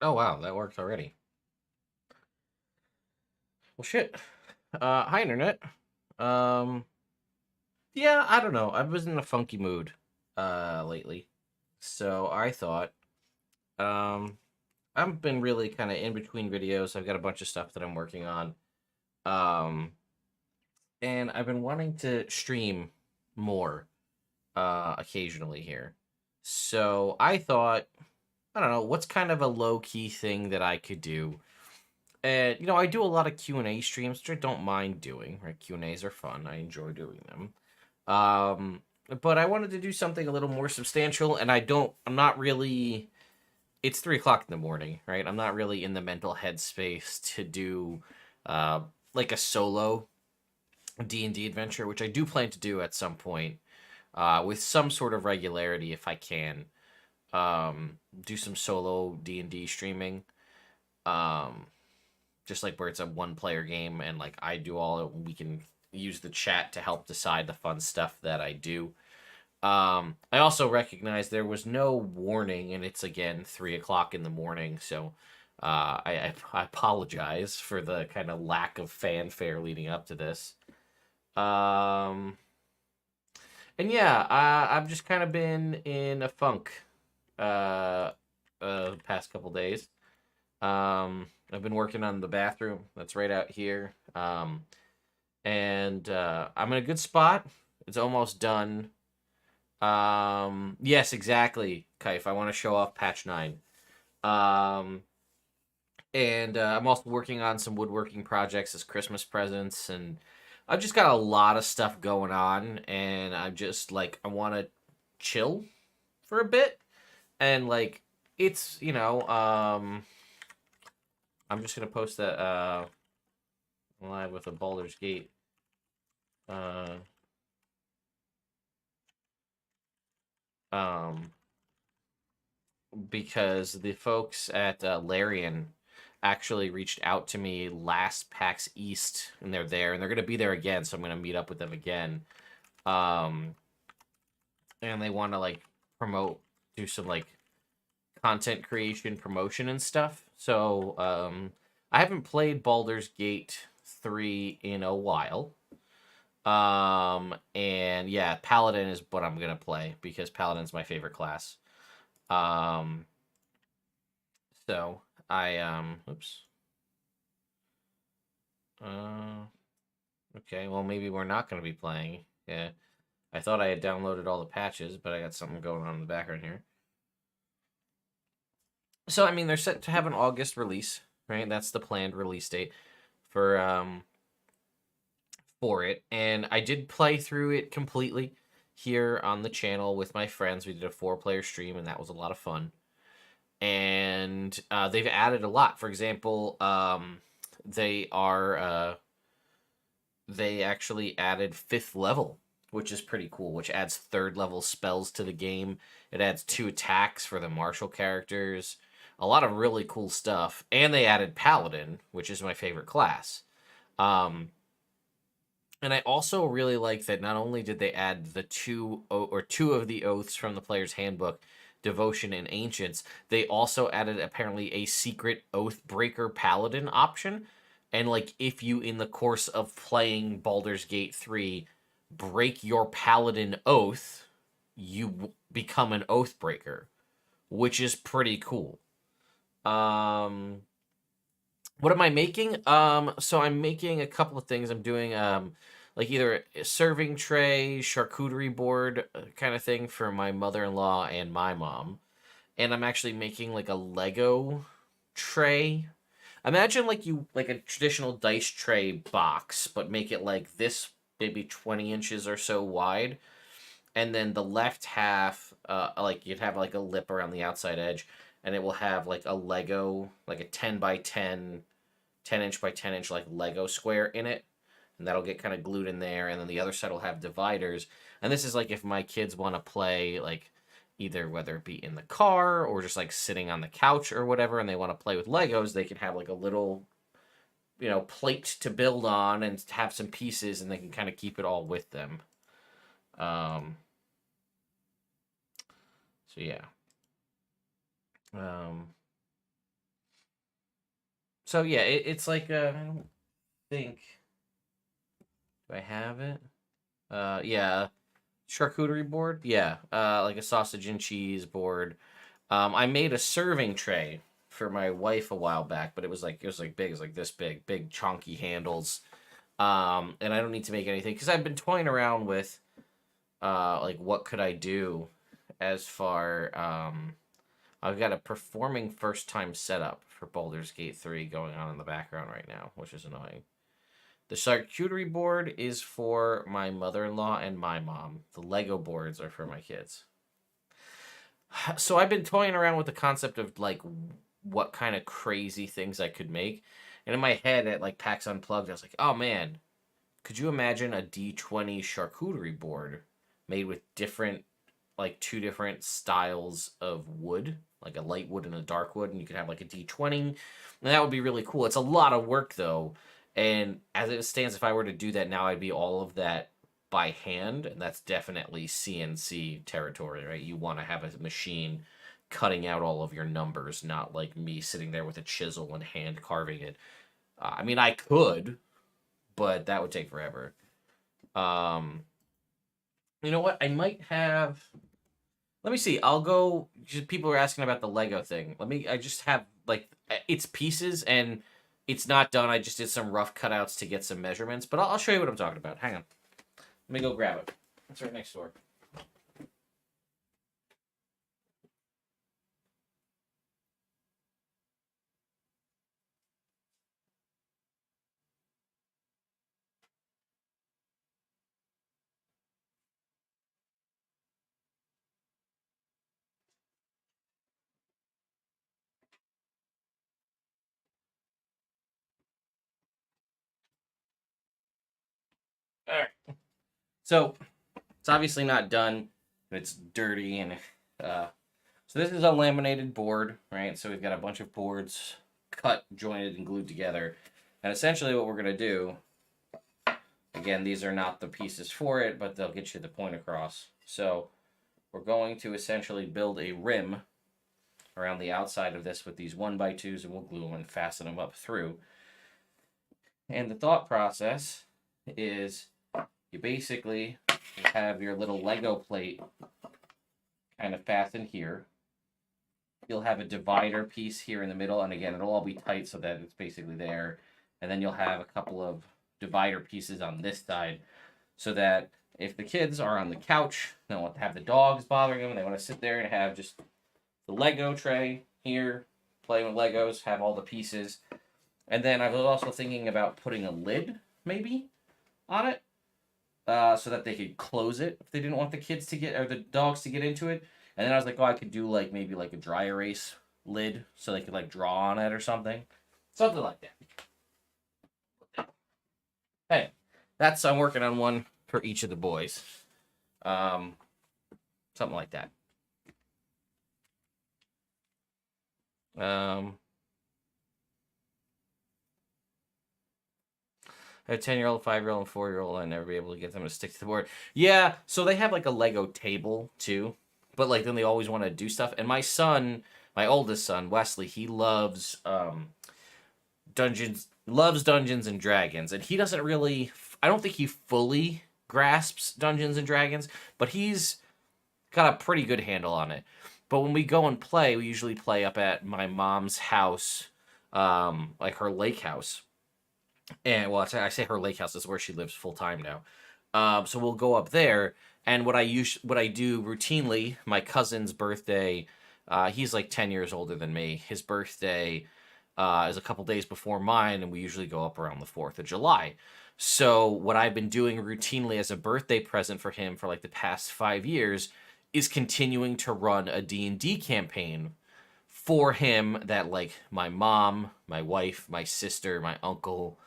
Oh wow, that worked already. Well, shit. Hi internet. Um, yeah, I don't know. I was in a funky mood lately, so I thought um I've been really kind of in between videos. I've got a bunch of stuff that I'm working on. Um, and I've been wanting to stream more occasionally here. So I thought, I don't know, what's kind of a low key thing that I could do. And I do a lot of Q&A streams, which I don't mind doing. Right, Q&As are fun. I enjoy doing them. But I wanted to do something a little more substantial, and I'm not really. It's 3 o'clock in the morning, right? I'm not really in the mental headspace to do, uh, like a solo D&D adventure, which I do plan to do at some point, with some sort of regularity if I can. Do some solo D&D streaming. Um, just like where it's a one player game and like I do all we can use the chat to help decide the fun stuff that I do. I also recognize there was no warning and it's again 3 o'clock in the morning, so I apologize for the kind of lack of fanfare leading up to this. Um, and yeah, I've just kind of been in a funk uh, the past couple days. I've been working on the bathroom that's right out here. And I'm in a good spot. It's almost done. Yes, exactly, Kaif. I want to show off patch 9. Um, and I'm also working on some woodworking projects as Christmas presents, and I've just got a lot of stuff going on, and I'm just like I want to chill for a bit, and like it's I'm just gonna post that live with a Baldur's Gate uh um because the folks at Larian actually reached out to me last PAX East, and they're there, and they're gonna be there again, so I'm gonna meet up with them again. Um, and they want to like promote, do some like content creation, promotion, and stuff. So I haven't played Baldur's Gate 3 in a while. And yeah, Paladin is what I'm gonna play because Paladin's my favorite class. Um, so I oops. Uh, okay. Well, maybe we're not gonna be playing. Yeah, I thought I had downloaded all the patches, but I got something going on in the background here. So I mean, they're set to have an August release, right? That's the planned release date for it. And I did play through it completely here on the channel with my friends. We did a 4-player stream, and that was a lot of fun. And they've added a lot. For example, they are they actually added 5th level, which is pretty cool. Which adds 3rd level spells to the game. It adds 2 attacks for the martial characters. A lot of really cool stuff. And they added Paladin, which is my favorite class. Um, and I also really like that not only did they add the two of the oaths from the player's handbook, devotion and ancients, they also added apparently a secret oath breaker paladin option. And like if you in the course of playing Baldur's Gate 3 break your paladin oath, you become an oath breaker, which is pretty cool. Um what am I making? So I'm making a couple of things. I'm doing like either a serving tray, charcuterie board kind of thing for my mother-in-law and my mom. And I'm actually making like a Lego tray. Imagine like a traditional dice tray box, but make it like this, maybe 20 inches or so wide. And then the left half, like you'd have like a lip around the outside edge, and it will have like a Lego, like a 10 by 10 inch by 10 inch like Lego square in it, and that'll get kind of glued in there. And then the other side will have dividers. And this is like if my kids want to play, like either whether it be in the car or just like sitting on the couch or whatever, and they want to play with Legos, they can have like a little plate to build on and have some pieces, and they can kind of keep it all with them. Um, so yeah. Um, So yeah, it's like I don't think, do I have it? Yeah, charcuterie board. Yeah, like a sausage and cheese board. I made a serving tray for my wife a while back, but it was like big, it was like this big, big chunky handles. And I don't need to make anything because I've been toying around with like what could I do as far I've got a performing first time setup for Baldur's Gate 3 going on in the background right now, which is annoying. The charcuterie board is for my mother-in-law and my mom. The Lego boards are for my kids. So I've been toying around with the concept of like what kind of crazy things I could make. And in my head at like PAX Unplugged, I was like, oh man, could you imagine a D20 charcuterie board made with different, like two different styles of wood, like a light wood and a dark wood, and you could have like a D20, and that would be really cool. It's a lot of work though, and as it stands, if I were to do that now, I'd be all of that by hand, and that's definitely CNC territory, right? You want to have a machine cutting out all of your numbers, not like me sitting there with a chisel and hand carving it. I mean, I could, but that would take forever. Um, you know what? I might have. Let me see. I'll go. People are asking about the Lego thing. I just have like it's pieces and it's not done. I just did some rough cutouts to get some measurements, but I'll show you what I'm talking about. Hang on. Let me go grab it. It's right next door. All right. So it's obviously not done. It's dirty and uh, so this is a laminated board, right? So we've got a bunch of boards cut, jointed, and glued together. And essentially what we're going to do, again, these are not the pieces for it, but they'll get you the point across. So we're going to essentially build a rim around the outside of this with these 1x2s, and we'll glue them and fasten them up through. And the thought process is you basically have your little Lego plate kind of fastened here. You'll have a divider piece here in the middle, and again, it'll all be tight so that it's basically there. And then you'll have a couple of divider pieces on this side so that if the kids are on the couch, they don't want to have the dogs bothering them, they want to sit there and have just the Lego tray here, playing with Legos, have all the pieces. And then I was also thinking about putting a lid, maybe, on it, so that they could close it if they didn't want the kids to get, or the dogs to get into it. And then I was like, oh, I could do like maybe like a dry erase lid so they could like draw on it or something. Something like that. Hey, I'm working on one for each of the boys. Something like that. A 10-year-old, 5-year-old, and 4-year-old, I'd never be able to get them to stick to the board. Yeah, so they have like a Lego table too, but like then they always want to do stuff. And my son, my oldest son, Wesley, he loves Dungeons and Dragons, and he doesn't really. I don't think he fully grasps Dungeons and Dragons, but he's got a pretty good handle on it. But when we go and play, we usually play up at my mom's house, like her lake house. And well, I say her lake house is where she lives full time now. So we'll go up there, and what I do routinely, my cousin's birthday, he's like 10 years older than me. His birthday is a couple days before mine, and we usually go up around the 4th of July. So what I've been doing routinely as a birthday present for him for like the past 5 years is continuing to run a D&D campaign for him that like my mom, my wife, my sister, my uncle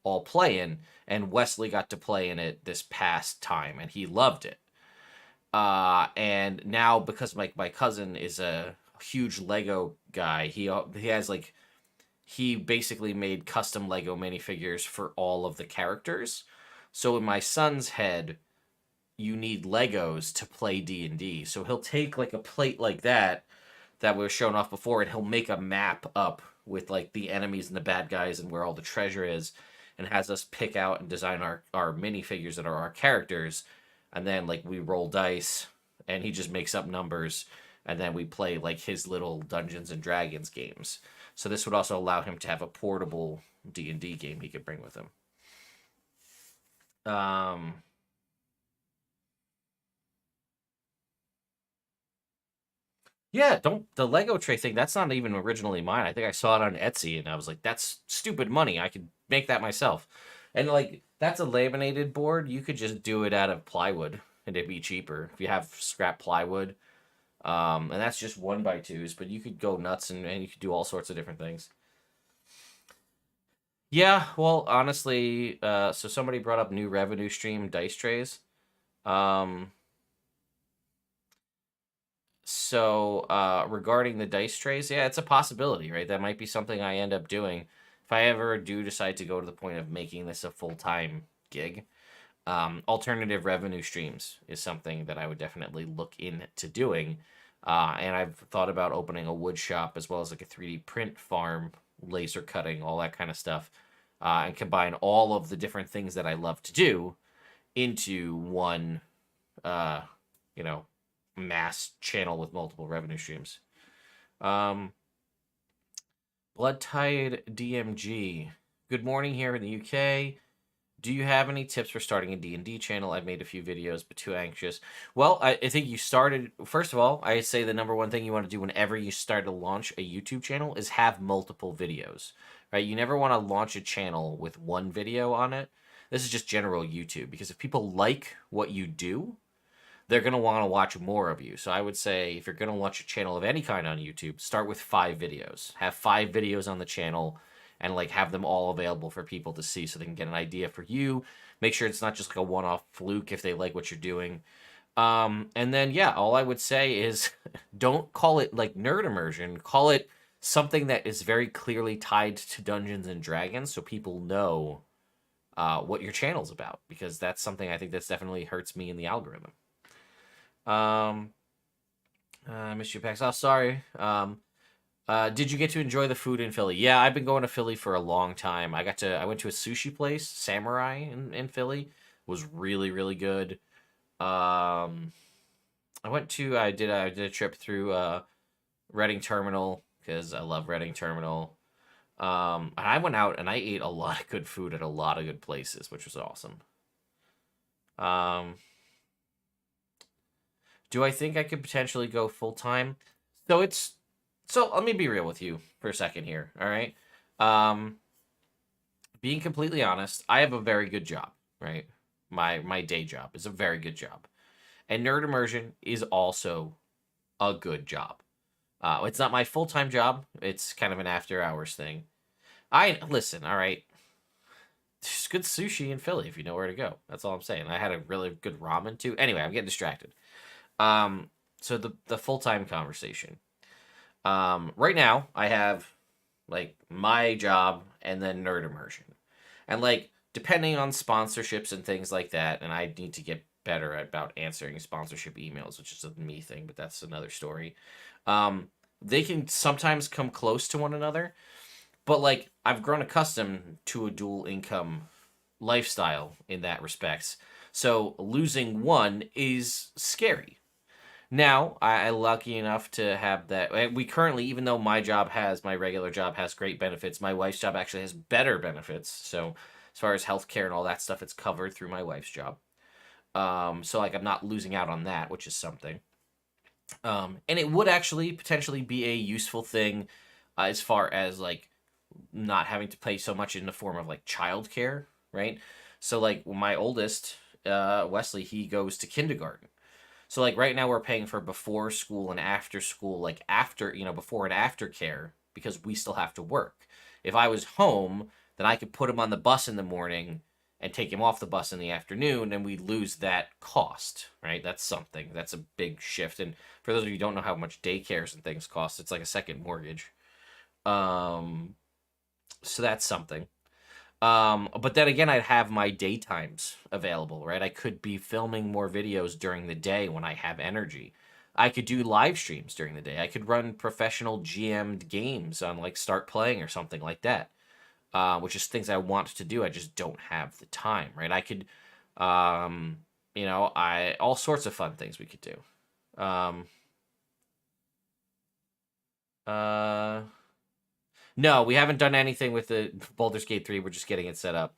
all play in, and Wesley got to play in it this past time, and he loved it. And now because my cousin is a huge Lego guy, he basically made custom Lego minifigures for all of the characters. So in my son's head, you need Legos to play D&D. So he'll take like a plate like that was shown off before, and he'll make a map up with like the enemies and the bad guys and where all the treasure is, and has us pick out and design our minifigures that are our characters, and then like we roll dice, and he just makes up numbers, and then we play like his little Dungeons and Dragons games. So this would also allow him to have a portable D&D game he could bring with him. Yeah, don't the Lego tray thing, that's not even originally mine. I think I saw it on Etsy and I was like, that's stupid money. I could make that myself. And like that's a laminated board. You could just do it out of plywood and it'd be cheaper if you have scrap plywood. And that's just 1x2s, but you could go nuts and you could do all sorts of different things. Yeah, well, honestly, so somebody brought up new revenue stream dice trays. Um, Regarding the dice trays, yeah, it's a possibility, right? That might be something I end up doing if I ever do decide to go to the point of making this a full-time gig. Alternative revenue streams is something that I would definitely look into doing. And I've thought about opening a wood shop as well as like a 3D print farm, laser cutting, all that kind of stuff, and combine all of the different things that I love to do into one, uh, you know, mass channel with multiple revenue streams. Blood Tide DMG. Good morning here in the UK. Do you have any tips for starting a D&D channel? I've made a few videos, but too anxious. Well, I think you started... First of all, I say the number one thing you want to do whenever you start to launch a YouTube channel is have multiple videos, right? You never want to launch a channel with one video on it. This is just general YouTube, because if people like what you do, they're going to want to watch more of you. So I would say if you're going to launch a channel of any kind on YouTube, start with 5 videos. Have 5 videos on the channel and like have them all available for people to see so they can get an idea for you. Make sure it's not just like a one-off fluke if they like what you're doing. And then, yeah, all I would say is don't call it like Nerd Immersion. Call it something that is very clearly tied to Dungeons and Dragons so people know what your channel's about, because that's something I think that's definitely hurts me in the algorithm. I missed you, Pax. Oh, sorry. Did you get to enjoy the food in Philly? Yeah, I've been going to Philly for a long time. I went to a sushi place, Samurai in Philly. It was really, really good. I did a trip through Reading Terminal because I love Reading Terminal. And I went out and I ate a lot of good food at a lot of good places, which was awesome. Do I think I could potentially go full time? So let me be real with you for a second here, all right? Being completely honest, I have a very good job, right? My day job is a very good job. And Nerd Immersion is also a good job. It's not my full-time job. It's kind of an after-hours thing. Listen, all right? There's good sushi in Philly if you know where to go. That's all I'm saying. I had a really good ramen, too. Anyway, I'm getting distracted. So the full-time conversation. Right now I have like my job and then Nerd Immersion, and like depending on sponsorships and things like that, and I need to get better about answering sponsorship emails, which is a me thing, but that's another story. They can sometimes come close to one another, but like I've grown accustomed to a dual income lifestyle in that respects. So losing one is scary. Now, I'm lucky enough to have that. We currently, even though my regular job has great benefits, my wife's job actually has better benefits. So as far as healthcare and all that stuff, it's covered through my wife's job. So like I'm not losing out on that, which is something. And it would actually potentially be a useful thing as far as like not having to pay so much in the form of like childcare, right? So like my oldest, Wesley, he goes to kindergarten. So like right now we're paying for before school and after school, like after, before and after care, because we still have to work. If I was home, then I could put him on the bus in the morning and take him off the bus in the afternoon, and we lose that cost, right? That's something. That's a big shift. And for those of you who don't know how much daycares and things cost, it's like a second mortgage. So that's something. But then again, I'd have my daytimes available, right? I could be filming more videos during the day when I have energy. I could do live streams during the day. I could run professional GM'd games on like Start Playing or something like that, which is things I want to do. I just don't have the time, right? I could, all sorts of fun things we could do. No, we haven't done anything with the Baldur's Gate 3. We're just getting it set up.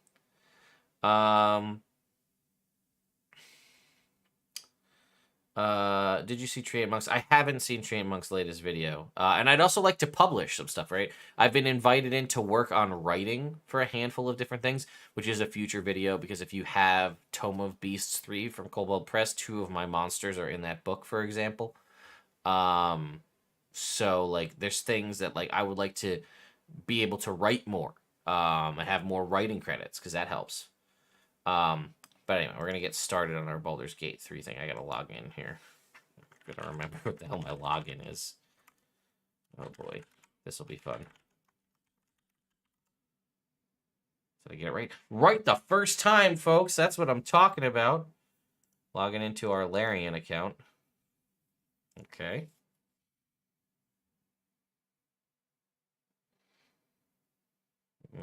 Did you see Treant Monk's? I haven't seen Treant Monk's latest video. And I'd also like to publish some stuff, right? I've been invited in to work on writing for a handful of different things, which is a future video, because if you have Tome of Beasts 3 from Kobold Press, 2 of my monsters are in that book, for example. So, like, there's things that, like, I would like to be able to write more, and have more writing credits, because that helps. But anyway, we're going to get started on our Baldur's Gate 3 thing. I got to log in here. I'm going to remember what the hell my login is. Oh boy, this will be fun. Did I get it right? Right the first time, folks. That's what I'm talking about. Logging into our Larian account. Okay.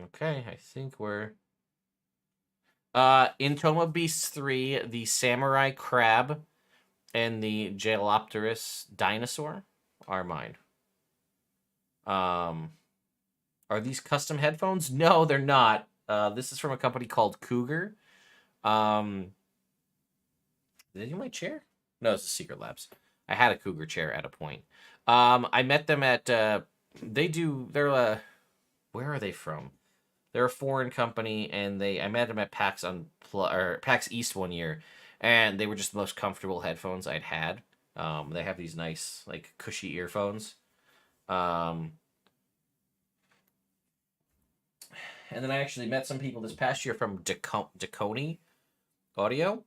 Okay, I think we're... in Tome of Beasts 3, the Samurai Crab and the Jalopterus dinosaur are mine. Are these custom headphones? No, they're not. This is from a company called Cougar. Did they do my chair? No, it's the Secret Labs. I had a Cougar chair at a point. I met them at, they're, where are they from? They're a foreign company, and I met them at PAX PAX East one year, and they were just the most comfortable headphones I'd had. They have these nice, like, cushy earphones. And then I actually met some people this past year from Deconi Audio.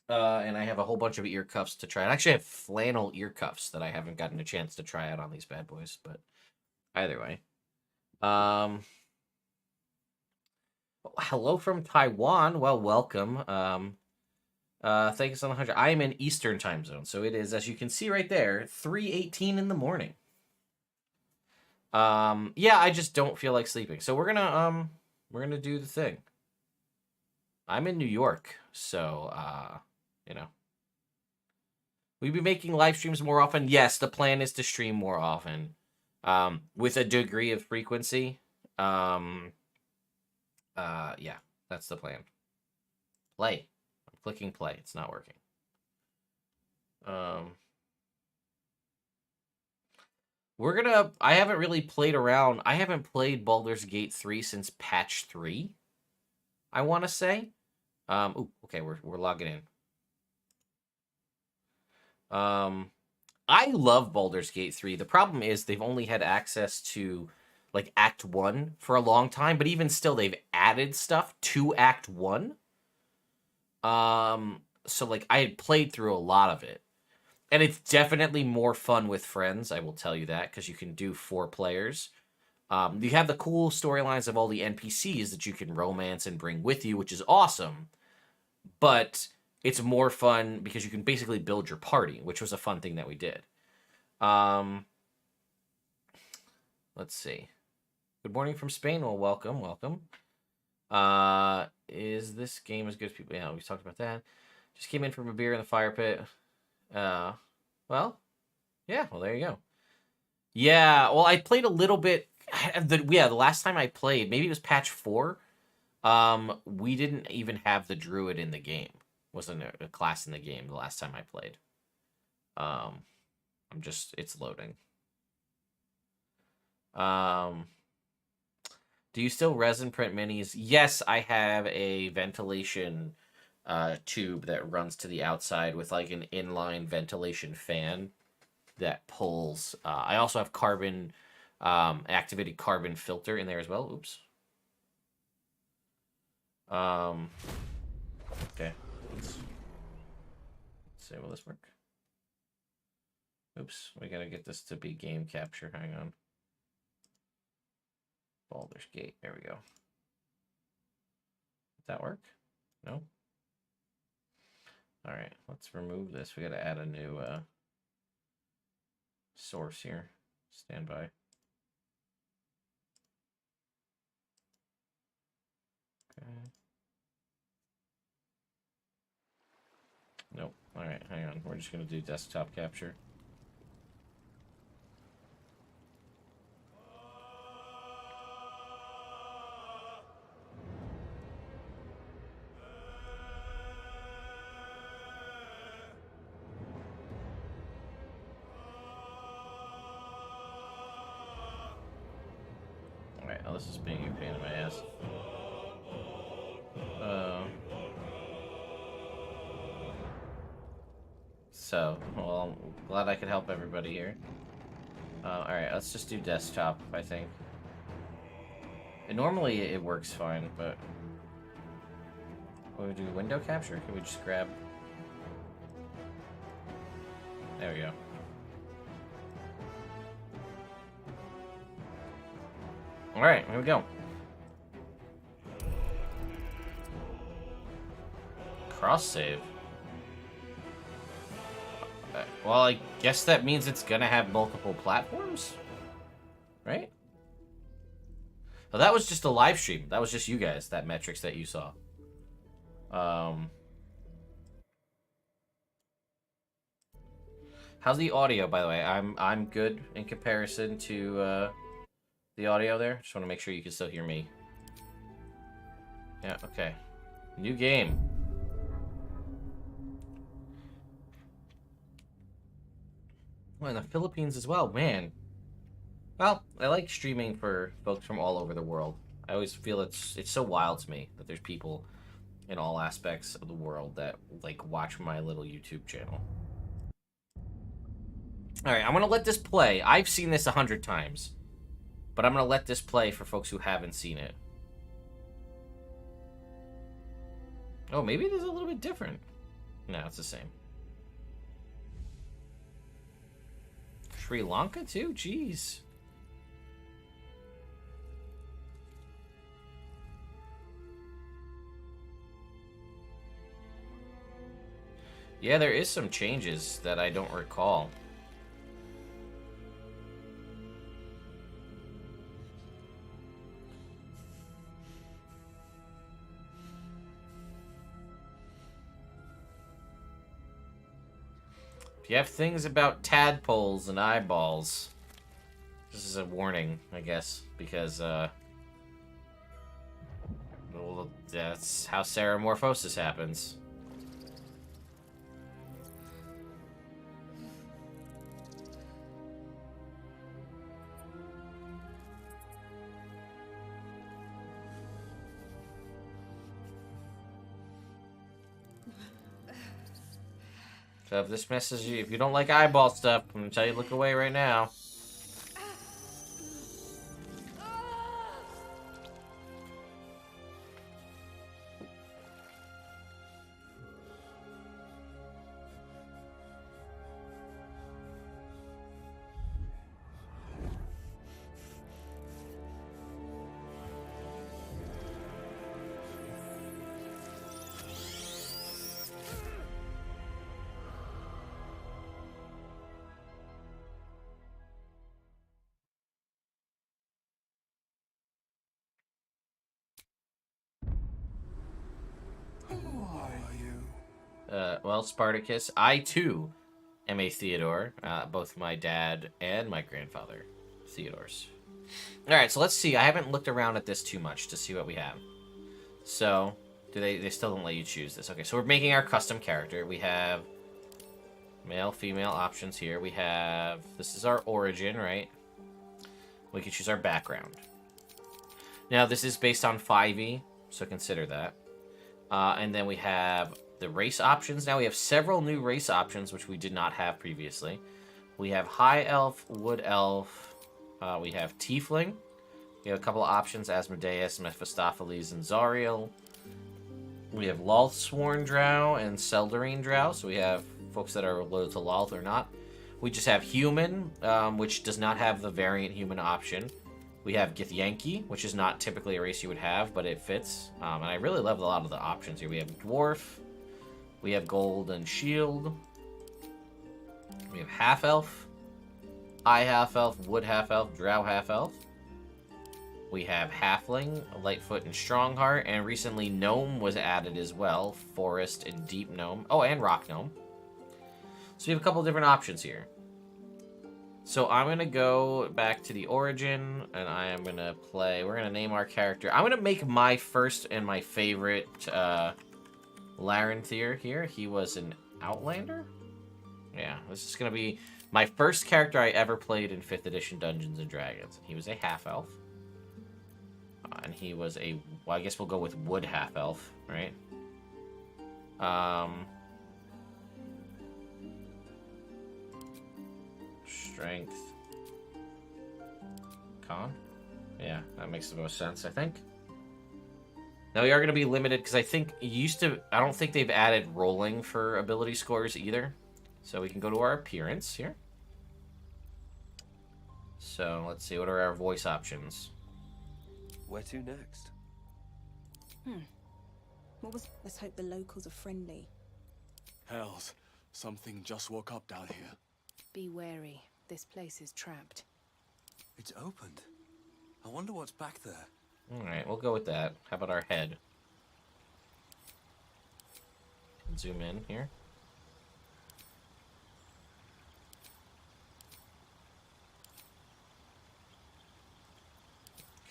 And I have a whole bunch of ear cuffs to try. I actually have flannel ear cuffs that I haven't gotten a chance to try out on these bad boys, but either way. Hello from Taiwan. Well, welcome. Thanks on the 100. I am in Eastern time zone, so it is, as you can see right there, 3:18 in the morning. Yeah, I just don't feel like sleeping. So we're gonna do the thing. I'm in New York, so we'll be making live streams more often. Yes, the plan is to stream more often, with a degree of frequency. Yeah, that's the plan. Play. I'm clicking play. It's not working. I haven't really played around. I haven't played Baldur's Gate 3 since patch 3, I want to say. Okay, we're logging in. I love Baldur's Gate 3. The problem is they've only had access to, like, Act 1 for a long time, but even still, they've added stuff to Act 1. So, like, I had played through a lot of it. And it's definitely more fun with friends, I will tell you that, because you can do 4 players. You have the cool storylines of all the NPCs that you can romance and bring with you, which is awesome. But it's more fun because you can basically build your party, which was a fun thing that we did. Let's see. Good morning from Spain. Well, welcome, welcome. Is this game as good as people? Yeah, we talked about that. Just came in from a beer in the fire pit. Well, yeah, well, there you go. Yeah, well, I played a little bit. The last time I played, maybe it was patch 4. We didn't even have the Druid in the game. Wasn't a class in the game the last time I played. It's loading. Do you still resin print minis? Yes, I have a ventilation tube that runs to the outside with, like, an inline ventilation fan that pulls. I also have carbon, activated carbon filter in there as well. Oops. Okay. Let's see, will this work? Oops, we gotta get this to be game capture. Hang on. Baldur's Gate. There we go. Did that work? No? Alright, let's remove this. We gotta add a new source here. Stand by. Okay. Nope. Alright, hang on. We're just going to do desktop capture. Alright, oh, this is being a pain in my ass. So, well, I'm glad I could help everybody here. Alright, let's just do desktop, I think. And normally it works fine, but... Can we do window capture? Can we just grab... There we go. Alright, here we go. Cross save. Well, I guess that means it's gonna have multiple platforms? Right? Well, that was just a live stream. That was just you guys, that metrics that you saw. How's the audio, by the way? I'm good in comparison to the audio there. Just want to make sure you can still hear me. Yeah, okay. New game. Oh, in the Philippines as well, man. Well, I like streaming for folks from all over the world. I always feel it's so wild to me that there's people in all aspects of the world that like watch my little YouTube channel. All right, I'm gonna let this play. I've seen this 100 times, but I'm gonna let this play for folks who haven't seen it. Oh, maybe it is a little bit different. No, it's the same. Sri Lanka too? Jeez. Yeah, there is some changes that I don't recall. If you have things about tadpoles and eyeballs, this is a warning, I guess, because, well, that's how Ceramorphosis happens. So if this messes you, if you don't like eyeball stuff, I'm gonna tell you look away right now. Well, Spartacus, I too am a Theodore. Both my dad and my grandfather, Theodores. Alright, so let's see. I haven't looked around at this too much to see what we have. So, they still don't let you choose this. Okay, so we're making our custom character. We have male, female options here. We have, this is our origin, right? We can choose our background. Now, this is based on 5e, so consider that. And then we have the race options. Now we have several new race options, which we did not have previously. We have High Elf, Wood Elf. We have Tiefling. We have a couple of options, Asmodeus, Mephistopheles, and Zariel. We have Lolthsworn Drow and Seldarine Drow, so we have folks that are loyal to Lolth or not. We just have Human, which does not have the variant human option. We have Githyanki, which is not typically a race you would have, but it fits. And I really love a lot of the options here. We have Dwarf. We have Gold and Shield. We have Half-Elf. Eye half-elf, wood half-elf, drow half-elf. We have halfling, lightfoot, and strongheart, and recently gnome was added as well. Forest and deep gnome. Oh, and rock gnome. So we have a couple different options here. So I'm going to go back to the origin, and I am going to play... We're going to name our character. I'm going to make my first and my favorite Larenthier here. He was an Outlander? Yeah, this is going to be my first character I ever played in 5th edition Dungeons & Dragons. He was a half-elf. And he was a... Well, I guess we'll go with wood half-elf, right? Strength. Con? Yeah, that makes the most sense, I think. Now, we are going to be limited, because I think I don't think they've added rolling for ability scores either. So we can go to our appearance here. So, let's see, what are our voice options? Where to next? Let's hope the locals are friendly. Hells, something just woke up down here. Be wary. This place is trapped. It's opened. I wonder what's back there. Alright, we'll go with that. How about our head? Zoom in here.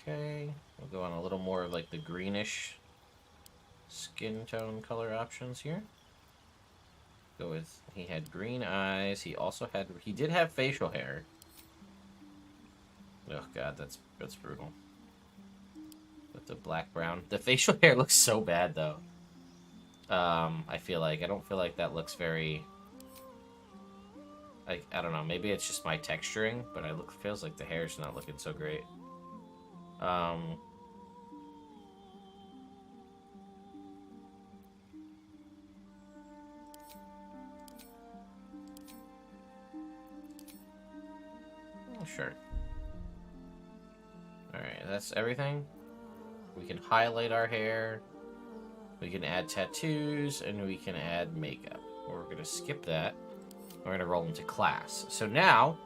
Okay, we'll go on a little more of like the greenish skin tone color options here. Go with, he had green eyes, he did have facial hair. Oh god, that's brutal. With the black brown. The facial hair looks so bad though. I don't feel like that looks very, like, I don't know, maybe it's just my texturing, but feels like the hair's not looking so great. Sure. Alright, that's everything. We can highlight our hair. We can add tattoos, and we can add makeup. We're going to skip that. We're going to roll into class. So now,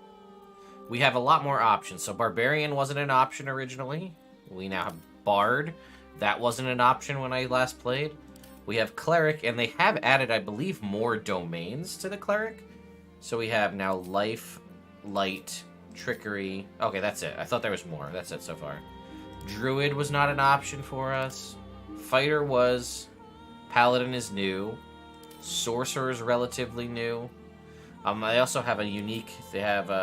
we have a lot more options. So Barbarian wasn't an option originally. We now have Bard. That wasn't an option when I last played. We have Cleric, and they have added, I believe, more domains to the Cleric. So we have now Life, Light, Trickery. Okay, that's it. I thought there was more. That's it so far. Druid was not an option for us. Fighter was. Paladin is new. Sorcerer is relatively new. They also have a unique... They have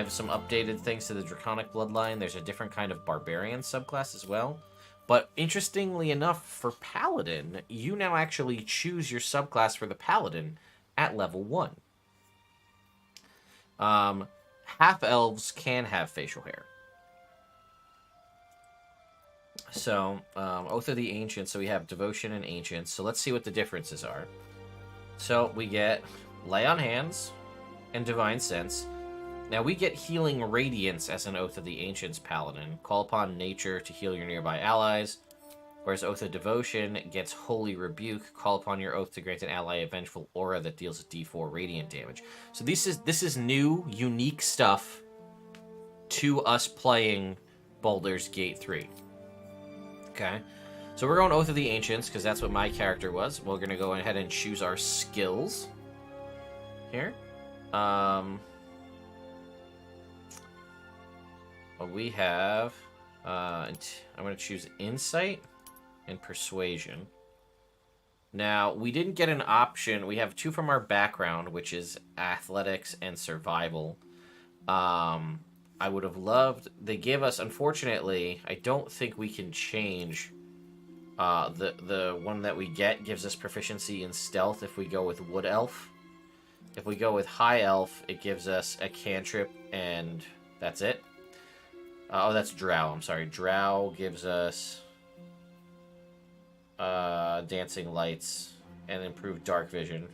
some updated things to the Draconic Bloodline. There's a different kind of Barbarian subclass as well. But interestingly enough, for Paladin, you now actually choose your subclass for the Paladin at level 1. Half-elves can have facial hair. So, Oath of the Ancients, so we have Devotion and Ancients. So let's see what the differences are. So we get Lay on Hands and Divine Sense. Now we get Healing Radiance as an Oath of the Ancients Paladin. Call upon nature to heal your nearby allies. Whereas Oath of Devotion gets Holy Rebuke. Call upon your oath to grant an ally a vengeful aura that deals a d4 radiant damage. So this is new, unique stuff to us playing Baldur's Gate 3. Okay, so we're going Oath of the Ancients because that's what my character was. We're gonna go ahead and choose our skills here. We have. I'm gonna choose Insight and Persuasion. Now, we didn't get an option. We have 2 from our background, which is Athletics and Survival. I would have loved... They give us... Unfortunately, I don't think we can change... The one that we get gives us proficiency in Stealth if we go with Wood Elf. If we go with High Elf, it gives us a cantrip, and that's it. Oh, that's Drow. I'm sorry. Drow gives us... Dancing Lights and improved Dark Vision.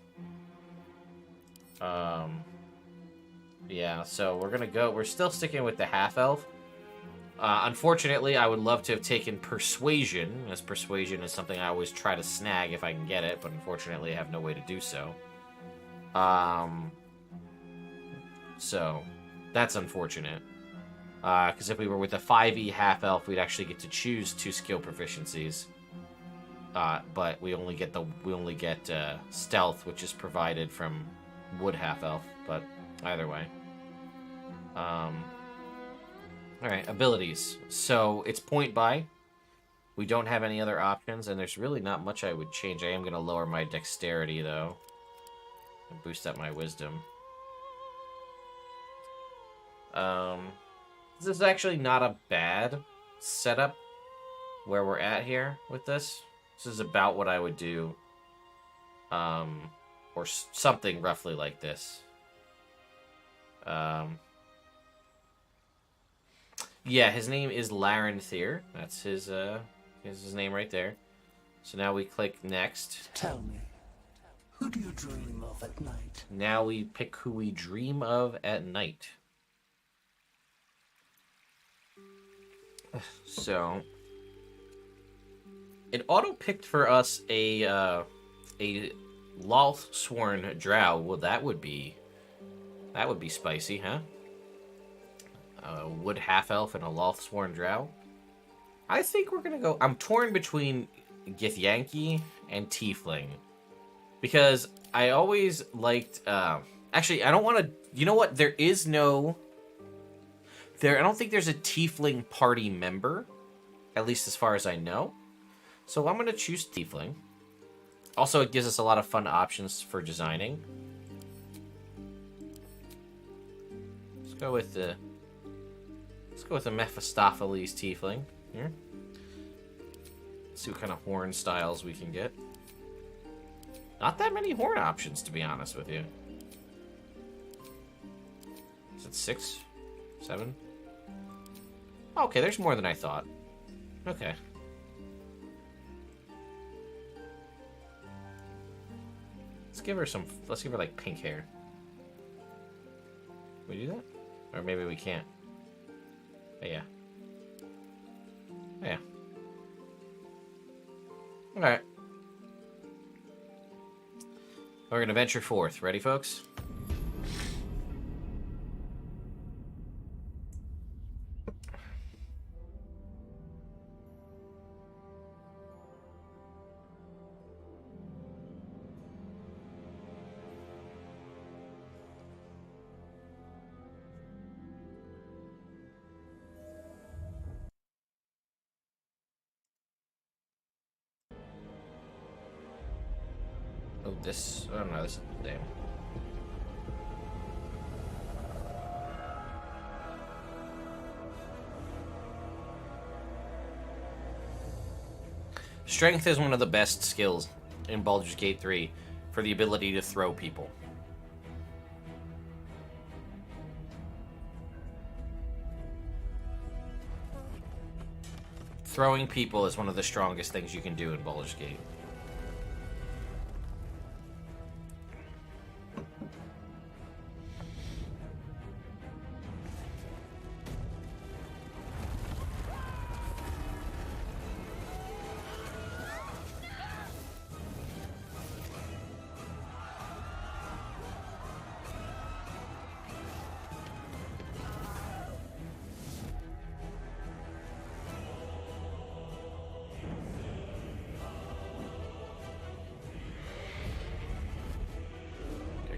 Yeah, so we're still sticking with the half-elf. Unfortunately, I would love to have taken Persuasion, as Persuasion is something I always try to snag if I can get it, but unfortunately I have no way to do so. So, that's unfortunate. Because if we were with a 5e half-elf, we'd actually get to choose 2 skill proficiencies. But we only get stealth, which is provided from wood half-elf. But either way. Alright, abilities. So, it's point buy. We don't have any other options, and there's really not much I would change. I am going to lower my dexterity, though. And boost up my wisdom. This is actually not a bad setup where we're at here with this. This is about what I would do. Or something roughly like this. Yeah, his name is Larenthyr. That's his name right there. So now we click next. Tell me, who do you dream of at night? Now we pick who we dream of at night. So it auto-picked for us a Loth-sworn drow. Well, that would be spicy, huh? A wood half-elf and a Loth-sworn drow. I think we're gonna go... I'm torn between Githyanki and Tiefling. Because I always liked... actually, I don't want to... You know what? There is no... I don't think there's a Tiefling party member. At least as far as I know. So I'm going to choose Tiefling. Also, it gives us a lot of fun options for designing. Let's go with the Mephistopheles Tiefling here. Let's see what kind of horn styles we can get. Not that many horn options, to be honest with you. Is it 6? 7? Okay, there's more than I thought. Okay. Let's give her like pink hair. Can we do that? Or maybe we can't. Oh, yeah. Oh, yeah. Alright. We're gonna venture forth. Ready, folks? Oh, this... Oh, no, this is... Damn. Strength is one of the best skills in Baldur's Gate 3 for the ability to throw people. Throwing people is one of the strongest things you can do in Baldur's Gate.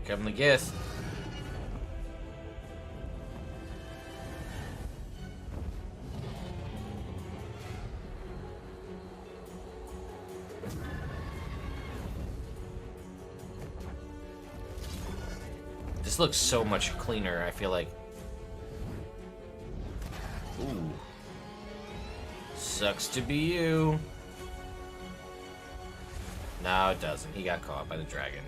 Come the Gith. This looks so much cleaner, I feel like. Ooh. Sucks to be you. No, it doesn't. He got caught by the dragon.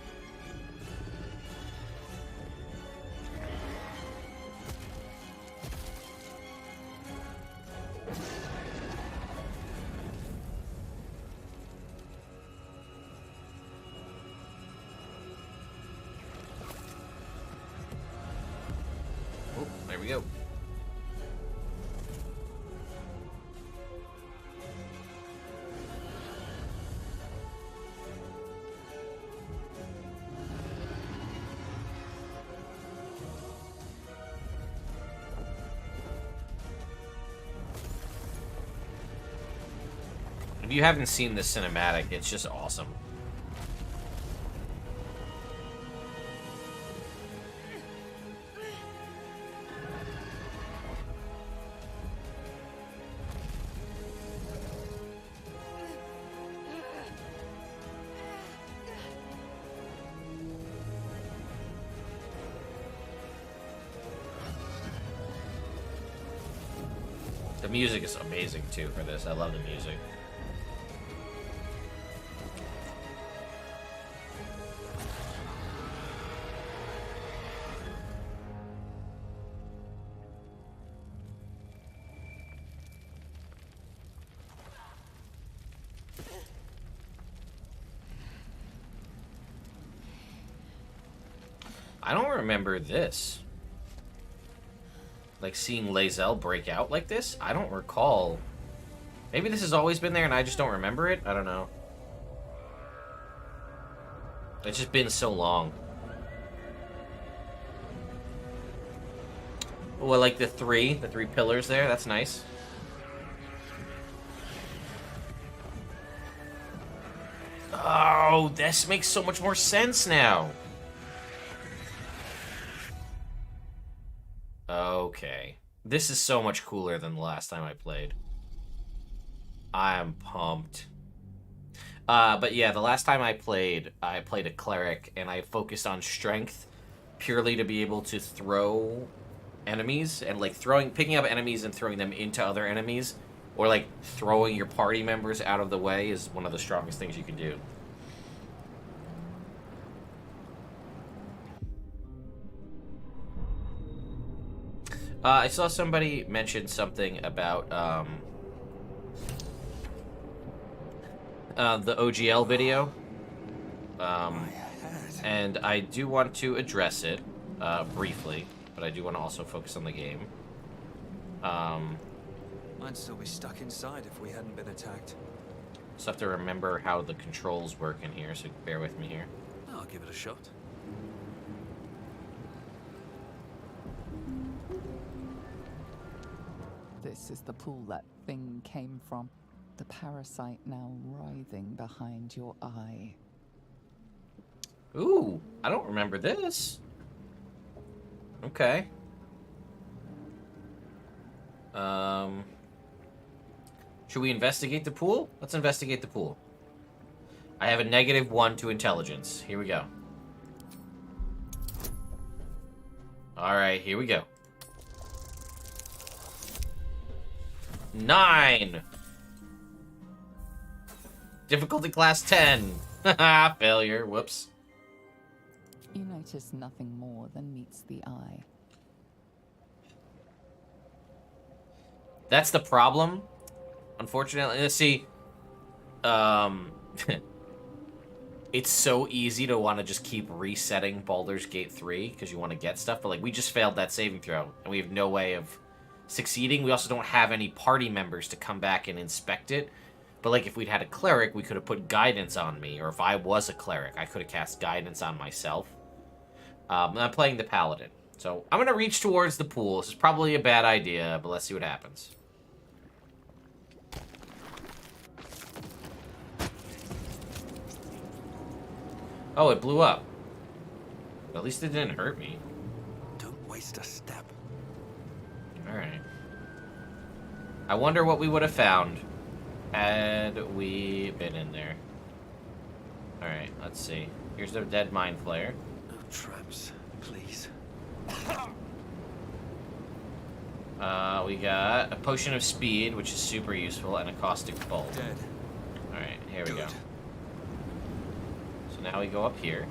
There we go. If you haven't seen the cinematic, it's just awesome. The music is amazing too for this. I love the music. I don't remember this. Like, seeing Lae'zel break out like this? I don't recall. Maybe this has always been there and I just don't remember it? I don't know. It's just been so long. Oh, I like the three pillars there. That's nice. Oh, this makes so much more sense now. Okay. This is so much cooler than the last time I played. I am pumped. But yeah, the last time I played a cleric, and I focused on strength purely to be able to throw enemies, and like picking up enemies and throwing them into other enemies, or like throwing your party members out of the way is one of the strongest things you can do. I saw somebody mention something about the OGL video, and I do want to address it briefly, but I do want to also focus on the game. I'd still be stuck inside if we hadn't been attacked. Just have to remember how the controls work in here, so bear with me here. I'll give it a shot. This is the pool that thing came from. The parasite now writhing behind your eye. Ooh, I don't remember this. Okay. Should we investigate the pool? Let's investigate the pool. I have a -1 to intelligence. Here we go. Alright, here we go. 9! Difficulty class 10. Haha, failure. Whoops. You notice nothing more than meets the eye. That's the problem. Unfortunately, let's see. It's so easy to want to just keep resetting Baldur's Gate 3 because you want to get stuff, but like we just failed that saving throw, and we have no way of succeeding. We also don't have any party members to come back and inspect it. But like if we'd had a cleric, we could have put guidance on me, or if I was a cleric, I could have cast guidance on myself. I'm playing the Paladin, so I'm gonna reach towards the pool. This is probably a bad idea, but let's see what happens. Oh, it blew up. At least it didn't hurt me. Don't waste a step. Alright. I wonder what we would have found had we been in there. Alright, let's see. Here's the dead mind flayer. No traps, please. We got a potion of speed, which is super useful, and a caustic bolt. Dead. Alright, here we go. Good. So now we go up here.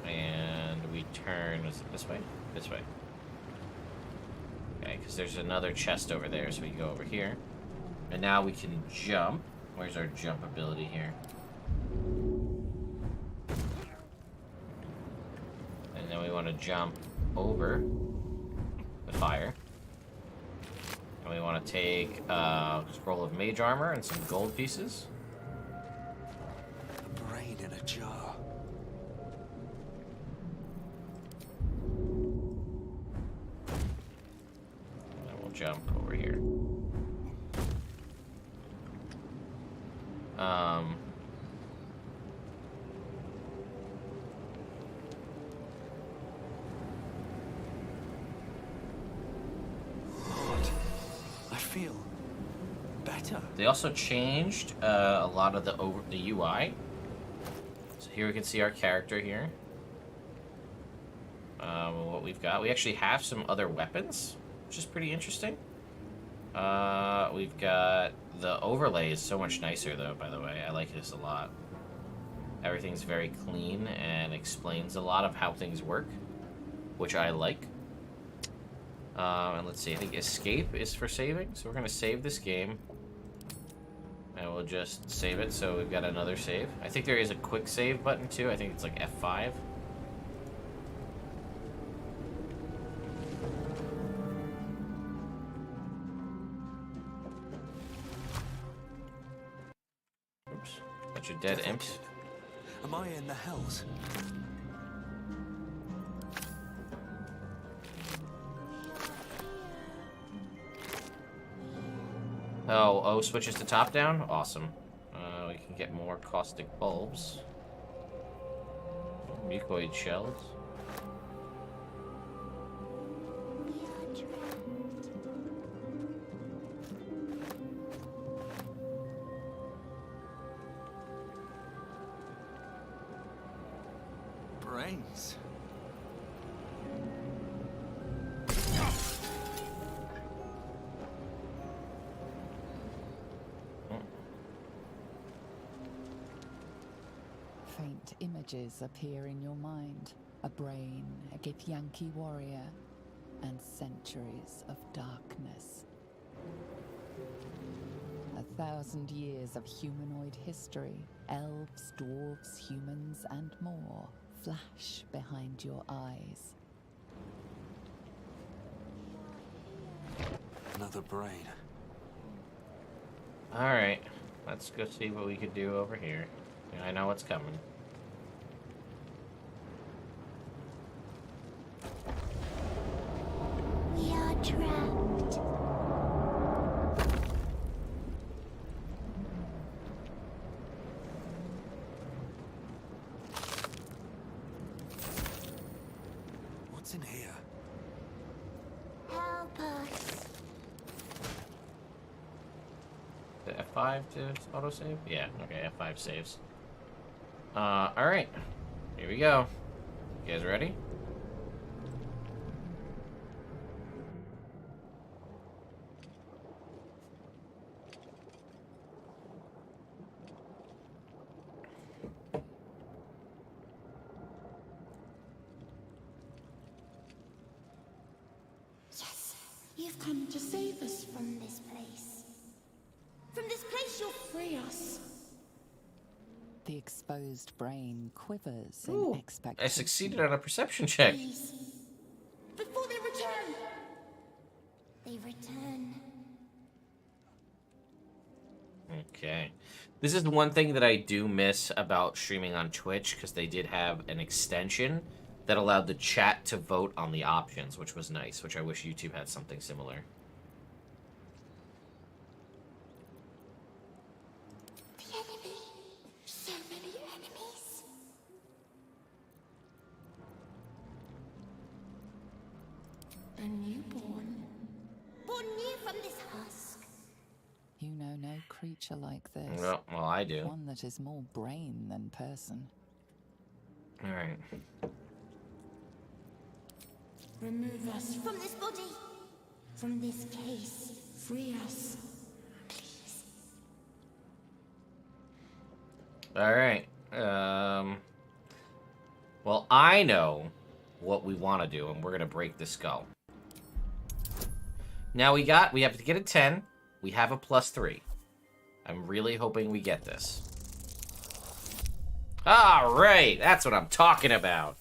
And we turn, was it this way? This way. Okay, because there's another chest over there, so we can go over here. And now we can jump. Where's our jump ability here? And then we want to jump over the fire. And we want to take a scroll of mage armor and some gold pieces. A brain in a jar. And we'll jump over here. better. They also changed a lot of the UI. So here we can see our character here. What we've got. We actually have some other weapons, which is pretty interesting. We've got the overlay is so much nicer though, by the way. I like this a lot. Everything's very clean and explains a lot of how things work, which I like. And let's see, I think escape is for saving, so we're gonna save this game. And we'll just save it, so we've got another save. I think there is a quick save button too, I think it's like F5. Oops, bunch of dead imps. Am I in the hells? Oh, switches to top down? Awesome. We can get more caustic bulbs. Mucoid shells. Brains. Faint images appear in your mind. A brain, a Githyanki warrior, and centuries of darkness. 1,000 years of humanoid history, elves, dwarves, humans, and more flash behind your eyes. Another brain. Alright, let's go see what we could do over here. I know what's coming. We are trapped. What's in here? Help us. The F5 to autosave? Yeah, okay, F5 saves. Alright. Here we go. You guys ready? Yes, you've come to save us from this place. From this place, you'll free us. The exposed brain quivers Ooh, in expectation. I succeeded on a perception check. Please. Before they return. They return. Okay. This is one thing that I do miss about streaming on Twitch, because they did have an extension that allowed the chat to vote on the options, which was nice, which I wish YouTube had something similar. The enemy. So many enemies. A newborn. Born new from this husk. You know no creature like this. Well, I do. One that is more brain than person. Alright. Remove us from this body. From this case. Free us. Please. Alright. Well, I know what we want to do, and we're going to break the skull. Now we have to get a 10. We have a +3. I'm really hoping we get this. Alright, that's what I'm talking about.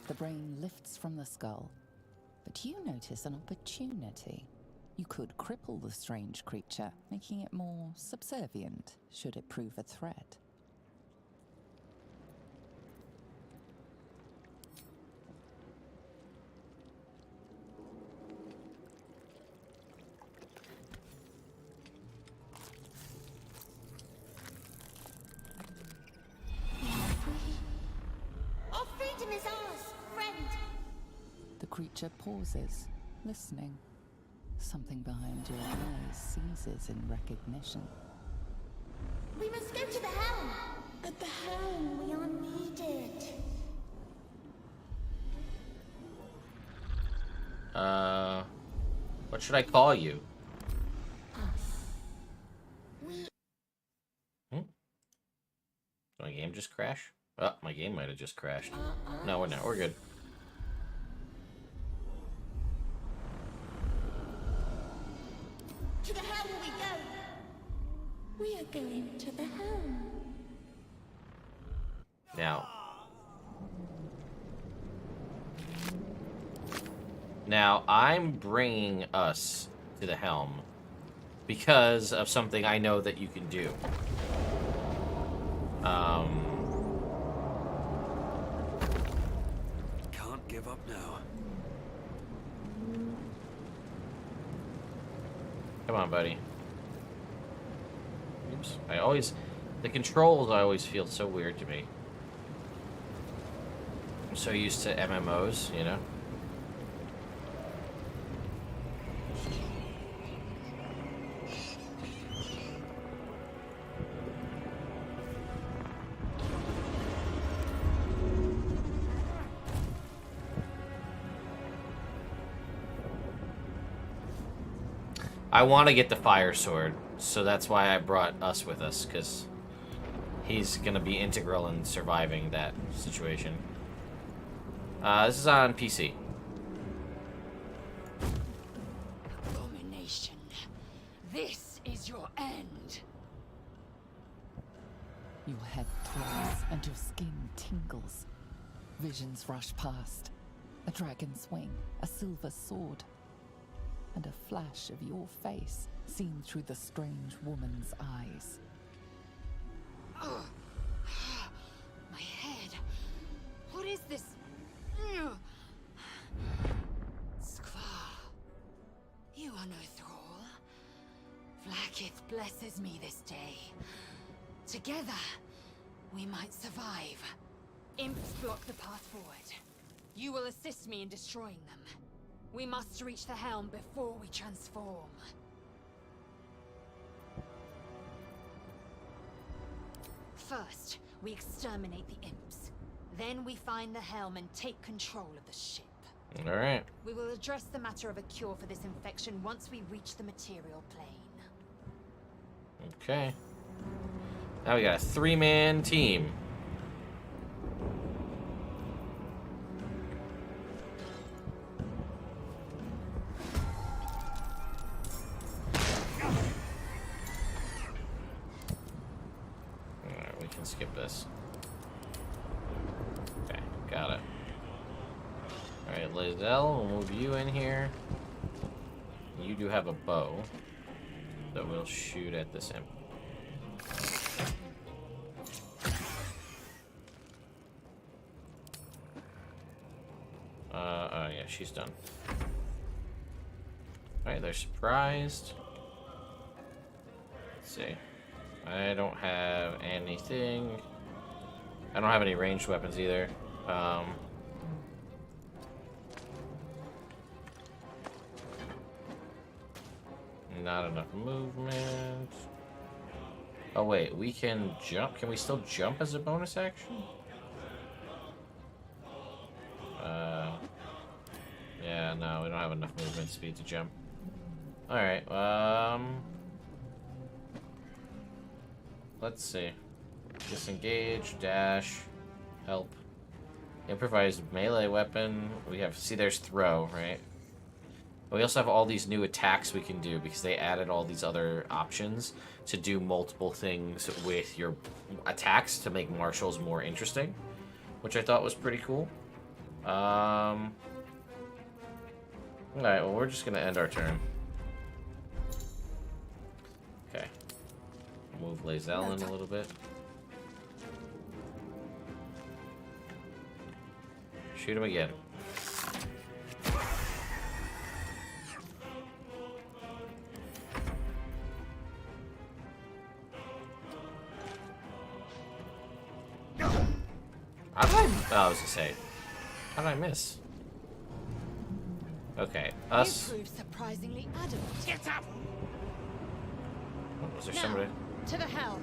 The brain lifts from the skull, but you notice an opportunity. You could cripple the strange creature, making it more subservient, should it prove a threat. creature pauses, listening. Something behind your eyes seizes in recognition. We must go to the helm. At the helm, we are needed. What should I call you? Did my game just crash? Oh, my game might have just crashed. No, we're not. We're good. To the helm we go. We are going to the helm. Now I'm bringing us to the helm because of something I know that you can do. Can't give up now. Come on, buddy. Oops. The controls I always feel so weird to me. I'm so used to MMOs, you know? I want to get the fire sword, so that's why I brought us with us, because he's going to be integral in surviving that situation. This is on PC. Abomination. This is your end. Your head throbs and your skin tingles. Visions rush past. A dragon's wing, a silver sword, and a flash of your face seen through the strange woman's eyes. Ugh. My head. What is this? Skvar. You are no thrall. Vlaakith blesses me this day. Together, we might survive. Imps block the path forward. You will assist me in destroying them. We must reach the helm before we transform. First, we exterminate the imps. Then we find the helm and take control of the ship. Alright. We will address the matter of a cure for this infection once we reach the material plane. Okay. Now we got a 3-man team. Alright, we can skip this. Okay, got it. Alright, Lizelle, we'll move you in here. You do have a bow that will shoot at this imp. Yeah, she's done. Alright, they're surprised. Let's see. I don't have anything. I don't have any ranged weapons either. Not enough movement. Oh wait, we can jump. Can we still jump as a bonus action? Yeah, no, we don't have enough movement speed to jump. Alright, let's see. Disengage, dash, help. Improvised melee weapon. We have, see, there's throw, right? But we also have all these new attacks we can do because they added all these other options to do multiple things with your attacks to make martials more interesting, which I thought was pretty cool. Alright, well, we're just gonna end our turn. Okay. Move Lizelle in a little bit. Shoot him again. How did I... Oh, I was gonna say. How did I miss? Okay, You us. prove surprisingly adamant. Get up! Oh, was there Now, somebody? to the helm.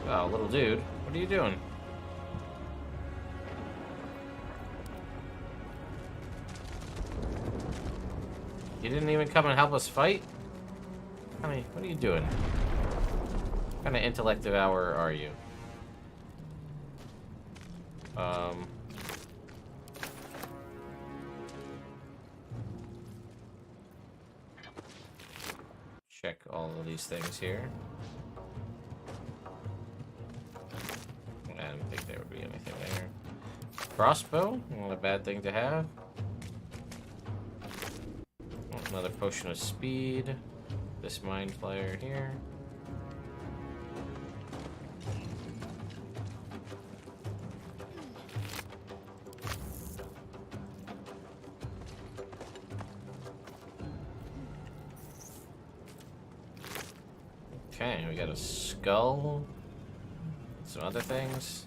Oh, little dude. What are you doing? You didn't even come and help us fight? I mean, what are you doing? What kind of intellect devourer are you? Check all of these things here. I didn't think there would be anything there. Crossbow, not a bad thing to have. Another potion of speed. This mind flayer here. Okay, we got a skull. Some other things.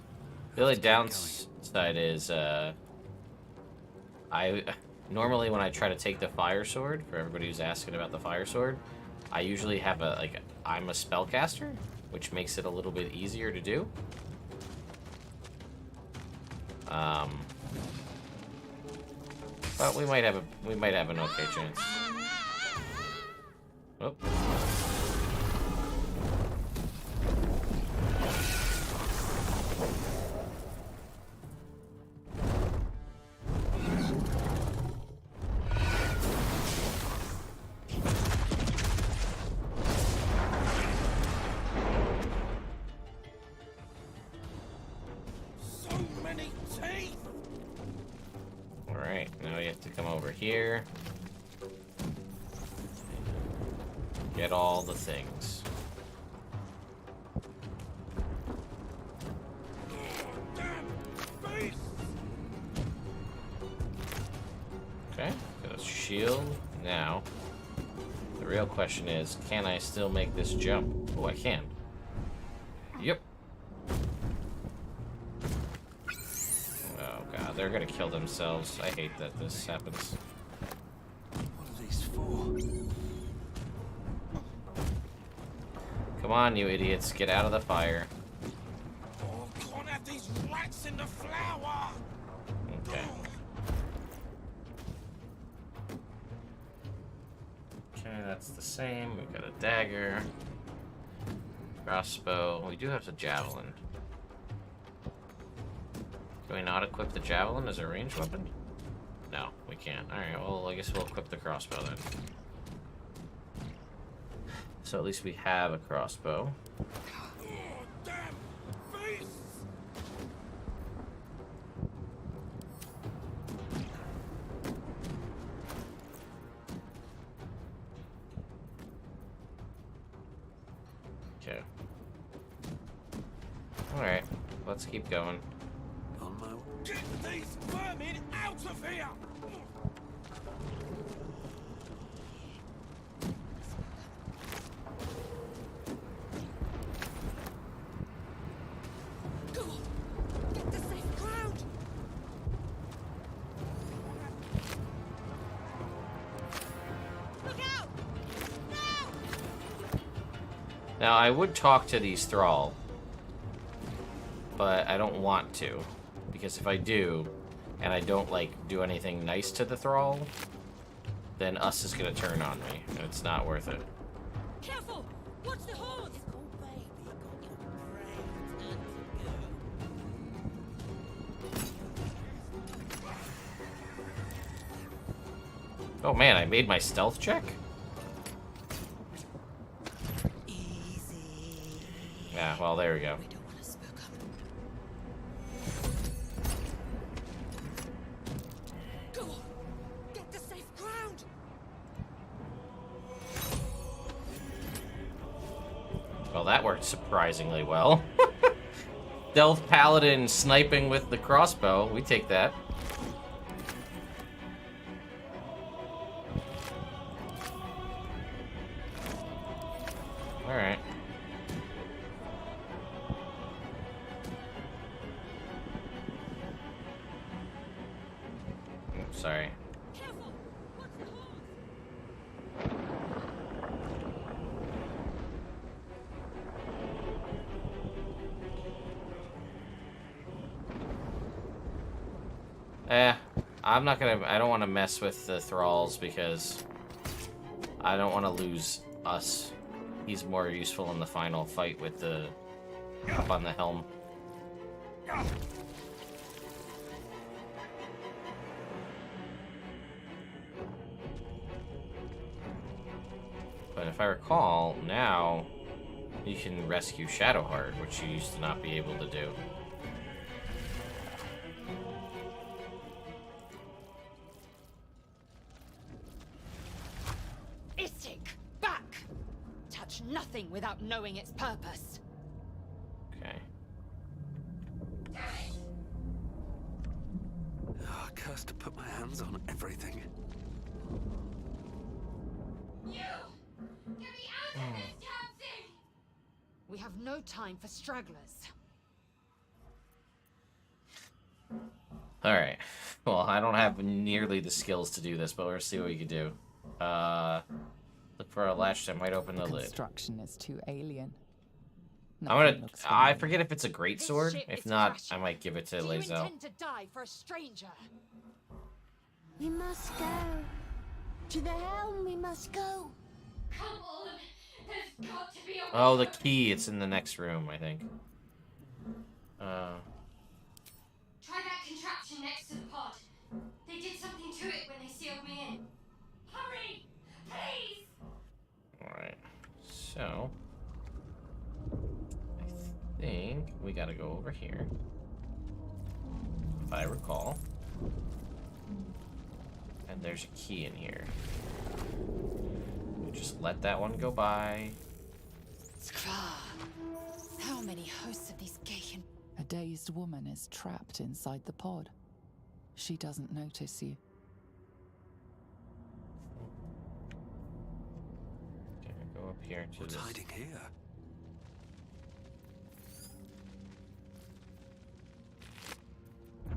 The only downside is, normally when I try to take the fire sword, for everybody who's asking about the fire sword, I usually have I'm a spellcaster, which makes it a little bit easier to do. But we might have an okay chance. Oh. Here. Get all the things. Okay, got a shield. Now, the real question is, can I still make this jump? Oh, I can. Yep. Oh god, they're gonna kill themselves. I hate that this happens. Come on, you idiots, get out of the fire. Oh, can't have these rats in the flour! Okay. Okay, that's the same. We've got a dagger. Crossbow. We do have the javelin. Can we not equip the javelin as a ranged weapon? No, we can't. Alright, well, I guess we'll equip the crossbow then. So at least we have a crossbow. Oh, damn beasts! Okay. Alright, let's keep going. On my way. Get these vermin out of here! Now, I would talk to these thrall, but I don't want to, because if I do, and I don't, like, do anything nice to the thrall, then us is gonna turn on me, and it's not worth it. Careful! Watch the horns! Oh man, I made my stealth check? Yeah, well, there we go. We don't want to spook up. Go on! Get to safe ground! Well, that worked surprisingly well. Stealth Paladin sniping with the crossbow. We take that. Alright. sorry. I'm not gonna. I don't want to mess with the thralls because I don't want to lose us. He's more useful in the final fight with the up on the helm. But if I recall, now you can rescue Shadowheart, which you used to not be able to do. Nothing without knowing its purpose. Okay. Oh, cursed to put my hands on everything. You! Get me out of this damn thing! We have no time for stragglers. Alright. Well, I don't have nearly the skills to do this, but we'll see what we can do. Look for a latch that might open the lid. Construction is too alien. I forget if it's a great sword. ship If is not, crashing. I might give it to Do you Lae'zel. intend to die for a stranger? We must go. To the helm we must go. Come on. There's got to be a way. Oh, the key. It's in the next room, I think. Try that contraption next to the pod. They did something to it when they sealed me in. Hurry! Please! Alright. So, I think we gotta go over here. If I recall. And there's a key in here. We'll just let that one go by. How many hosts of these Gaean? A dazed woman is trapped inside the pod. She doesn't notice you. Okay, go up here to What's this. hiding here?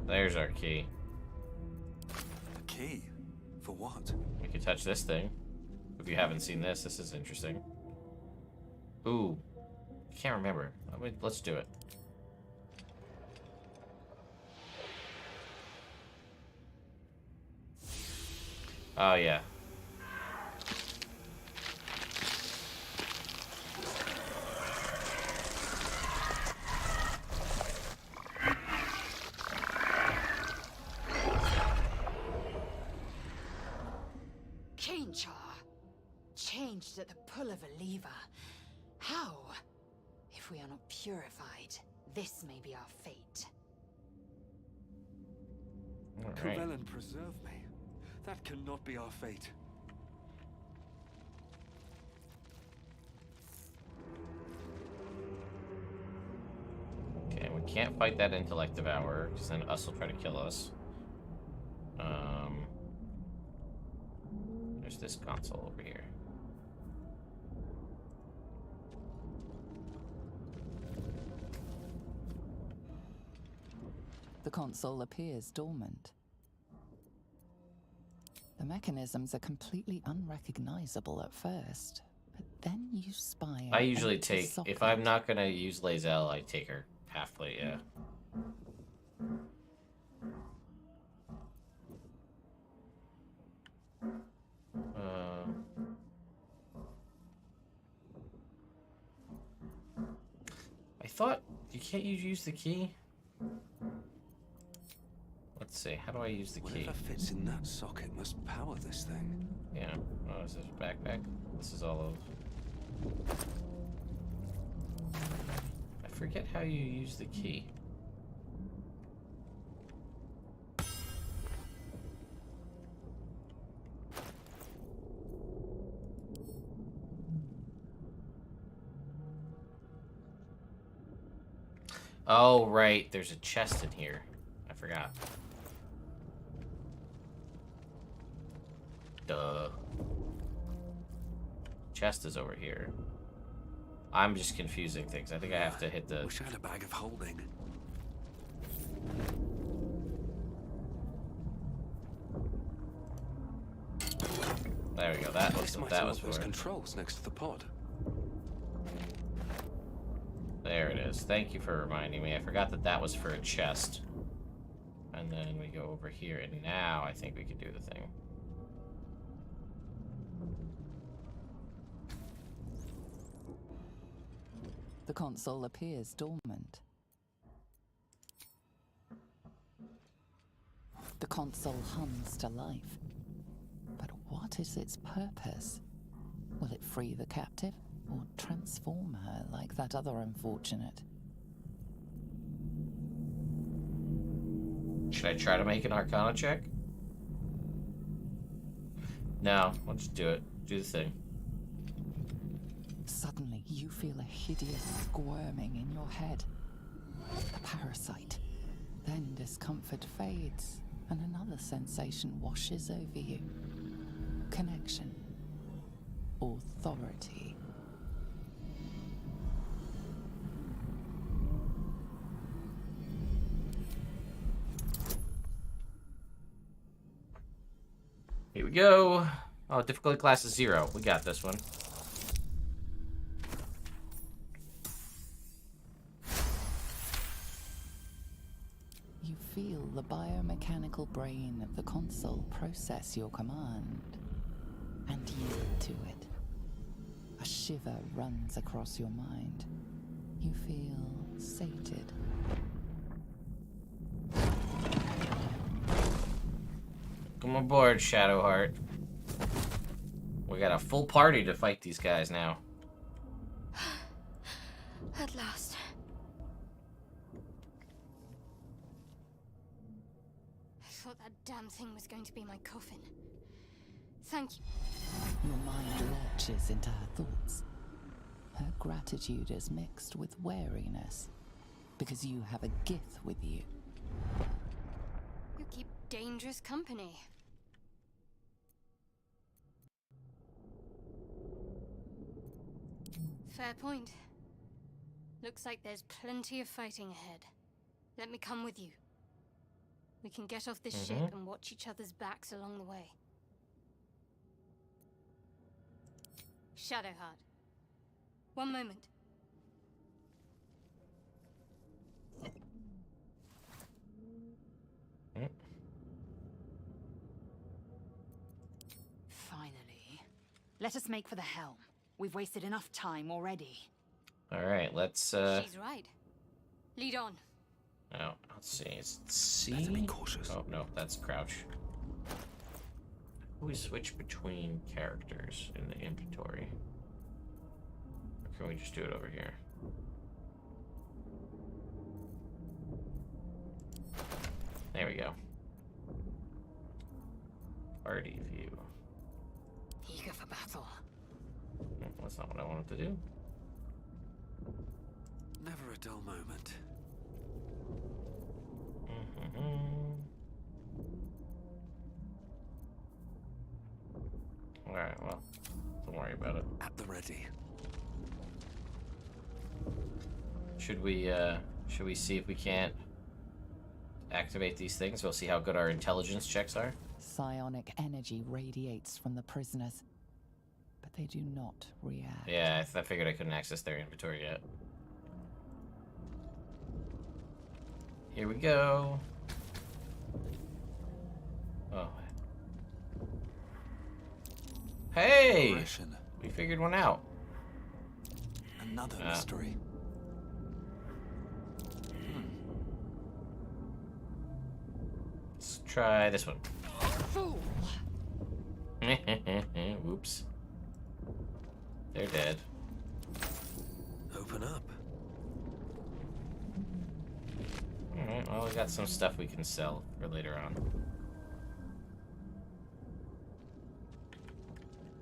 There's our key. A key? For what? We can touch this thing. If you haven't seen this, this is interesting. Ooh. I can't remember. Let's do it. Oh, yeah. Cane char. Changed at the pull of a lever. How? If we are not purified, this may be our fate. All right. Corellin preserve me. That cannot be our fate. Okay, we can't fight that intellect devourer, because then us will try to kill us. There's this console over here. The console appears dormant. The mechanisms are completely unrecognizable at first, but then you spy I an usually empty take, if socket. I'm not gonna use Lae'zel, I take her half plate, yeah. I thought you can't use the key. Let's see. How do I use the key? Whatever fits in that socket must power this thing. Yeah. Oh, is this a backpack? This is all of. I forget how you use the key. Oh, right. There's a chest in here. I forgot. Duh. Chest is over here. I'm just confusing things. I think I have to hit the... Wish I had a bag of holding. There we go. That was This what might that unlock was those for. controls next to the pod. There it is. Thank you for reminding me. I forgot that that was for a chest. And then we go over here, and now I think we can do the thing. The console appears dormant. The console hums to life. But what is its purpose? Will it free the captive, or transform her like that other unfortunate? Should I try to make an Arcana check? No, I'll just do it. Do the thing. Suddenly, you feel a hideous squirming in your head. A parasite. Then discomfort fades, and another sensation washes over you. Connection. Authority. Here we go. Oh, difficulty class is 0. We got this one. You feel the biomechanical brain of the console process your command and yield to it. A shiver runs across your mind. You feel sated. Come aboard, Shadowheart. We got a full party to fight these guys now. At last. I thought that damn thing was going to be my coffin. Thank you. Your mind launches into her thoughts. Her gratitude is mixed with wariness, because you have a Gith with you. You keep dangerous company. Fair point. Looks like there's plenty of fighting ahead. Let me come with you. We can get off this ship and watch each other's backs along the way. Shadowheart. One moment. Finally. Let us make for the helm. We've wasted enough time already. Alright, let's She's right. Lead on. oh, let's see. It's C. Better be cautious. Oh no, that's crouch. We switch between characters in the inventory. Or can we just do it over here? There we go. Party view. Eager for battle. That's not what I wanted to do. Never a dull moment. Alright, well, don't worry about it. At the ready. Should we see if we can't activate these things? We'll see how good our intelligence checks are. Psionic energy radiates from the prisoners, but they do not react. Yeah, I figured I couldn't access their inventory yet. Here we go. Oh. Hey! Immersion. We figured one out. Another mystery. Let's try this one. Fool! Whoops. They're dead. Open up. Alright, well, we got some stuff we can sell for later on.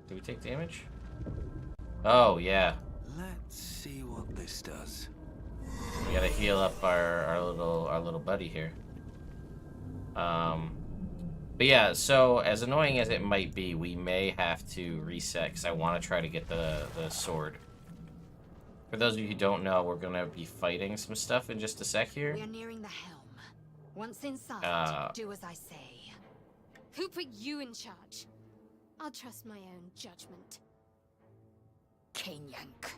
Do we take damage? Oh, yeah. Let's see what this does. We gotta heal up our little buddy here. But yeah, so as annoying as it might be, we may have to reset because I want to try to get the sword. For those of you who don't know, we're gonna be fighting some stuff in just a sec here. We are nearing the helm. Once inside, do as I say. Who put you in charge? I'll trust my own judgment. Kenyank.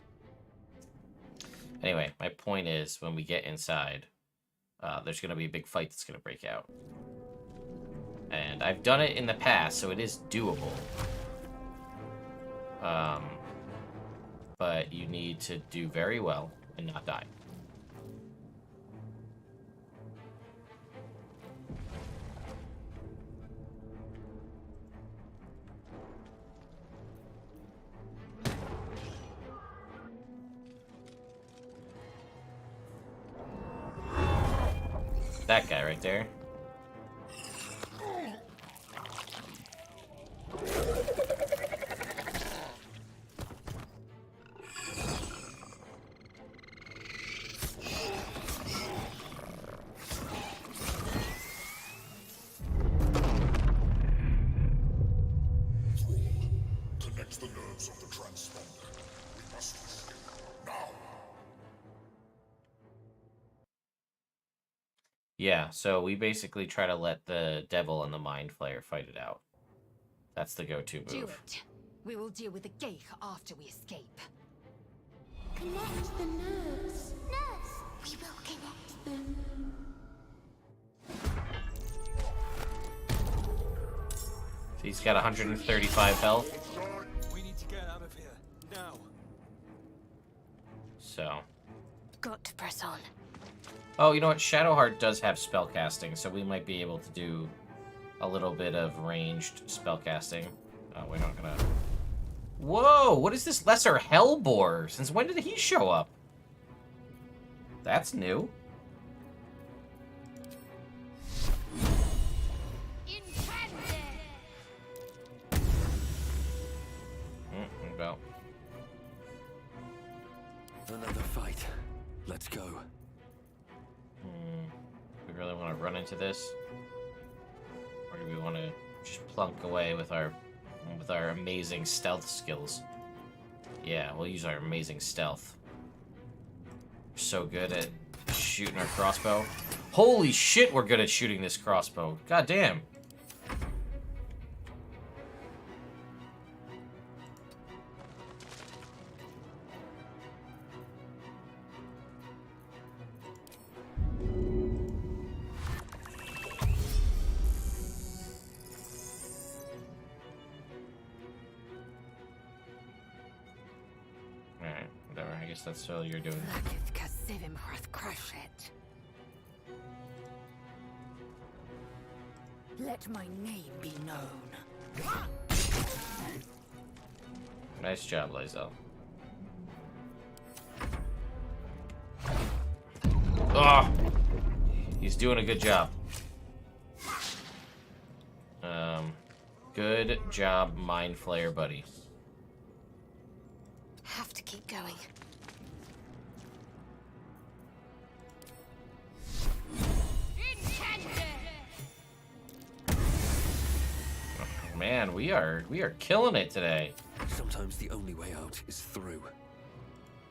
Anyway, my point is, when we get inside, there's going to be a big fight that's going to break out. And I've done it in the past, so it is doable. But you need to do very well and not die. That guy right there. Connect the nerves of the transponder. We must escape now. Yeah, so we basically try to let the devil and the mind flayer fight it out. That's the go-to Do move. it. We will deal with the Gale after we escape. Connect the nerves. Nerves. We will connect them. He's got 135 health, We need to get out of here now. so... Got to press on. Oh, you know what? Shadowheart does have spellcasting, so we might be able to do a little bit of ranged spellcasting. We're not gonna... Whoa! What is this lesser hellboar? Since when did he show up? That's new. Well, Another fight. Let's go. we really want to run into this, or do we want to just plunk away with our amazing stealth skills? Yeah, we'll use our amazing stealth. We're so good at shooting our crossbow. Holy shit, we're good at shooting this crossbow. God damn. Alright, whatever. I guess that's all you're doing. Lakith kasivim hrath crashet. Let my name be known. Nice job, Lae'zel. Ah! He's doing a good job. Good job, Mind Flayer buddy. Have to keep going. Oh, man, we are killing it today. Sometimes the only way out is through.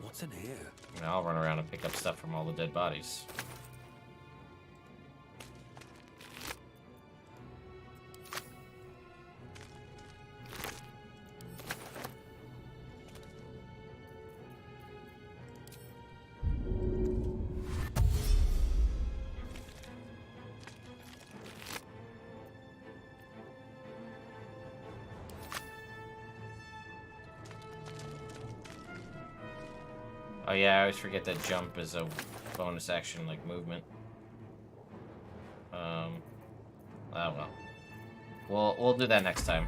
What's in here? Now I'll run around and pick up stuff from all the dead bodies. Oh yeah, I always forget that jump is a bonus action, like movement. Oh well. We'll do that next time.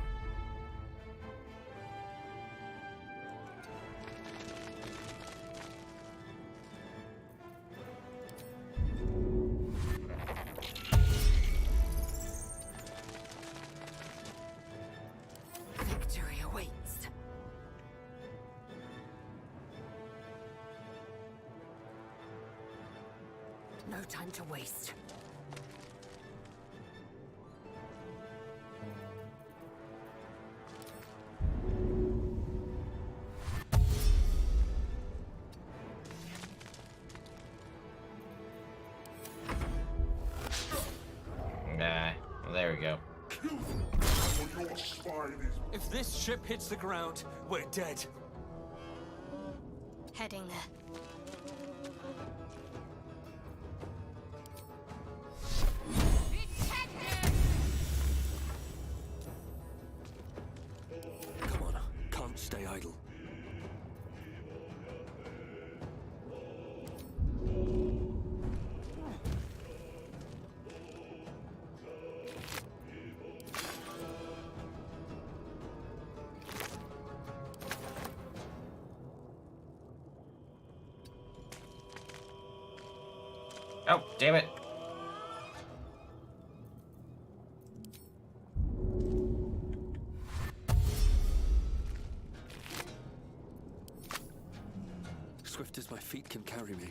Victory awaits. No time to waste. Nah, well, there we go. Your spine is If If this ship hits the ground, we're dead. Heading there. Come on, can't stay idle. Oh, damn it. Swift as my feet can carry me.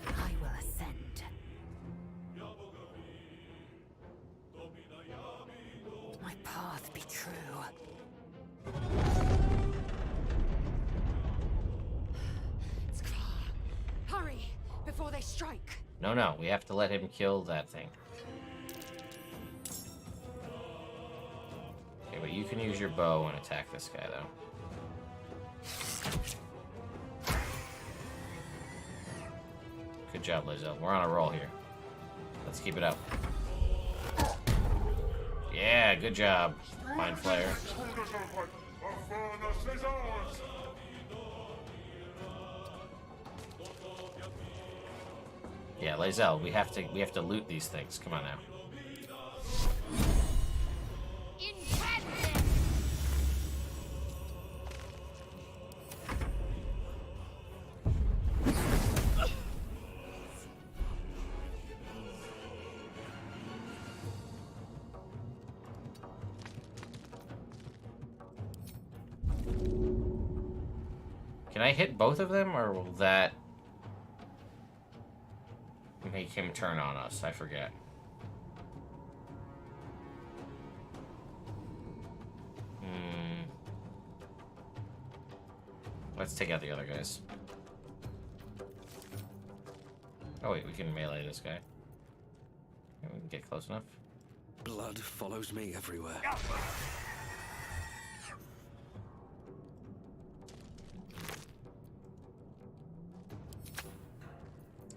I will ascend. My path be true. Skvar, hurry before they strike. No, no, we have to let him kill that thing. Okay, but you can use your bow and attack this guy, though. Good job, Lizelle. We're on a roll here. Let's keep it up. Yeah, good job, Mind Flayer. Yeah, Lizelle, we have to loot these things. Come on now. Can I hit both of them, or will that make him turn on us? I forget. Let's take out the other guys. Oh wait, we can melee this guy. Yeah, we can get close enough. Blood follows me everywhere.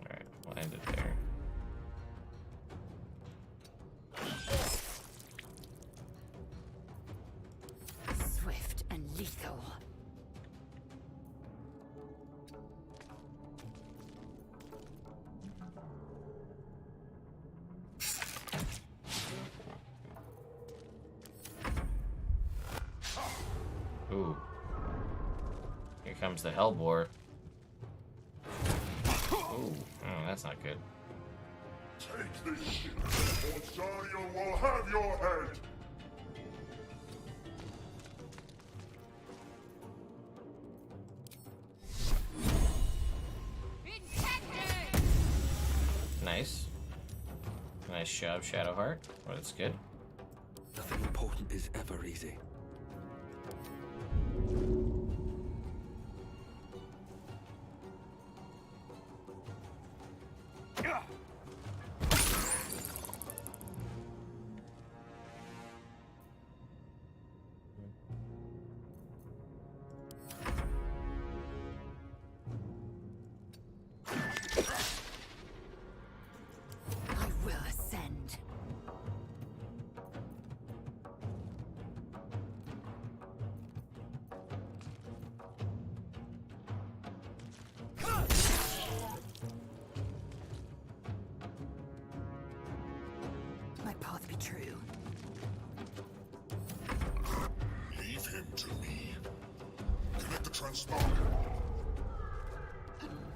Alright, we'll end it there. Swift and lethal. Ooh. Here comes the hell boar. Ooh, oh, that's not good. Take this ship, or Astarion will have your head! Nice. Nice job, Shadowheart. Well, that's good. Nothing important is ever easy. I will ascend. My path be true. Leave him to me. Connect the transponder.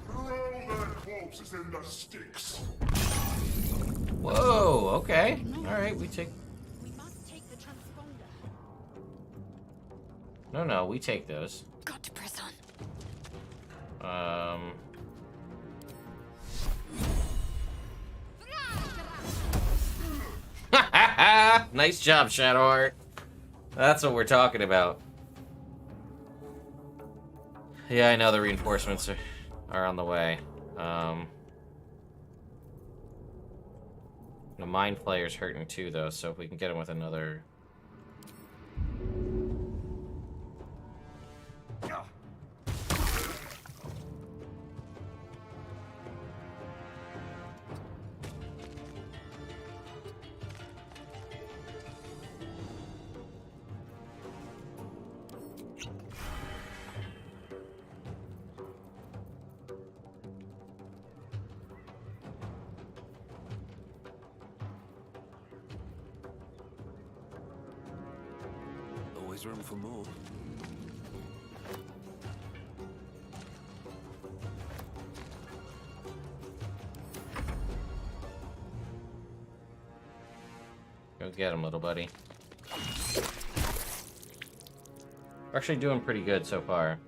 Throw their corpses in the sticks. Whoa, okay. Alright, we take... We must take the transponder. No, no, we take those. Got to press on. Nice job, Shadowheart. That's what we're talking about. Yeah, I know the reinforcements are on the way. The Mind Flayer's hurting too, though, so if we can get him with another... Always room for more. Go get him, little buddy. We're actually doing pretty good so far.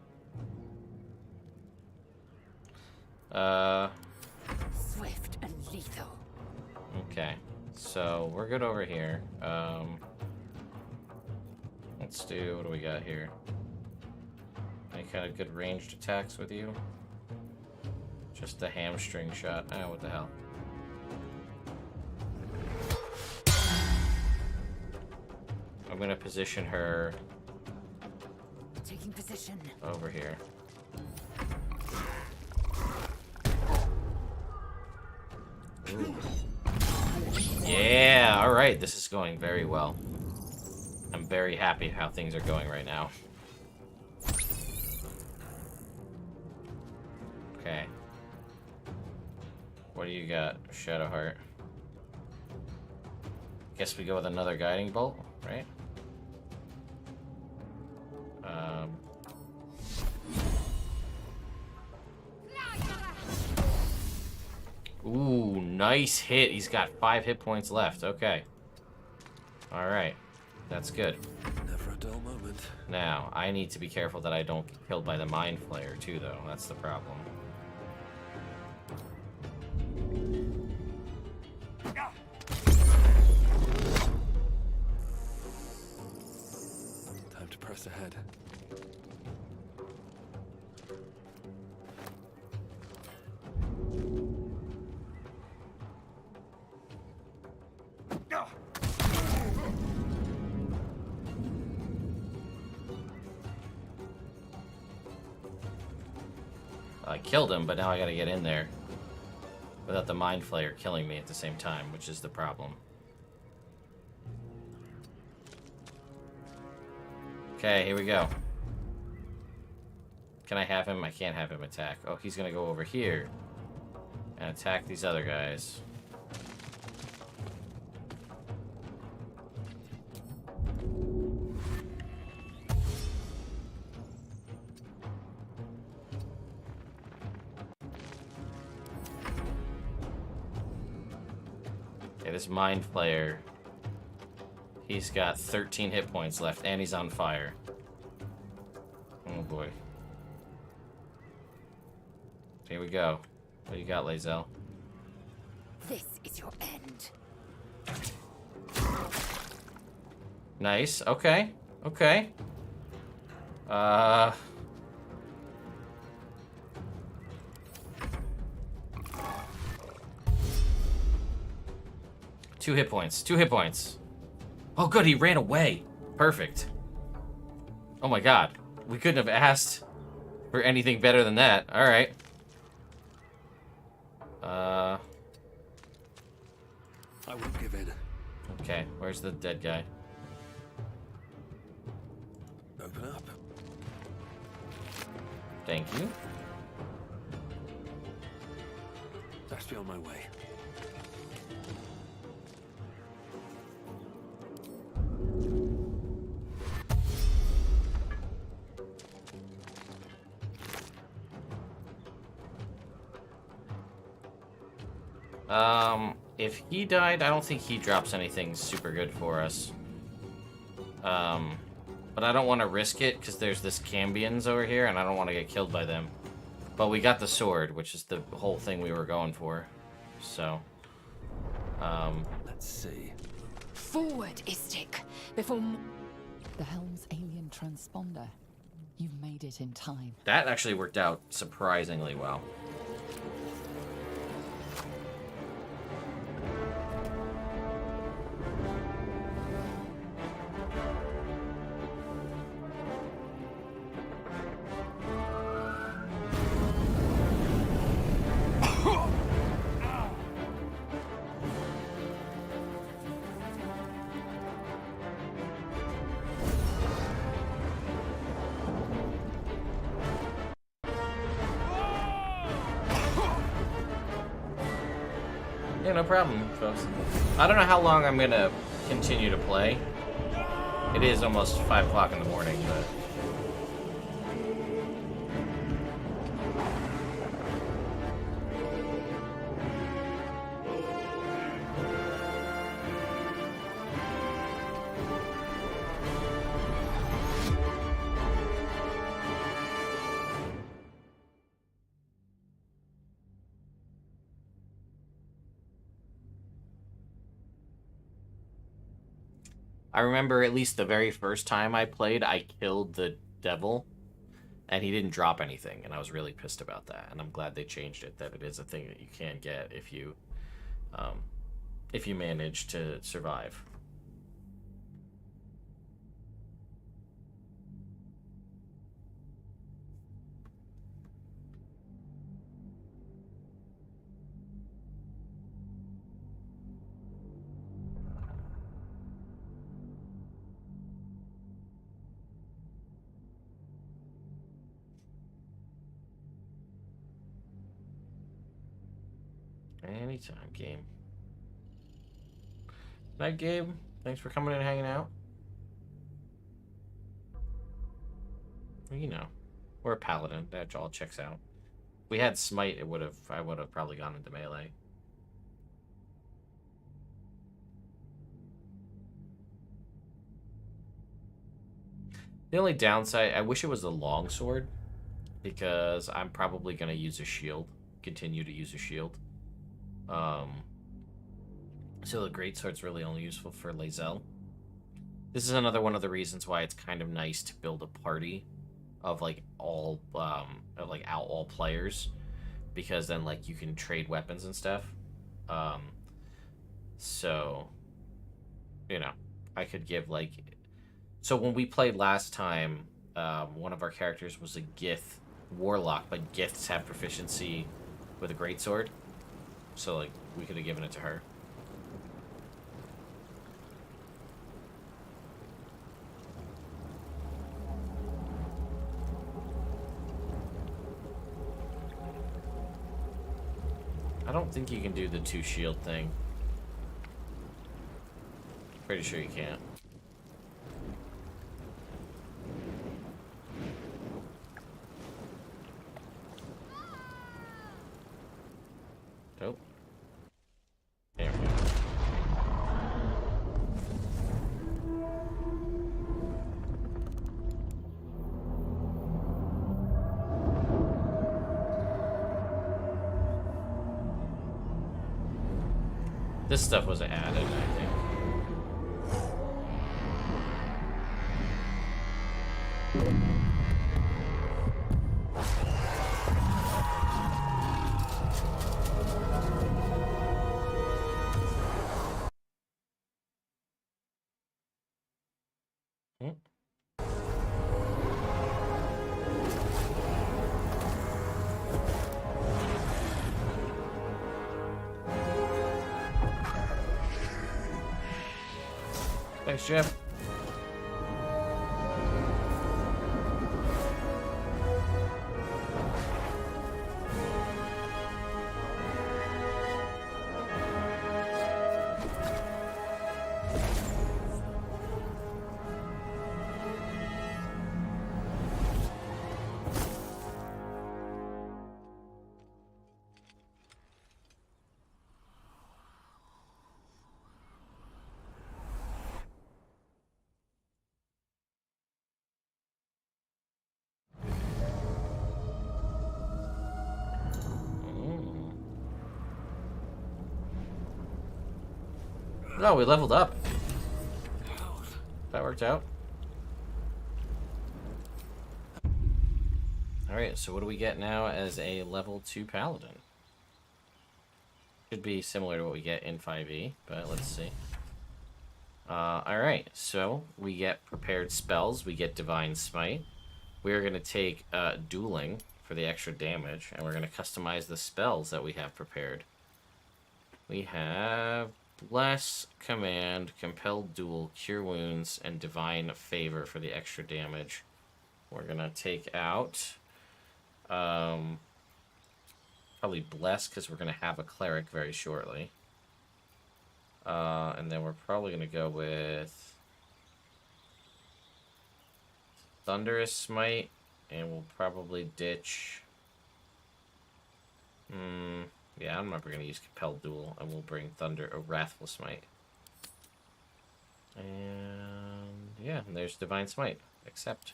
Swift and lethal. Okay. So, we're good over here. Let's do... What do we got here? Any kind of good ranged attacks with you? Just the hamstring shot. Oh, what the hell? I'm gonna position her Taking position. over here. Ooh. Yeah, alright, this is going very well. I'm very happy how things are going right now. Okay. What do you got, Shadowheart? Guess we go with another guiding bolt, right? Ooh, nice hit. He's got 5 hit points left. Okay. Alright. That's good. Never a dull moment. Now, I need to be careful that I don't get killed by the Mind Flayer, too, though. That's the problem. Time to press ahead. I killed him, but now I gotta get in there without the Mind Flayer killing me at the same time, which is the problem. Okay, here we go. Can I have him? I can't have him attack. Oh, he's gonna go over here and attack these other guys. Okay, this Mind Flayer, he's got 13 hit points left, and he's on fire. Oh boy. Here we go. What do you got, Lae'zel? This is your end. Nice. Okay. Okay. Two hit points. 2 hit points. Oh, good. He ran away. Perfect. Oh my god. We couldn't have asked for anything better than that. All right. I won't give in. Okay. Where's the dead guy? Open up. Thank you. Best be on my way. If he died, I don't think he drops anything super good for us. But I don't want to risk it, because there's this Cambions over here, and I don't want to get killed by them. But we got the sword, which is the whole thing we were going for. So, Let's see. Forward, Istik, before... The helm's alien transponder. You've made it in time. That actually worked out surprisingly well. Yeah, no problem, folks. I don't know how long I'm gonna continue to play. It is almost 5 o'clock in the morning, but... I remember at least the very first time I played, I killed the devil, and he didn't drop anything, and I was really pissed about that. And I'm glad they changed it, that it is a thing that you can get if you manage to survive. Anytime, game. Night, Gabe. Thanks for coming and hanging out. Well, you know, we're a paladin. That all checks out. If we had smite, I would have probably gone into melee. The only downside, I wish it was a long sword, because I'm probably gonna use a shield. Continue to use a shield. So the greatsword's really only useful for Lae'zel. This is another one of the reasons why it's kind of nice to build a party of like all players, because then like you can trade weapons and stuff. So you know, I could give like, so when we played last time, one of our characters was a Gith warlock, but Giths have proficiency with a greatsword. So, like, we could have given it to her. I don't think you can do the 2 shield thing. Pretty sure you can't. Nope. There we go. This stuff was added, I think. Thanks, Jeff. No, we leveled up. That worked out. Alright, so what do we get now as a level 2 paladin? Should be similar to what we get in 5e, but let's see. Alright, so we get prepared spells. We get Divine Smite. We're going to take Dueling for the extra damage, and we're going to customize the spells that we have prepared. We have Bless, Command, Compel Duel, Cure Wounds, and Divine Favor for the extra damage. We're going to take out probably Bless, because we're going to have a Cleric very shortly. And then we're probably going to go with Thunderous Smite, and we'll probably ditch... yeah, I'm never going to use Compel Duel, and we'll bring Wrathful Smite. And yeah, and there's Divine Smite. Accept.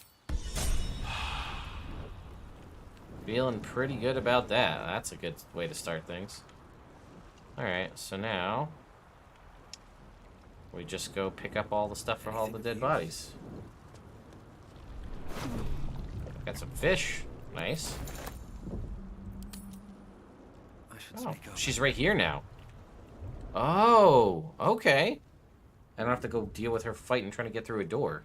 Feeling pretty good about that. That's a good way to start things. Alright, so now we just go pick up all the stuff for all the dead bodies. Got some fish. Nice. Oh, she's right here now. Oh, okay. I don't have to go deal with her fighting trying to get through a door.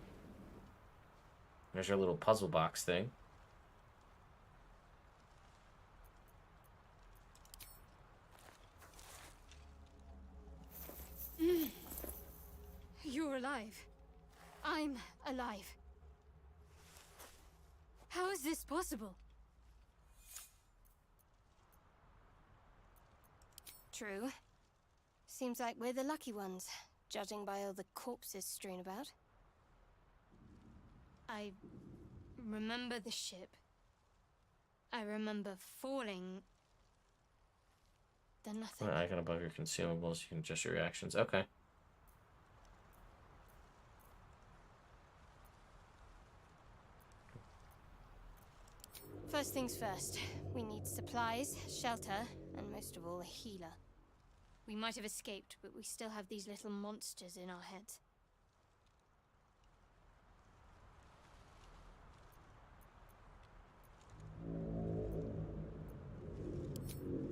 There's her little puzzle box thing. You're alive. I'm alive. How is this possible? True. Seems like we're the lucky ones, judging by all the corpses strewn about. I remember the ship. I remember falling. Then nothing. I can above your consumables. You can adjust your reactions. Okay. First things first. We need supplies, shelter, and most of all, a healer. We might have escaped, but we still have these little monsters in our heads.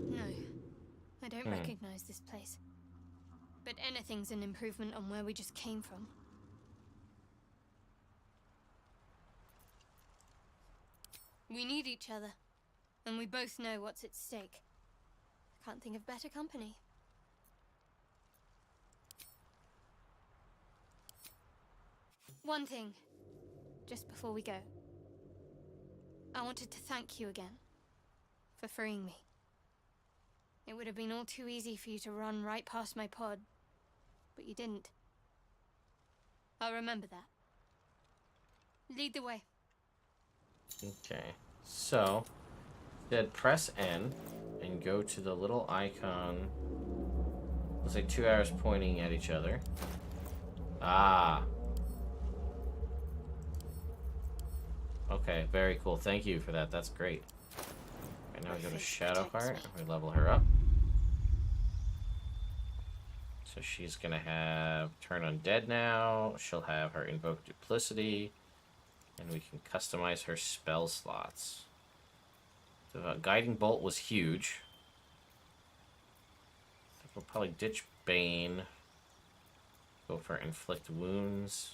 No, I don't recognize this place. But anything's an improvement on where we just came from. We need each other, and we both know what's at stake. I can't think of better company. One thing, just before we go. I wanted to thank you again for freeing me. It would have been all too easy for you to run right past my pod, but you didn't. I'll remember that. Lead the way. Okay, so then press N and go to the little icon. Looks like 2 arrows pointing at each other. Ah. Okay, very cool. Thank you for that. That's great. Right, now we go to Shadowheart. We level her up. So she's gonna have Turn Undead now. She'll have her Invoke Duplicity. And we can customize her spell slots. So Guiding Bolt was huge. We'll probably ditch Bane. Go for Inflict Wounds.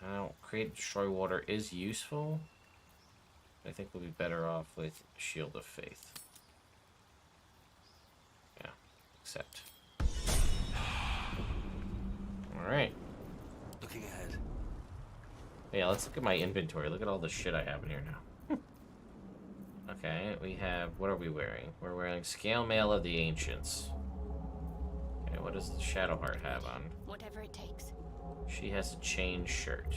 I don't Create Destroy Water is useful. I think we'll be better off with Shield of Faith. Yeah, accept. Alright. Looking ahead. Yeah, let's look at my inventory. Look at all the shit I have in here now. Okay, we have... What are we wearing? We're wearing Scale Mail of the Ancients. Okay, what does the Shadowheart have on? Whatever it takes. She has a chain shirt.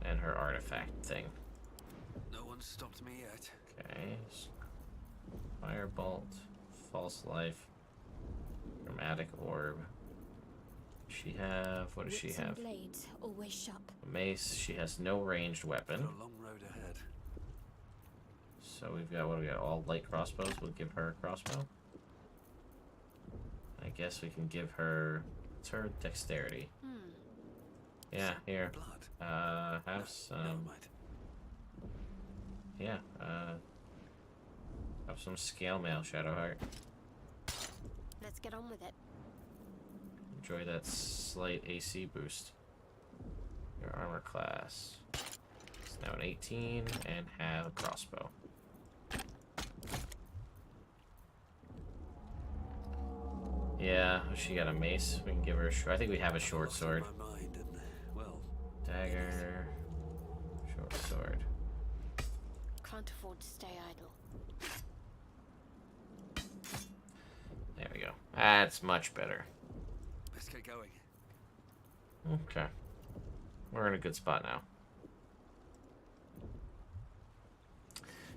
And her artifact thing. No one stopped me yet. Okay. Firebolt. False Life. Dramatic Orb. She have... What does she have? Blades, always sharp. A mace. She has no ranged weapon. Got a long road ahead. So we've got... What do we got? All light crossbows. We'll give her a crossbow. I guess we can give her... What's her dexterity? Yeah, here. Blood. Have Never some... mind. Yeah, have some scale mail, Shadowheart. Let's get on with it. Enjoy that slight AC boost. Your armor class is now an 18 and have a crossbow. Yeah, she got a mace. We can give her a short. I think we have a short sword. My mind and, well, Dagger. Short sword. Can't afford to stay idle. There we go. That's much better. let's get going. Okay. We're in a good spot now.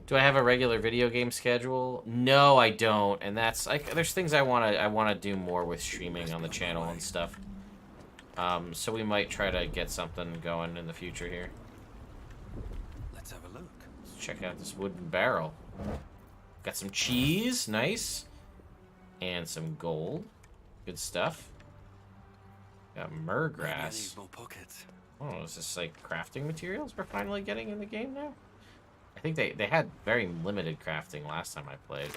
Do I have a regular video game schedule? No, I don't. And that's like there's things I wanna do more with streaming on the channel and stuff. So we might try to get something going in the future here. Let's have a look. Let's check out this wooden barrel. Got some cheese, nice. And some gold. Good stuff. Got Maybe I murgrass. need more pockets. Oh, is this like crafting materials we're finally getting in the game now? I think they had very limited crafting last time I played.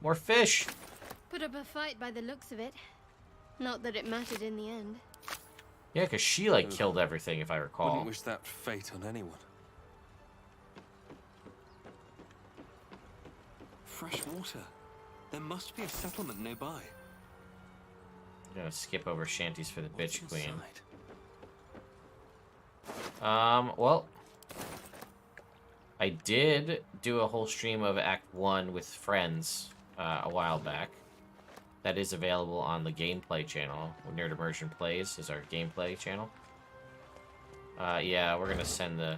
More fish! Put up a fight by the looks of it. Not that it mattered in the end. Yeah, because she like killed everything if I recall. Wouldn't wish that fate on anyone. Fresh water. There must be a settlement nearby. I'm gonna skip over shanties for the What's bitch queen. inside? Well, I did do a whole stream of Act 1 with friends a while back. That is available on the gameplay channel. Nerd Immersion Plays is our gameplay channel. Yeah, we're gonna send the...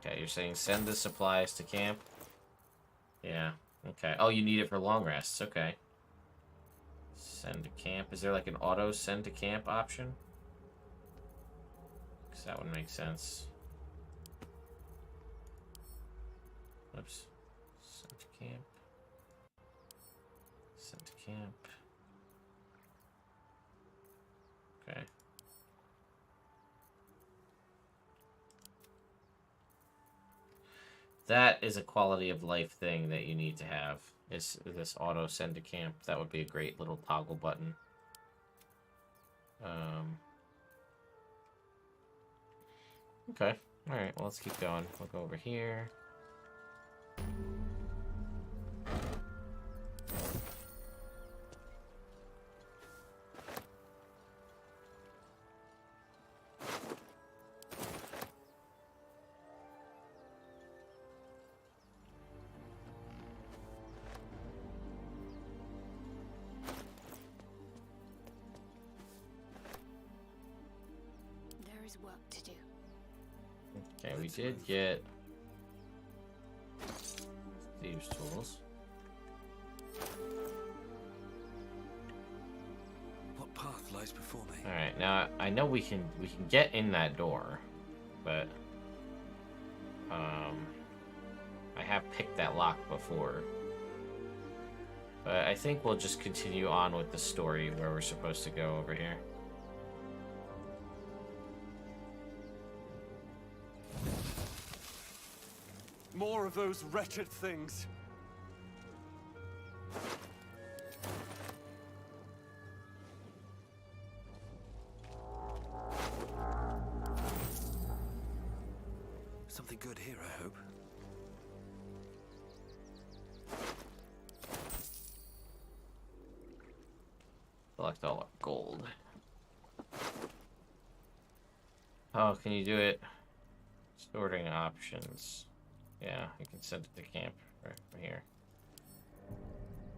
Okay, you're saying send the supplies to camp? Yeah, okay. Oh, you need it for long rests, okay. Send to camp. Is there like an auto send to camp option? Because that would make sense. Oops. Send to camp. Send to camp. Okay. That is a quality of life thing that you need to have. Is this auto send to camp? That would be a great little toggle button. Okay. Alright, well, let's keep going. We'll go over here. There is work to do. Okay, we did get thieves' tools. What path lies before me? All right, now I know we can get in that door, but I have picked that lock before. But I think we'll just continue on with the story where we're supposed to go over here. More of those wretched things. Something good here, I hope. Collect all our gold. Oh, can you do it? Sorting options. Yeah, you can send it to camp right here.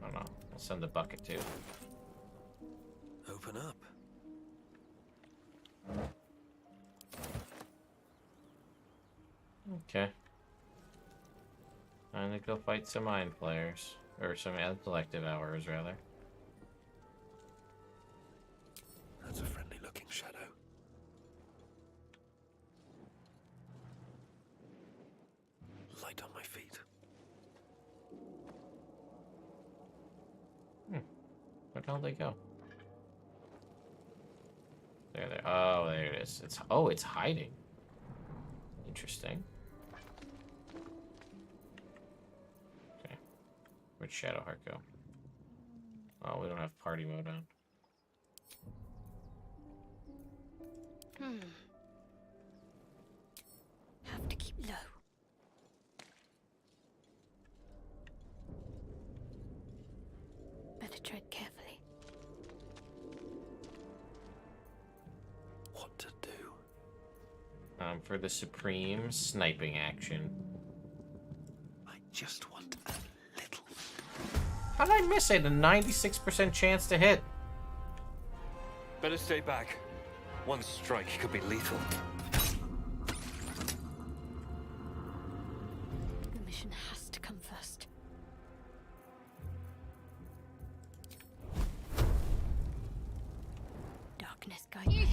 Oh no, I'll send the bucket too. Open up. Okay. I'm gonna go fight some mind players. Or some intellective hours, rather. That's a friendly looking shadow. hell did they go? There, there. Oh, there it is. It's hiding. Interesting. Okay. Where'd Shadowheart go? Oh, we don't have party mode on. Have to keep low. Better tread carefully. What to do? For the supreme sniping action. I just want a little. How did I miss it? A 96% chance to hit. Better stay back. One strike could be lethal. The mission has to come first. Darkness guide me.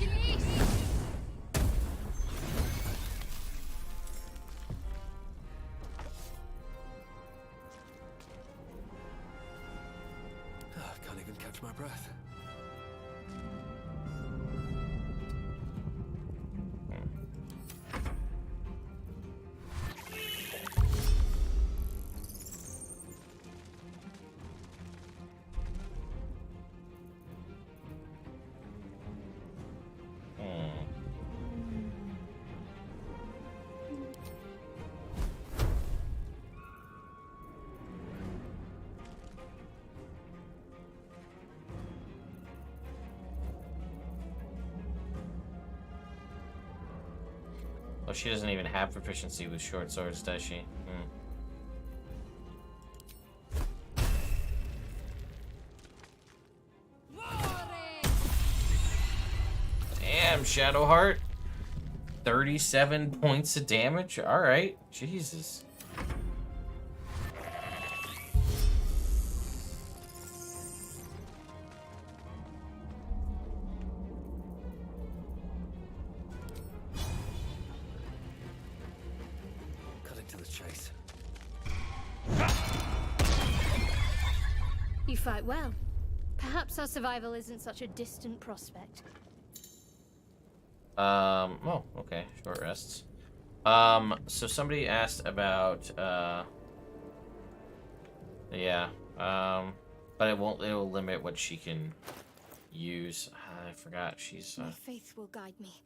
Can't even catch my breath. Oh, she doesn't even have proficiency with short swords, does she? Damn, Shadowheart. 37 points of damage? Alright. Jesus. You fight well. Perhaps our survival isn't such a distant prospect. Oh, okay. Short rests. So somebody asked about, yeah, but it'll limit what she can use. I forgot, she's, My faith will guide me.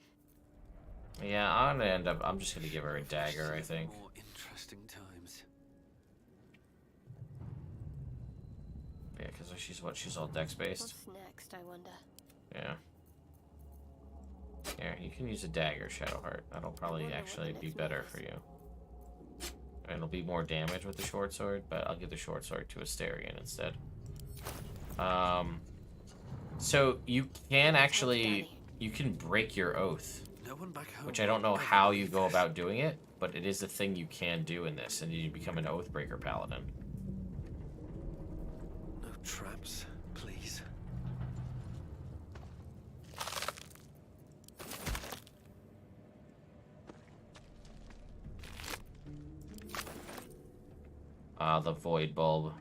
yeah, I'm just gonna give her a dagger, I think. More interesting times. Yeah, because she's all dex-based. What's next, I wonder? Yeah. Here, you can use a dagger, Shadowheart. That'll probably actually be better for you. It'll be more damage with the short sword, but I'll give the short sword to Astarion instead. So you can actually, you can break your oath, No one back home which I don't know how you go about doing it, but it is a thing you can do in this, and you become an Oathbreaker Paladin. No traps, please. The Void Bulb.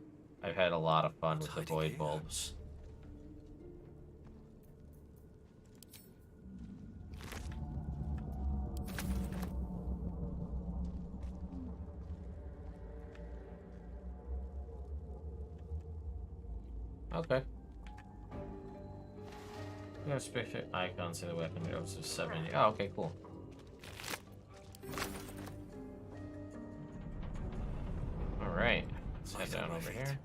I've had a lot of fun with the Void Bulbs. Okay. Yeah, specific icons in the weapon goes to 70. Oh, okay, cool. Alright, let's head down over here.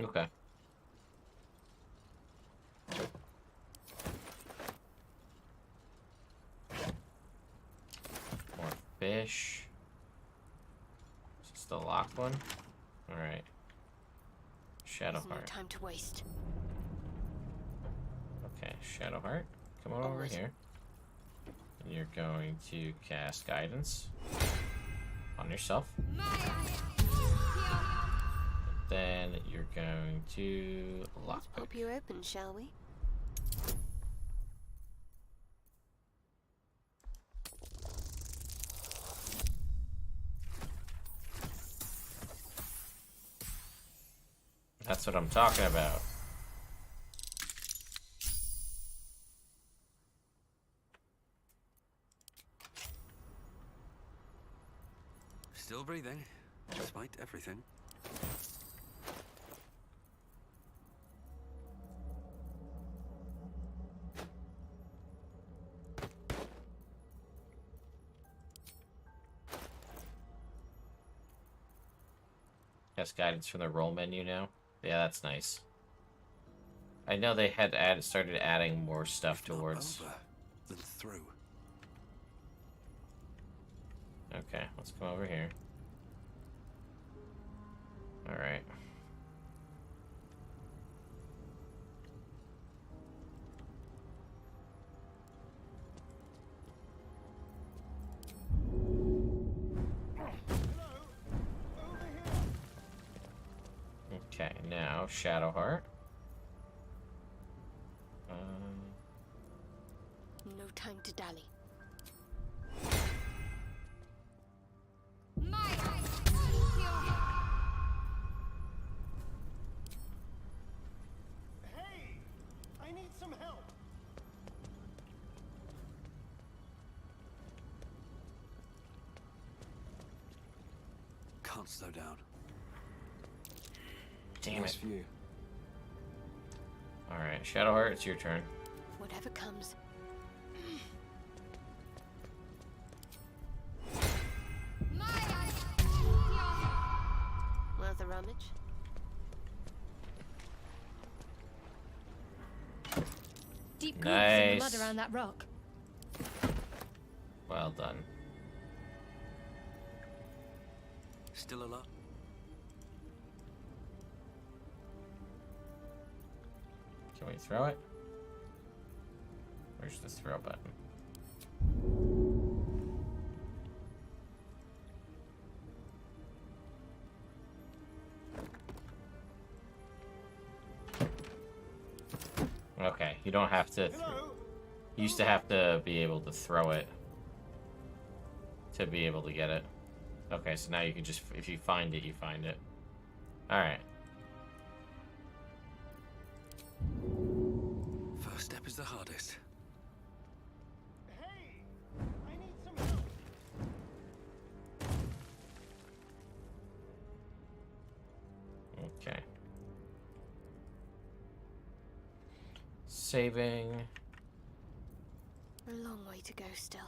Okay. More fish. Is this the locked one? Alright. There's no Shadowheart. time to waste. Okay, Shadowheart, come on over here. And you're going to cast Guidance on yourself. Then you're going to Let's pop lockpick. you open, shall we? That's what I'm talking about. Still breathing, despite everything. Yes, guidance from the roll menu now. Yeah, that's nice. I know they had started adding more stuff Not towards. over, then through. Okay, let's come over here. All right. Okay, now Shadowheart. No time to dally. Hey! I need some help! Can't slow down. Damn Nice it. view. All right, Shadowheart, it's your turn. Whatever comes. Worth a rummage? Deep grooves in the mud Nice. around that rock. Well done. Still a lot. Can we throw it? Where's the throw button? Okay, you don't have to. You used to have to be able to throw it to be able to get it. Okay, so now you can just, if you find it, you find it. Alright. First step is the hardest. Hey! I need some help! Okay. Saving. A long way to go still.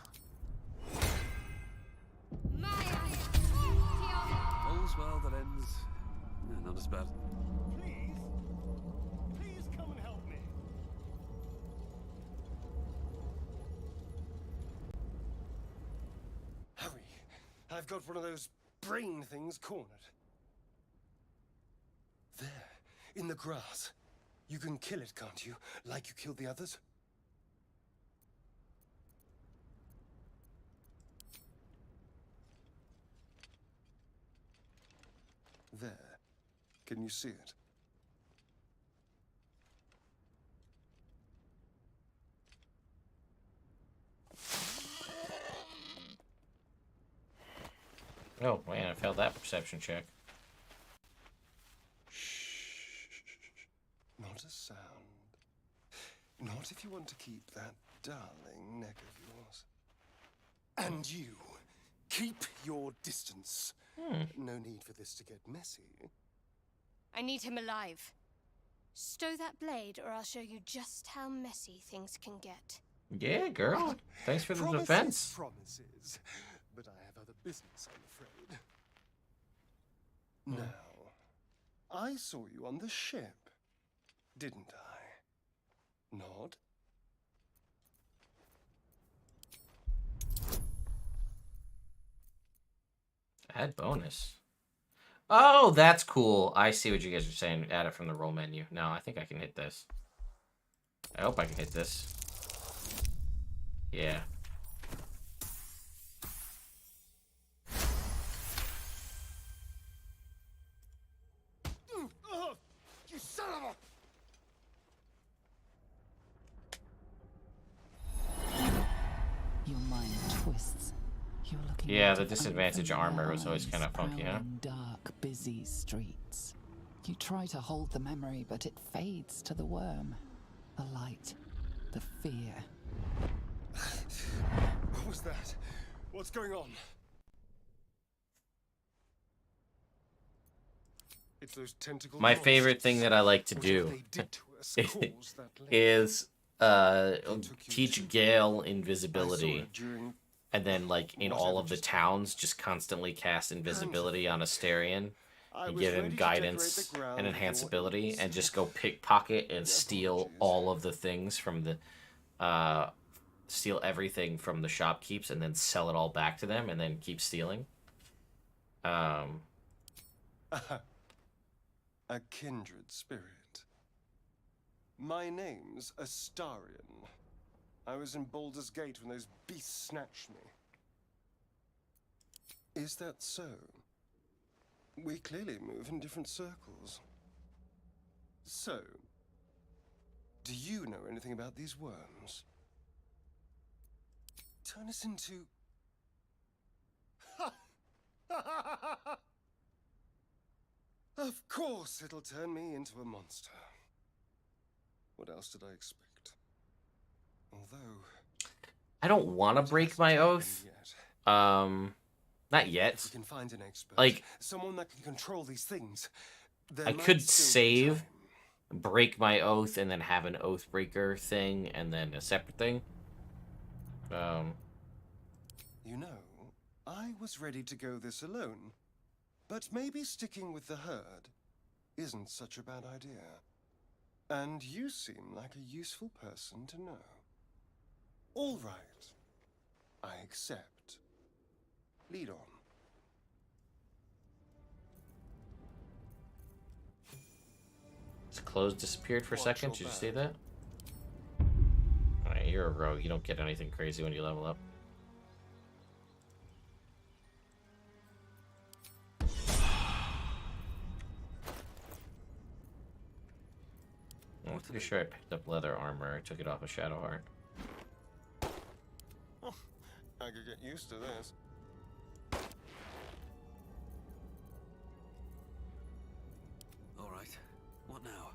All's well that ends. Not as bad. Please? Please come and help me! Hurry! I've got one of those brain things cornered. There, in the grass. You can kill it, can't you? Like you killed the others? There. Can you see it? Oh, man, I failed that perception check. Not a sound. Not if you want to keep that darling neck of yours. And you, keep your distance. No need for this to get messy. I need him alive. Stow that blade, or I'll show you just how messy things can get. Yeah, girl. Thanks for the Promises, defense. Promises. But I have other business, I'm afraid. Now, I saw you on the ship, didn't I? Nod? Add bonus. Oh, that's cool. I see what you guys are saying. Add it from the roll menu. No, I think I can hit this. I hope I can hit this. Yeah. You son of a... Your mind twists. You're looking Yeah, out the of disadvantage unfamiliar armor was always eyes, kind of funky, huh? prowling dark, busy streets. You try to hold the memory, but it fades to the worm. The light, the fear. What was that? What's going on? It's those tentacle My monsters. favorite thing that I like to Whatever do they did to us caused that link. is took you teach to- Gale I saw invisibility, it during and then like in all whatever of the just towns, just constantly cast invisibility on Astarion. I And was give him ready to decorate guidance the ground and with enhance your ability, imps. and just go pickpocket and steal apologies. all of the things from the steal everything from the shopkeepers and then sell it all back to them and then keep stealing. A kindred spirit. My name's Astarion. I was in Baldur's Gate when those beasts snatched me. Is that so? We clearly move in different circles. So, do you know anything about these worms? Turn us into... Of course it'll turn me into a monster. What else did I expect? Although... I don't want to it break hasn't my happened oath. yet. Not yet. If we can find an expert, Like, someone that can control these things, there I might could still be save, time. break my oath, and then have an oath breaker thing, and then a separate thing. You know, I was ready to go this alone, but maybe sticking with the herd isn't such a bad idea. And you seem like a useful person to know. All right, I accept. Lead on. His clothes disappeared for a Watch second. your Did you back. see that? Alright, you're a rogue. You don't get anything crazy when you level up. I'm pretty sure I picked up leather armor. I took it off of Shadowheart. I could get used to this. All right. What now?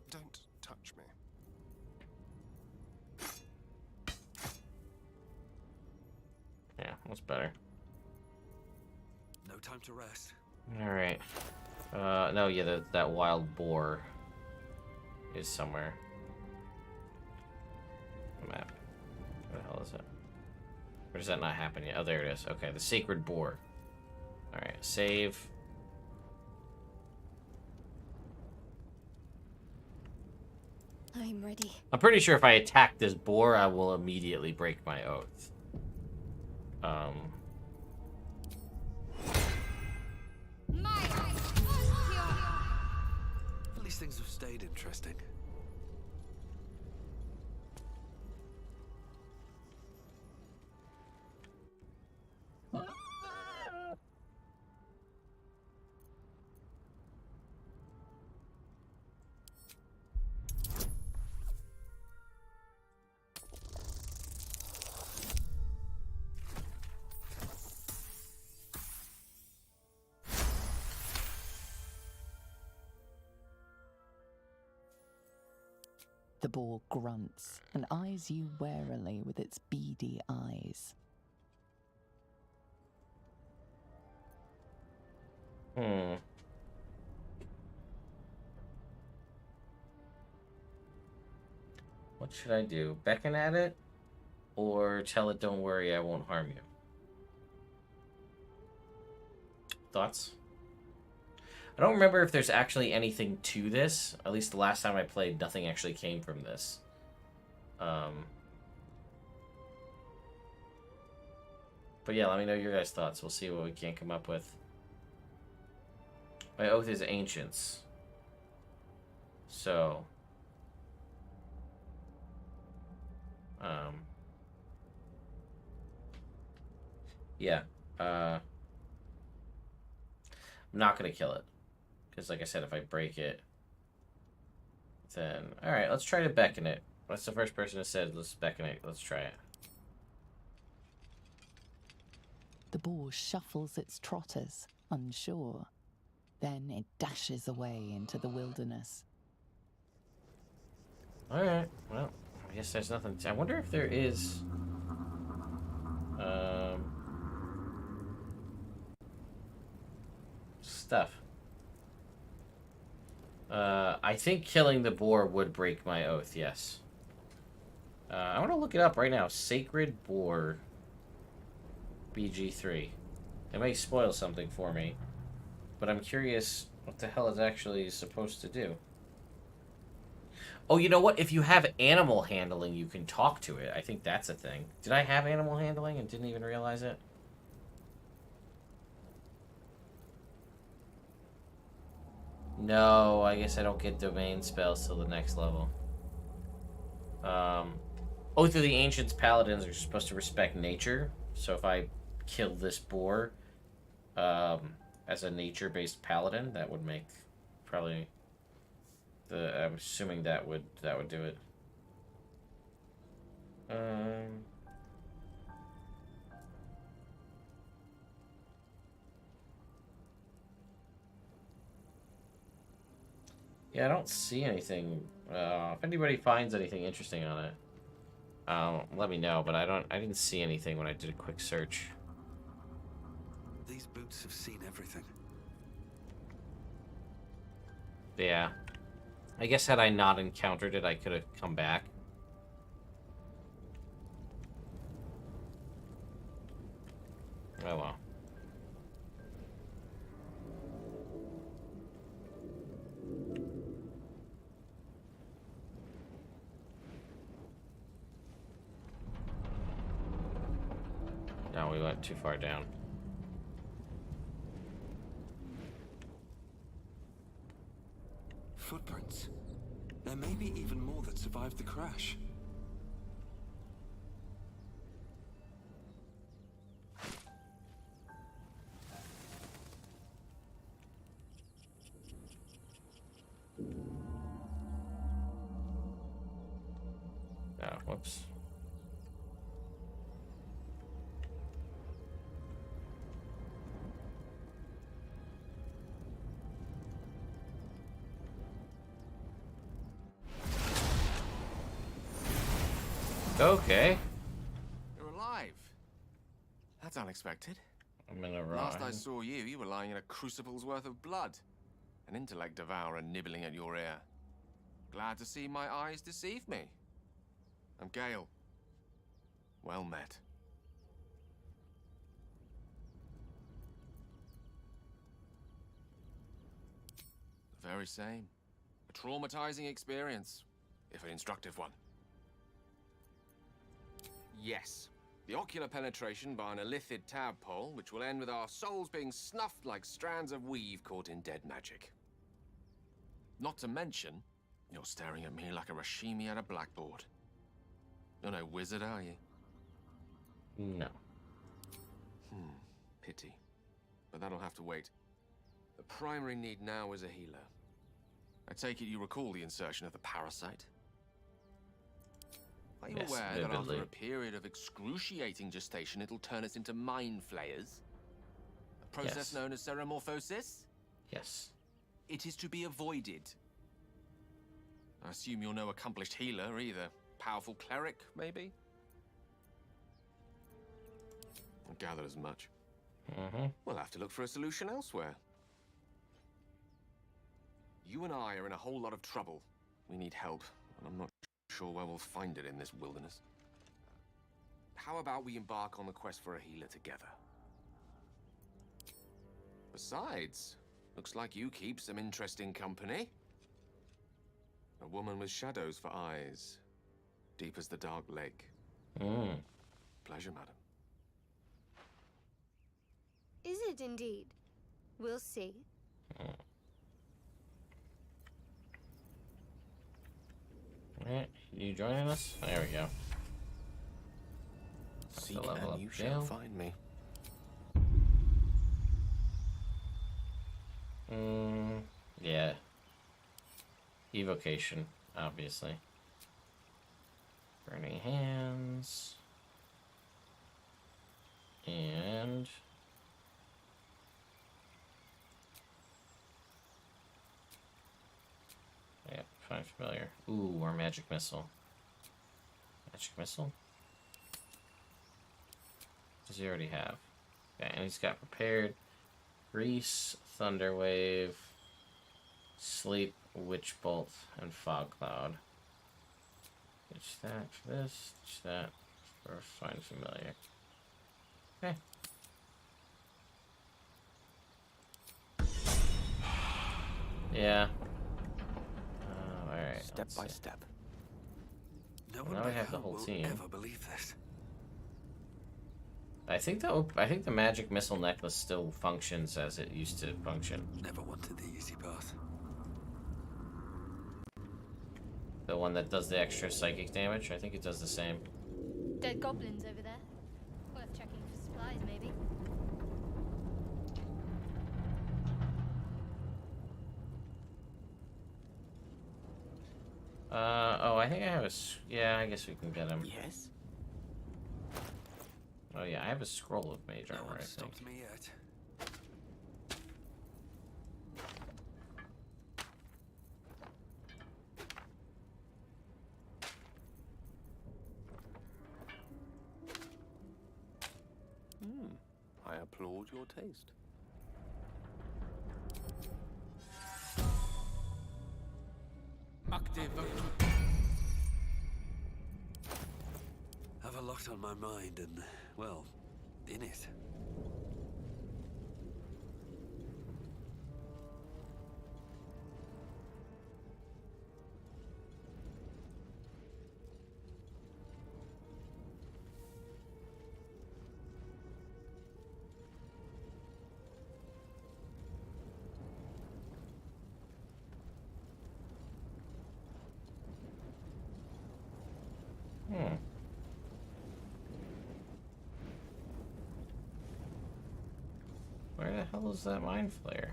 Don't touch me. Yeah, that's better. No time to rest. Alright. No, yeah, that wild boar is somewhere. Map. Where the hell is it? Or does that not happen yet? Oh, there it is. Okay, the sacred boar. Alright, save. I'm ready. I'm pretty sure if I attack this boar, I will immediately break my oath. At least things have stayed interesting. The boar grunts and eyes you warily with its beady eyes. What should I do? Beckon at it? Or tell it, don't worry, I won't harm you? Thoughts? I don't remember if there's actually anything to this. At least the last time I played, nothing actually came from this. But yeah, let me know your guys' thoughts. We'll see what we can come up with. My oath is ancients. So... yeah. I'm not going to kill it. Because like I said, if I break it, then... Alright, let's try to beckon it. That's the first person who said, let's beckon it. Let's try it. The boar shuffles its trotters, unsure. Then it dashes away into the wilderness. Alright, well, I guess there's nothing. I wonder if there is. Stuff. I think killing the boar would break my oath, yes. I want to look it up right now. Sacred Boar BG3. It may spoil something for me, but I'm curious what the hell it's actually supposed to do. Oh, you know what? If you have animal handling, you can talk to it. I think that's a thing. Did I have animal handling and didn't even realize it? No, I guess I don't get domain spells till the next level. Oath of the Ancients Paladins are supposed to respect nature. So if I kill this boar as a nature-based paladin, that would make probably the. I'm assuming that would do it. Yeah, I don't see anything. If anybody finds anything interesting on it, let me know. But I didn't see anything when I did a quick search. These boots have seen everything. Yeah, I guess had I not encountered it, I could have come back. Oh well. No, we went too far down. Footprints. There may be even more that survived the crash. Oh, whoops. Okay. You're alive. That's unexpected. I'm in a Last I ride. saw you, you were lying in a crucible's worth of blood. An intellect devourer nibbling at your ear. Glad to see my eyes deceive me. I'm Gale. Well met. The very same. A traumatizing experience, if an instructive one. Yes. The ocular penetration by an illithid tadpole, which will end with our souls being snuffed like strands of weave caught in dead magic. Not to mention, you're staring at me like a Rashimi at a blackboard. You're no wizard, are you? No. Pity. But that'll have to wait. The primary need now is a healer. I take it you recall the insertion of the parasite? Are you Yes, aware that vividly. after a period of excruciating gestation, it'll turn us into mind flayers? A process Yes. known as seromorphosis? Yes. It is to be avoided. I assume you're no accomplished healer either. Powerful cleric, maybe? I gathered as much. We'll have to look for a solution elsewhere. You and I are in a whole lot of trouble. We need help, and I'm not sure where we'll find it in this wilderness. How about we embark on the quest for a healer together? Besides, looks like you keep some interesting company. A woman with shadows for eyes, deep as the dark lake. Pleasure, madam. Is it indeed? We'll see. Alright, you joining us? There we go. Seek level and up you Gale. shall find me. Yeah. Evocation, obviously. Burning hands. And yeah, find familiar. Ooh, our magic missile. Magic missile? Does he already have? Okay, and he's got prepared Grease, Thunder Wave, Sleep, Witch Bolt, and Fog Cloud. Ditch that for this, ditch that for Find Familiar. Okay. Yeah. Alright. Step by step. No one Now we back have the home whole will team. ever believe this. I think the magic missile necklace still functions as it used to function. Never wanted the easy path. The one that does the extra psychic damage, I think it does the same. Dead goblins over there. Worth checking for supplies, maybe. Oh, I think I have a... Yeah, I guess we can get him. Yes? Oh yeah, I have a scroll of mage No armor, one I think. stopped me yet. I applaud your taste. Have a lot on my mind and, well, in it. Where the hell is that mind flayer?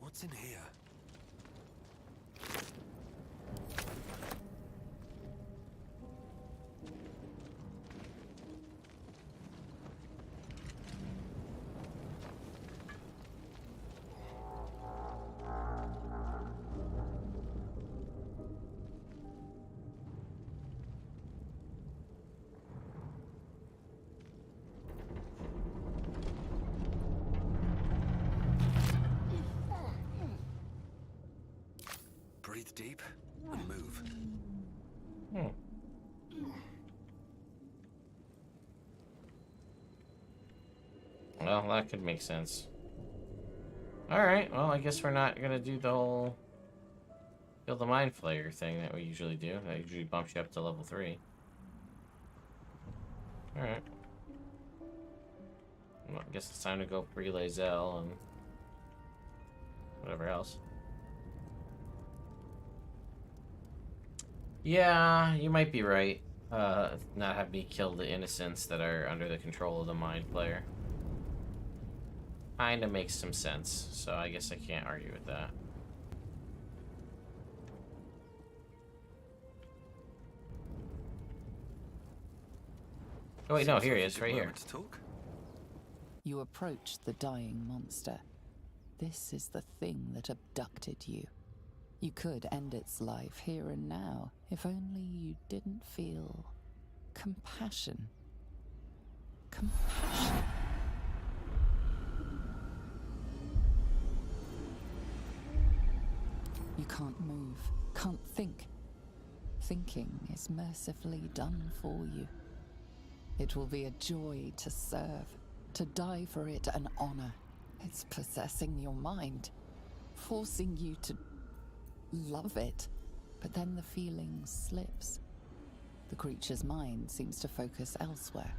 What's in here? Breathe deep and move. Well, that could make sense. Alright, well, I guess we're not gonna do the whole kill the mind flayer thing that we usually do. That usually bumps you up to level 3. Alright. Well, I guess it's time to go relay Zell and whatever else. Yeah, you might be right. Not have me kill the innocents that are under the control of the mind flayer. Kinda makes some sense, so I guess I can't argue with that. Oh wait, no, here he is, right here. You approach the dying monster. This is the thing that abducted you. You could end its life here and now, if only you didn't feel compassion. Compassion. You can't move, can't think. Thinking is mercifully done for you. It will be a joy to serve, to die for it an honor. It's possessing your mind, forcing you to love it, but then the feeling slips. The creature's mind seems to focus elsewhere.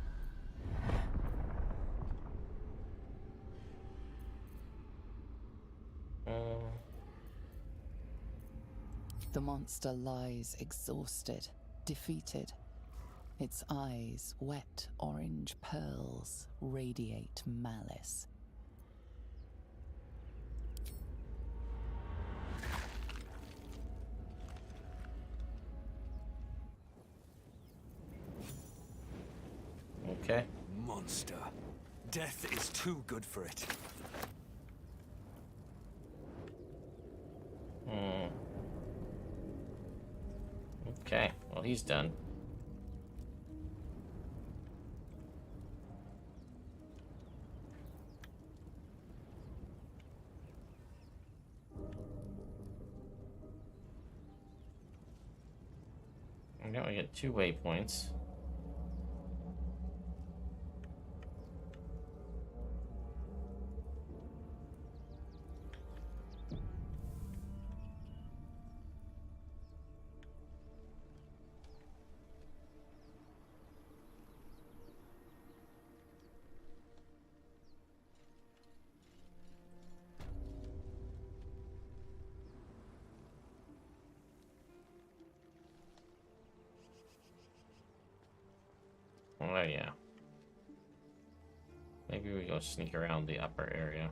The monster lies exhausted, defeated. Its eyes, wet orange pearls, radiate malice. Okay. Monster. Death is too good for it. Okay, well, he's done. And now we get 2 waypoints. Oh yeah. Maybe we go sneak around the upper area.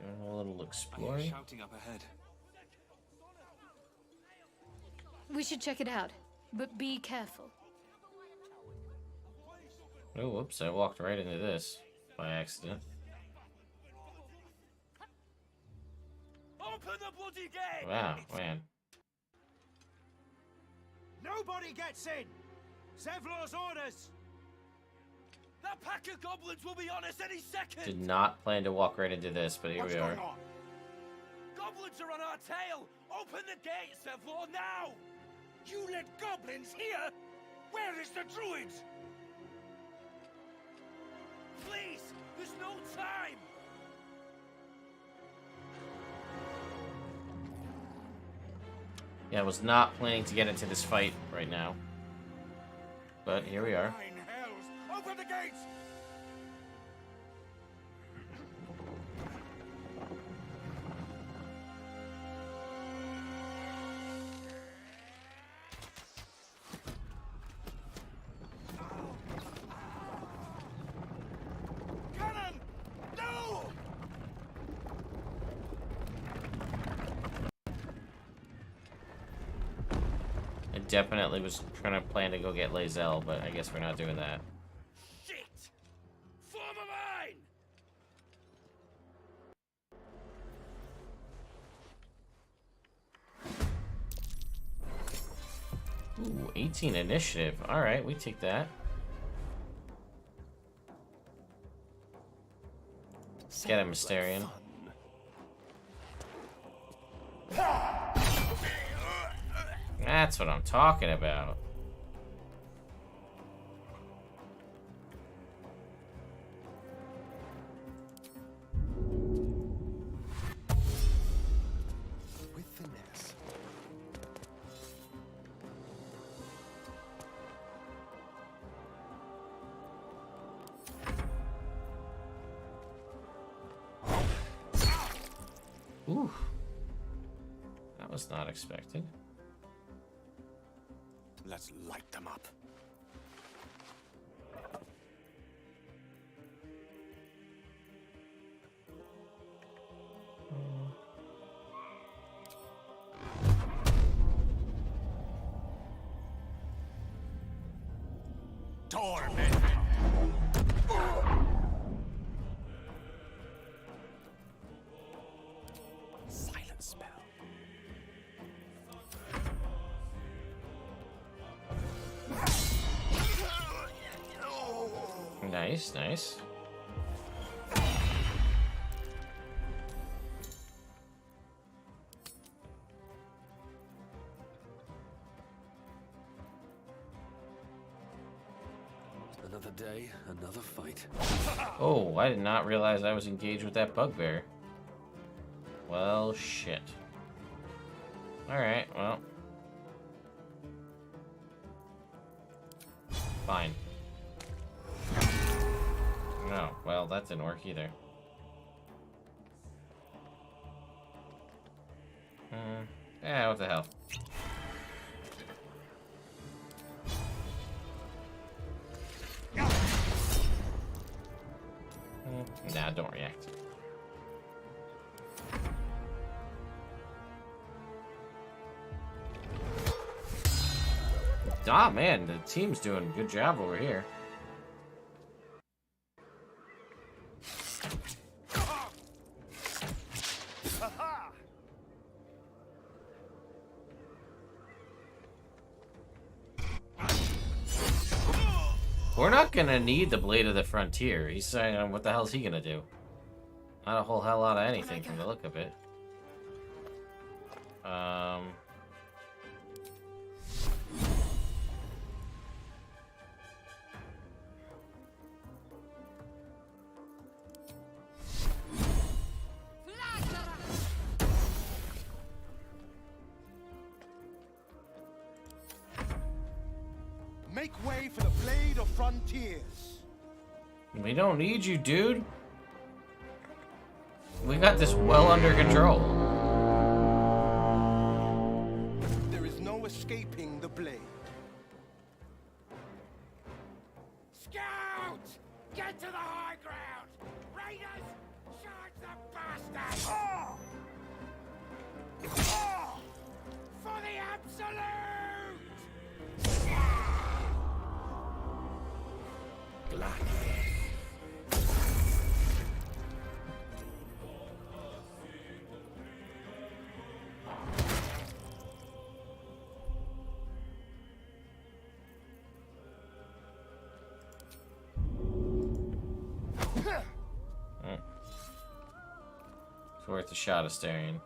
Doing a little exploring. Shouting up ahead. We should check it out, but be careful. Oh, whoops, I walked right into this by accident. Open the bloody gate! Wow, man. Nobody gets in! Zevlor's orders! That pack of goblins will be on us any second! Did not plan to walk right into this, but here we are. On? Goblins are on our tail! Open the gate, Zevlor, now! You let goblins here? Where is the Druids? Please! There's no time! Yeah, I was not planning to get into this fight right now. But here we are. Nine hells! Open the gates! Cannon! No! I definitely was trying to plan to go get Lae'zel, but I guess we're not doing that. Shit! Form a line! Ooh, 18 initiative. Alright, we take that. Let's get him, Astarion. That's what I'm talking about. With finesse. Ooh. That was not expected. Let's light them up. Torment! Silent spell. Nice, nice. Another day, another fight. Oh, I did not realize I was engaged with that bugbear. Well, shit. Alright, well. Fine. No, well, that didn't work either. Yeah, what the hell. Nah, don't react. Ah, man, the team's doing a good job over here. We're not gonna need the Blade of the Frontier. He's saying, what the hell is he gonna do? Not a whole hell lot of anything from the look of it. Make way for the Blade of Frontiers. We don't need you, dude. We got this well under control. There is no escaping the blade. Scout! Get to the high ground! Raiders! Charge the bastards! Oh! Oh! For the absolute! Black. It's worth a shot, Astarion.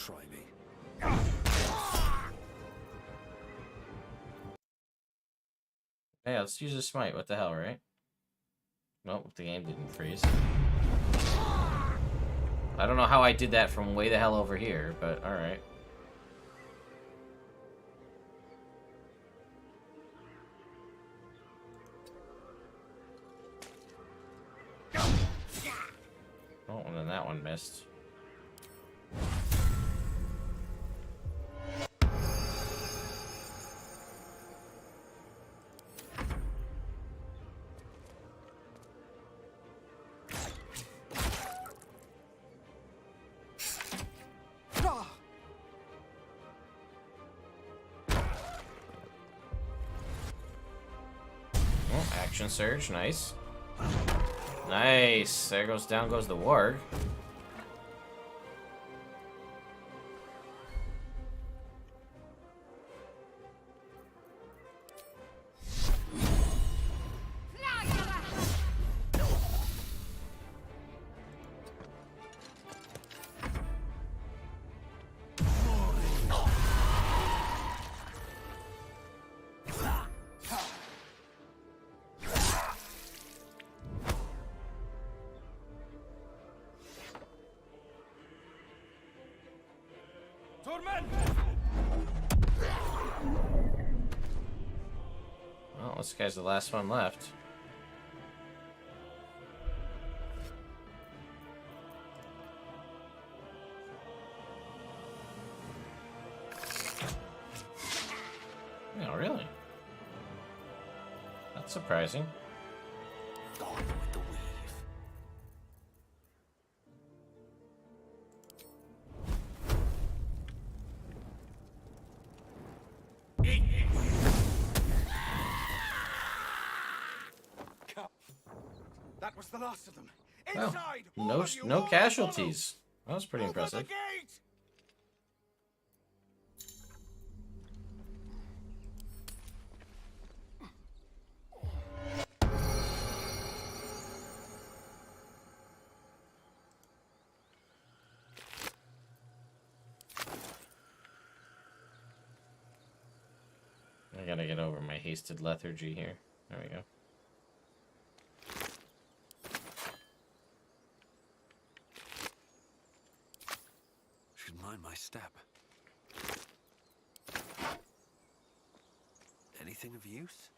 Try me. Yeah, let's use a smite. What the hell, right? Nope, the game didn't freeze. I don't know how I did that from way the hell over here, but alright. Oh, and then that one missed. Action surge, nice. Nice. There goes down goes the warg. this guy's the last one left. Oh, really? That's surprising. Gone with the weave. That was the last of them. Well, Inside! all of you, no all casualties. That was pretty follow. Open impressive. the gate! I gotta get over my hasted lethargy here. There we go. Should mind my step. Anything of use?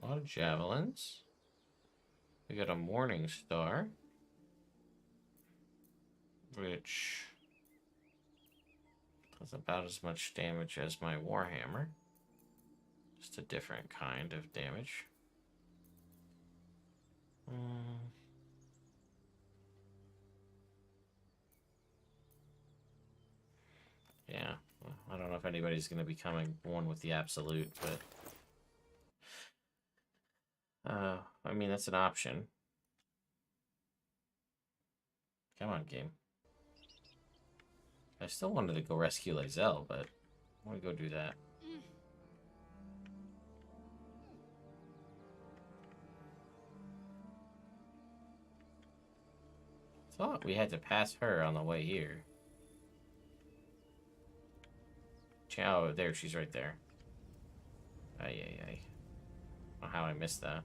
A lot of javelins. We got a morning star, which does about as much damage as my warhammer. Just a different kind of damage. Yeah, well, I don't know if anybody's going to be coming one with the absolute, but I mean, that's an option. Come on, game. I still wanted to go rescue Lizelle, but I want to go do that. Thought we had to pass her on the way here. Oh, there, she's right there. Ay, ay, ay. I don't know how I missed that.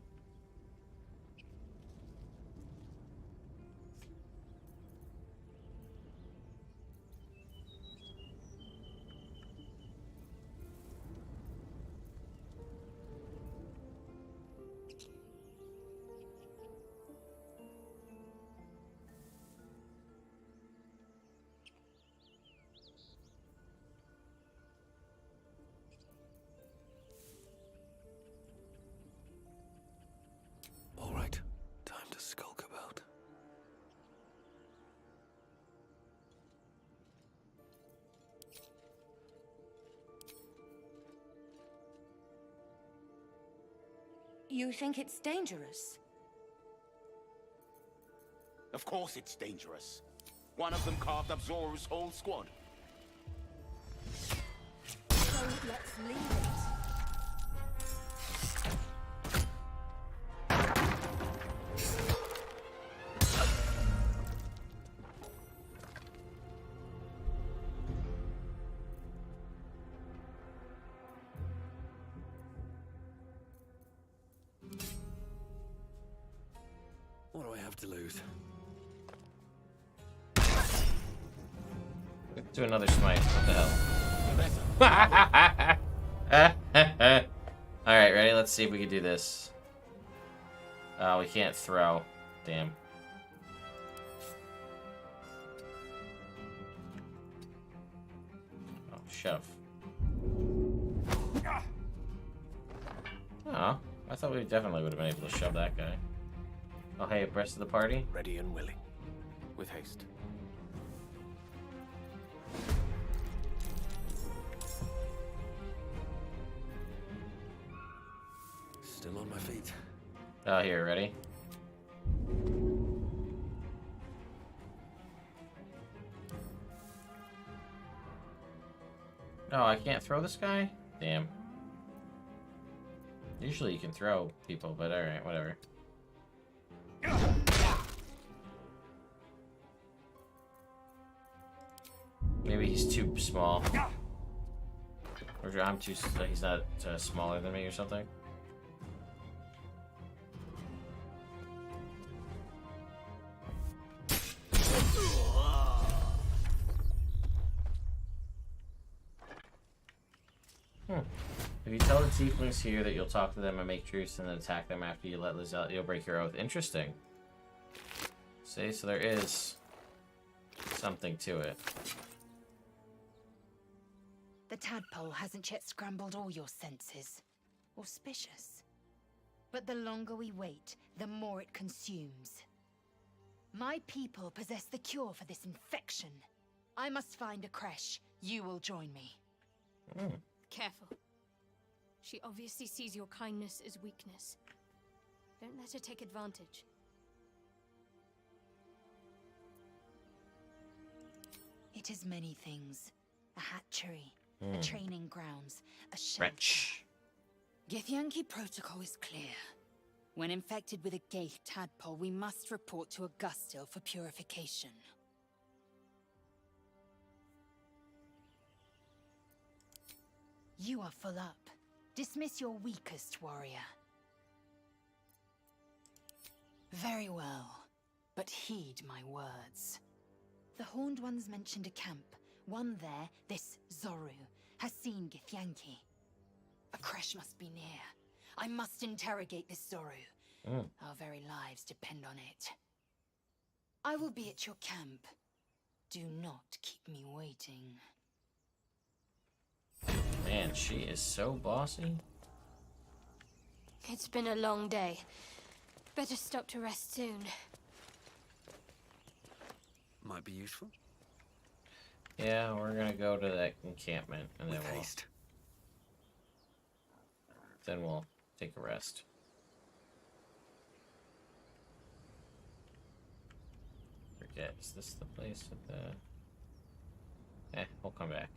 All right, time to skulk about. You think it's dangerous? Of course it's dangerous. One of them carved up Zoru's whole squad. So let's leave it. What do I have to lose? Let's do another smite. What the hell? Alright, ready? Let's see if we can do this. Oh, we can't throw. Damn. Oh, shove. Oh, I thought we definitely would have been able to shove that guy. Oh, hey, rest of the party? Ready and willing. With haste. Still on my feet. Oh, here, ready? Oh, I can't throw this guy? Damn. Usually you can throw people, but alright, whatever. Maybe he's too small. Or I'm too... he's not smaller than me or something. If you tell the tieflings here that you'll talk to them and make truce and then attack them after you let Liz out, you'll break your oath. Interesting. See, so there is something to it. The tadpole hasn't yet scrambled all your senses. Auspicious. But the longer we wait, the more it consumes. My people possess the cure for this infection. I must find a creche. You will join me. Careful. She obviously sees your kindness as weakness. Don't let her take advantage. It is many things. A hatchery, a training grounds, a shelter. Wretch. Githyanki protocol is clear. When infected with a Gaith tadpole, we must report to Augustil for purification. You are full up. Dismiss your weakest warrior. Very well, but heed my words. The Horned Ones mentioned a camp. One there, this Zoru, has seen Githyanki. A creche must be near. I must interrogate this Zoru. Our very lives depend on it. I will be at your camp. Do not keep me waiting. Man, she is so bossy. It's been a long day. Better stop to rest soon. Might be useful. Yeah, we're gonna go to that encampment and With haste. Then we'll take a rest. Forget, is this the place with the... we'll come back.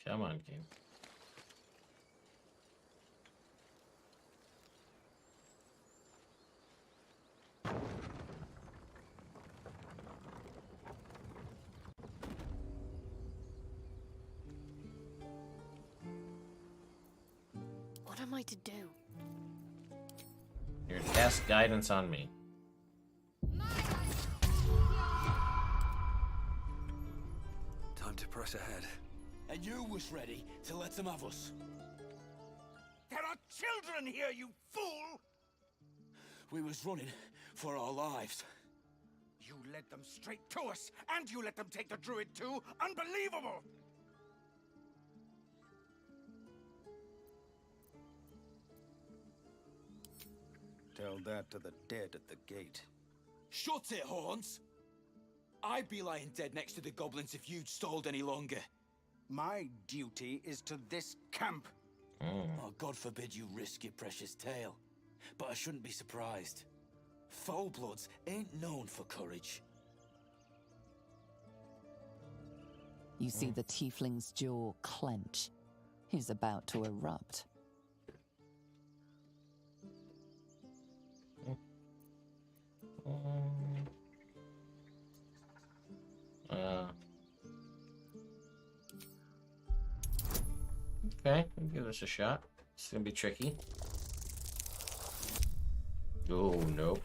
Come on, game. What am I to do? Your cast guidance on me. Time to press ahead. And you was ready to let them have us. There are children here, you fool! We was running for our lives. You led them straight to us, and you let them take the Druid too? Unbelievable! Tell that to the dead at the gate. Shut it, Horns! I'd be lying dead next to the goblins if you'd stalled any longer. My duty is to this camp. Oh, God forbid you risk your precious tail. But I shouldn't be surprised. Foulbloods ain't known for courage. You see the tiefling's jaw clench. He's about to erupt. Okay, we'll give this a shot. It's gonna be tricky. Oh, nope.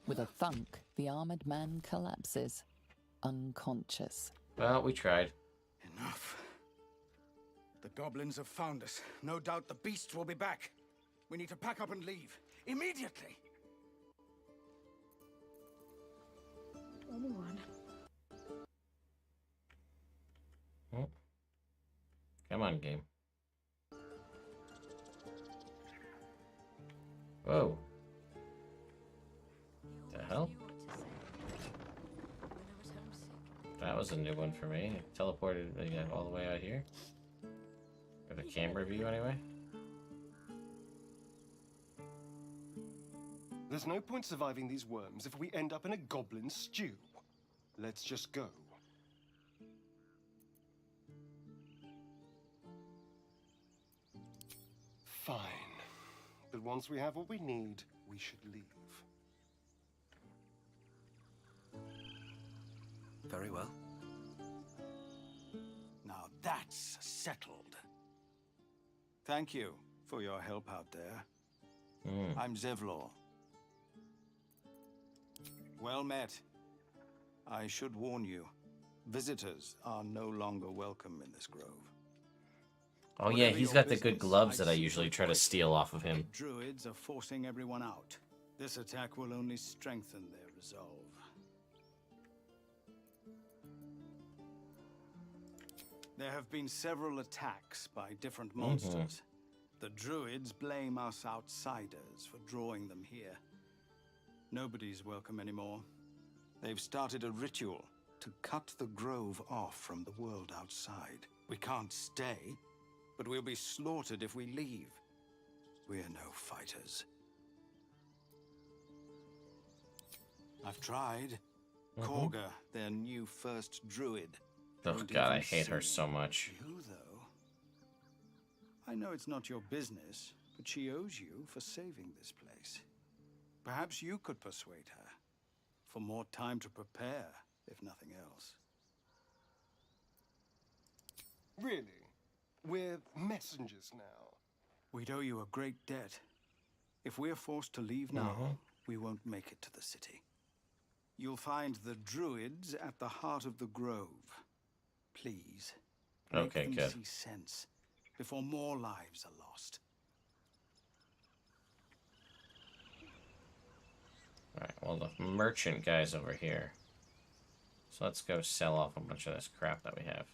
With a thunk, the armored man collapses, unconscious. Well, we tried. Enough. The goblins have found us. No doubt the beasts will be back. We need to pack up and leave. Immediately! Anyone? Come on, game. Whoa. hell? That was a new one for me. It teleported all the way out here. Or the camera view, anyway. There's no point surviving these worms if we end up in a goblin stew. Let's just go. Fine. But once we have what we need, we should leave. Very well. Now that's settled. Thank you for your help out there. I'm Zevlor. Well met. I should warn you, visitors are no longer welcome in this grove. Oh yeah, he's got the good gloves that I usually try to steal off of him. The Druids are forcing everyone out. This attack will only strengthen their resolve. There have been several attacks by different monsters. The Druids blame us outsiders for drawing them here. Nobody's welcome anymore. They've started a ritual to cut the grove off from the world outside. We can't stay, but we'll be slaughtered if we leave. We're no fighters. I've tried. Korga, their new first druid. Oh god, I hate her so much. You, though? I know it's not your business, but she owes you for saving this place. Perhaps you could persuade her, for more time to prepare, if nothing else. Really? We're messengers now. We'd owe you a great debt. If we're forced to leave now, we won't make it to the city. You'll find the Druids at the heart of the grove. Please, make them see sense before more lives are lost. Alright, well the merchant guy's over here. So let's go sell off a bunch of this crap that we have.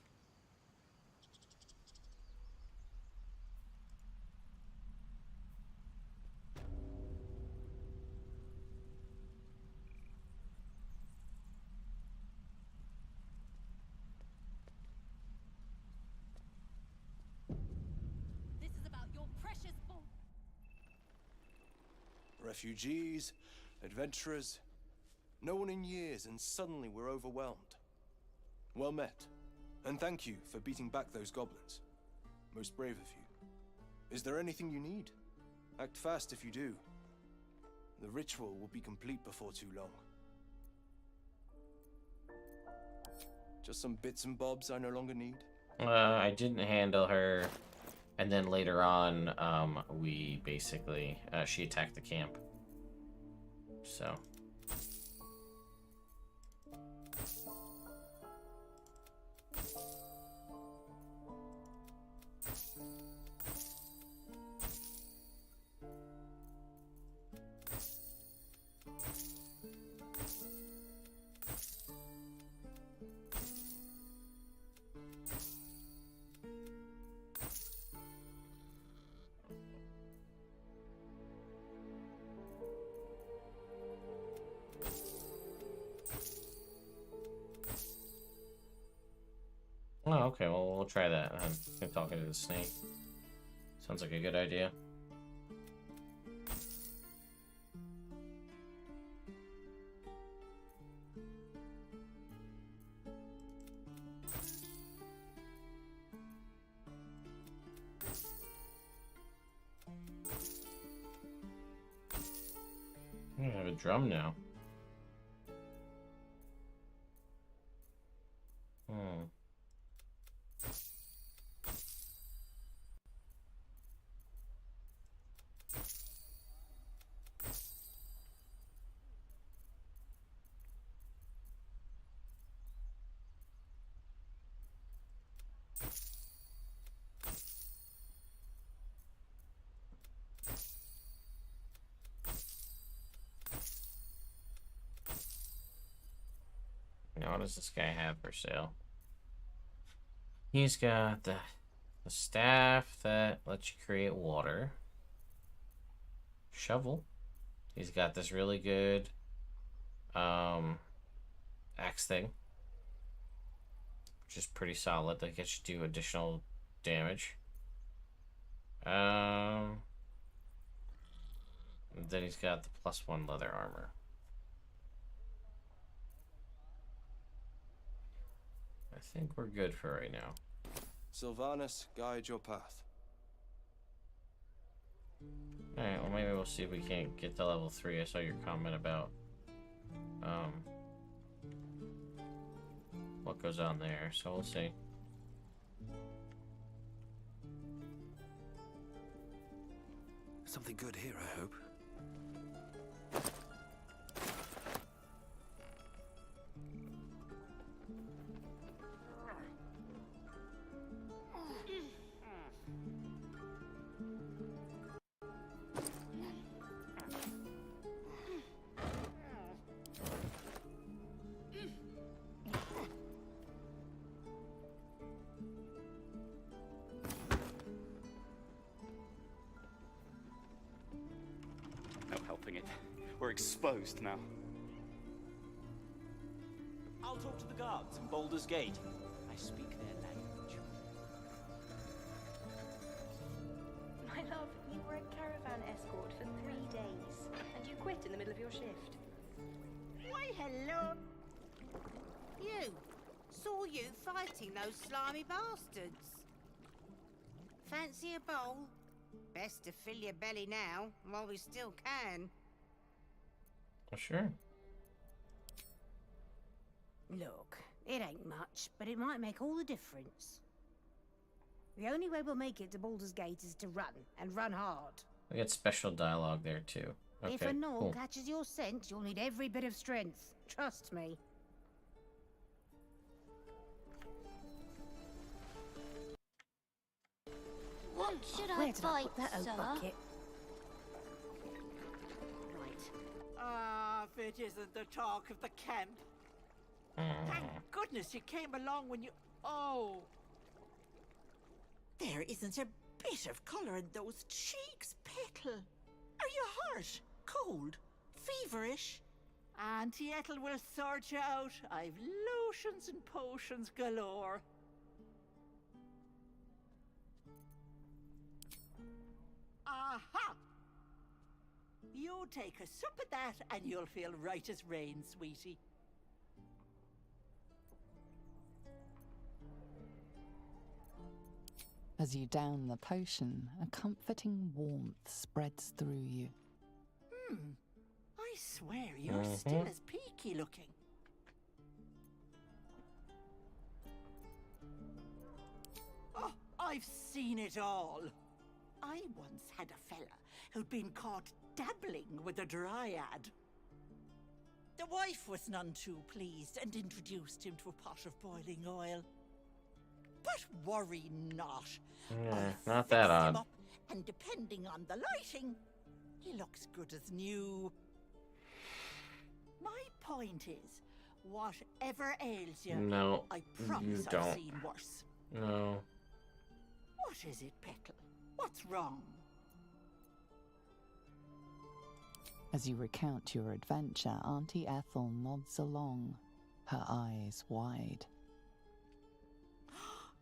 Refugees, adventurers, no one in years, and suddenly we're overwhelmed. Well met, and thank you for beating back those goblins. Most brave of you. Is there anything you need? Act fast if you do. The ritual will be complete before too long. Just some bits and bobs I no longer need? I didn't handle her. And then later on, we basically, she attacked the camp. So. Oh, okay, well, we'll try that. I'm talking to the snake. Sounds like a good idea. I have a drum now. Now, what does this guy have for sale? He's got the staff that lets you create water. Shovel. He's got this really good axe thing, which is pretty solid. That gets you do additional damage. And then he's got the +1 leather armor. I think we're good for right now. Sylvanas, guide your path. Alright, well maybe we'll see if we can't get to level 3. I saw your comment about what goes on there, so we'll see. Something good here, I hope. We're exposed now. I'll talk to the guards in Baldur's Gate. I speak their language. My love, you were a caravan escort for 3 days, and you quit in the middle of your shift. Why, hello. You. Saw you fighting those slimy bastards. Fancy a bowl? Best to fill your belly now, while we still can. Well, sure. Look, it ain't much, but it might make all the difference. The only way we'll make it to Baldur's Gate is to run, and run hard. We get special dialogue there too. Okay, If a gnaw cool. catches your scent, you'll need every bit of strength. Trust me. What should Where I did buy, put that oak sir? bucket? Ah, if it isn't the talk of the camp. Thank goodness you came along when you... Oh. There isn't a bit of colour in those cheeks, Petal. Are you hurt? Cold? Feverish? Auntie Ethel will sort you out. I've lotions and potions galore. Aha! You take a sup of that and you'll feel right as rain, sweetie. As you down the potion, a comforting warmth spreads through you. I swear you're still as peaky looking. Oh, I've seen it all. I once had a fella who'd been caught dabbling with a dryad. The wife was none too pleased and introduced him to a pot of boiling oil. But worry not. Not that Fixed him odd. up, and depending on the lighting, he looks good as new. My point is, whatever ails you, No, I promise you I've don't. seen worse. No. What is it, Petal? What's wrong? As you recount your adventure, Auntie Ethel nods along, her eyes wide.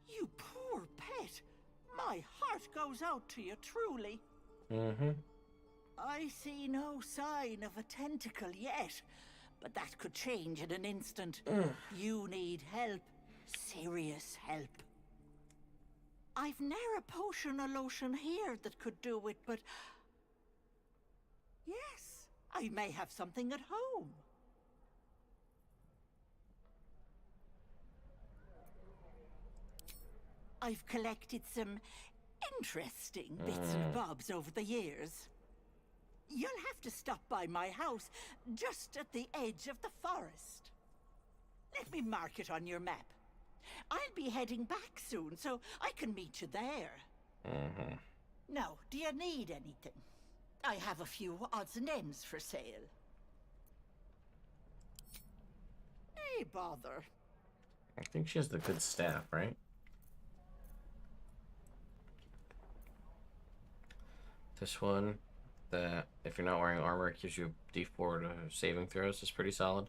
You poor pet. My heart goes out to you, truly. I see no sign of a tentacle yet, but that could change in an instant. You need help. Serious help. I've ne'er a potion or lotion here that could do it, but... Yes, I may have something at home. I've collected some interesting bits and bobs over the years. You'll have to stop by my house, just at the edge of the forest. Let me mark it on your map. I'll be heading back soon, so I can meet you there. Now, do you need anything? I have a few odds and ends for sale. Hey, bother. I think she has the good staff, right? This one. that if you're not wearing armor, it gives you a D4 to saving throws. Is pretty solid.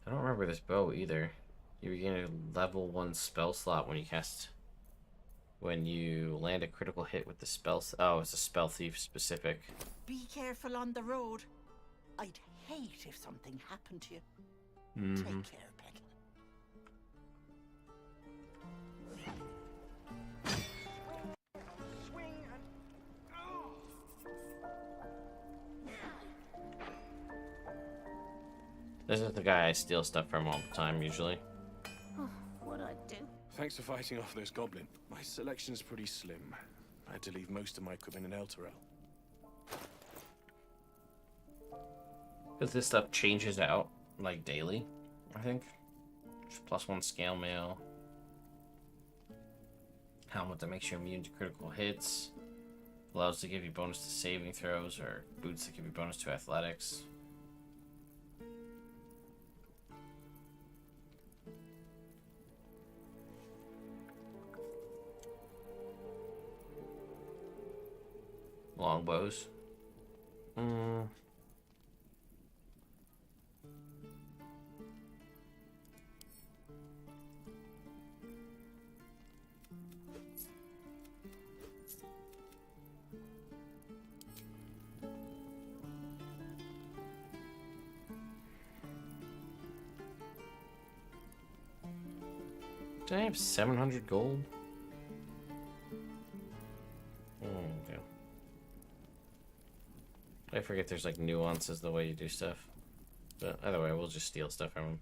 I don't remember this bow either. You begin a level 1 spell slot when you land a critical hit with the spell. Oh, it's a spell thief specific. Be careful on the road. I'd hate if something happened to you. Take care, Petal. Swing and... This is the guy I steal stuff from all the time, usually. Oh, what'd I do? Thanks for fighting off those goblins. My selection's pretty slim. I had to leave most of my equipment in Elturel. Because this stuff changes out, like, daily, I think. Just +1 scale mail. Helmet that makes you immune to critical hits. Gloves to give you bonus to saving throws, or boots that give you bonus to athletics. Longbows. Do I have 700 gold? Okay. I forget there's like nuances the way you do stuff. But either way, we'll just steal stuff from him.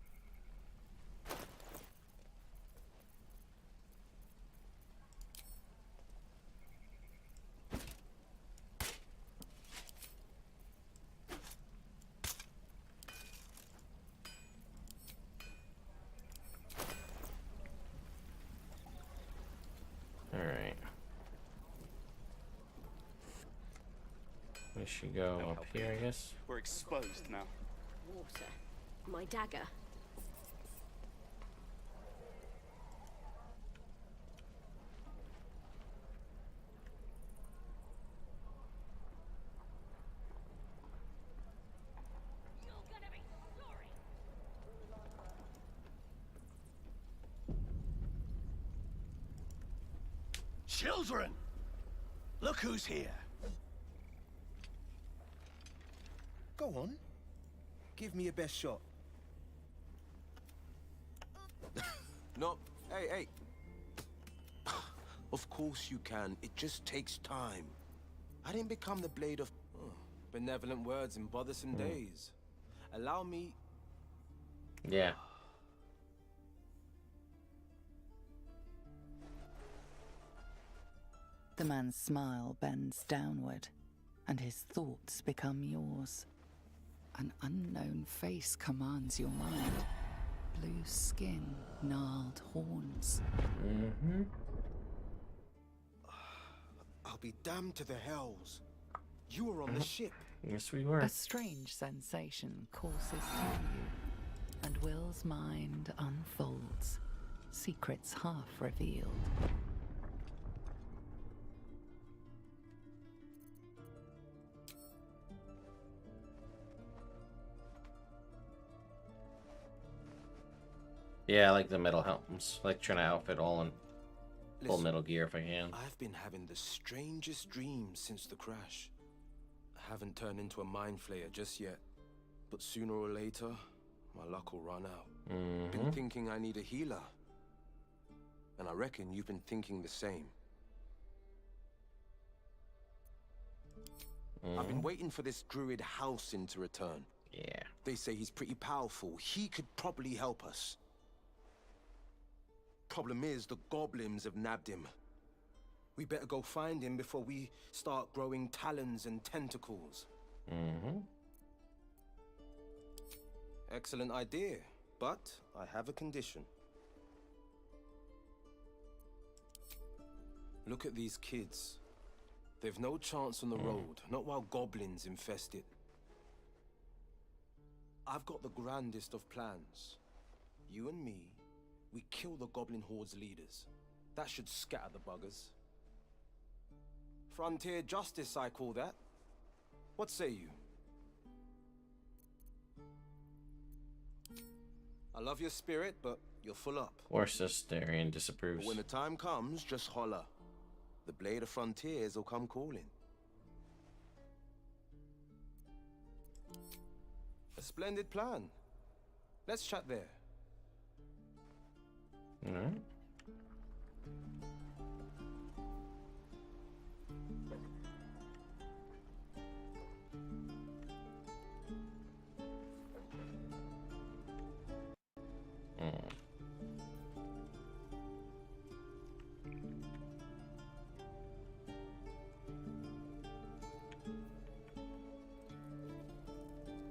We should go up here, I guess. We're exposed now. Water. My dagger. Children! Look who's here. Go on. Give me your best shot. No, hey. Of course you can. It just takes time. I didn't become the blade of... Benevolent words in bothersome days. Allow me... Yeah. The man's smile bends downward, and his thoughts become yours. An unknown face commands your mind. Blue skin, gnarled horns. I'll be damned to the hells. You were on the ship. Yes, we were. A strange sensation courses through you, and Wyll's mind unfolds, secrets half revealed. Yeah, I like the metal helms. I like trying to outfit all in full metal gear if I can. I've been having the strangest dreams since the crash. I haven't turned into a mind flayer just yet, but sooner or later, my luck will run out. Been thinking I need a healer, and I reckon you've been thinking the same. I've been waiting for this Druid Halcyon to return. Yeah. They say he's pretty powerful. He could probably help us. Problem is, the goblins have nabbed him. We better go find him before we start growing talons and tentacles. Excellent idea, but I have a condition. Look at these kids. They've no chance on the road, not while goblins infest it. I've got the grandest of plans. You and me, we kill the Goblin Horde's leaders. That should scatter the buggers. Frontier justice, I call that. What say you? I love your spirit, but you're full up. Of course, Astarion disapproves. But when the time comes, just holler. The Blade of Frontiers will come calling. A splendid plan. Let's chat there. All right.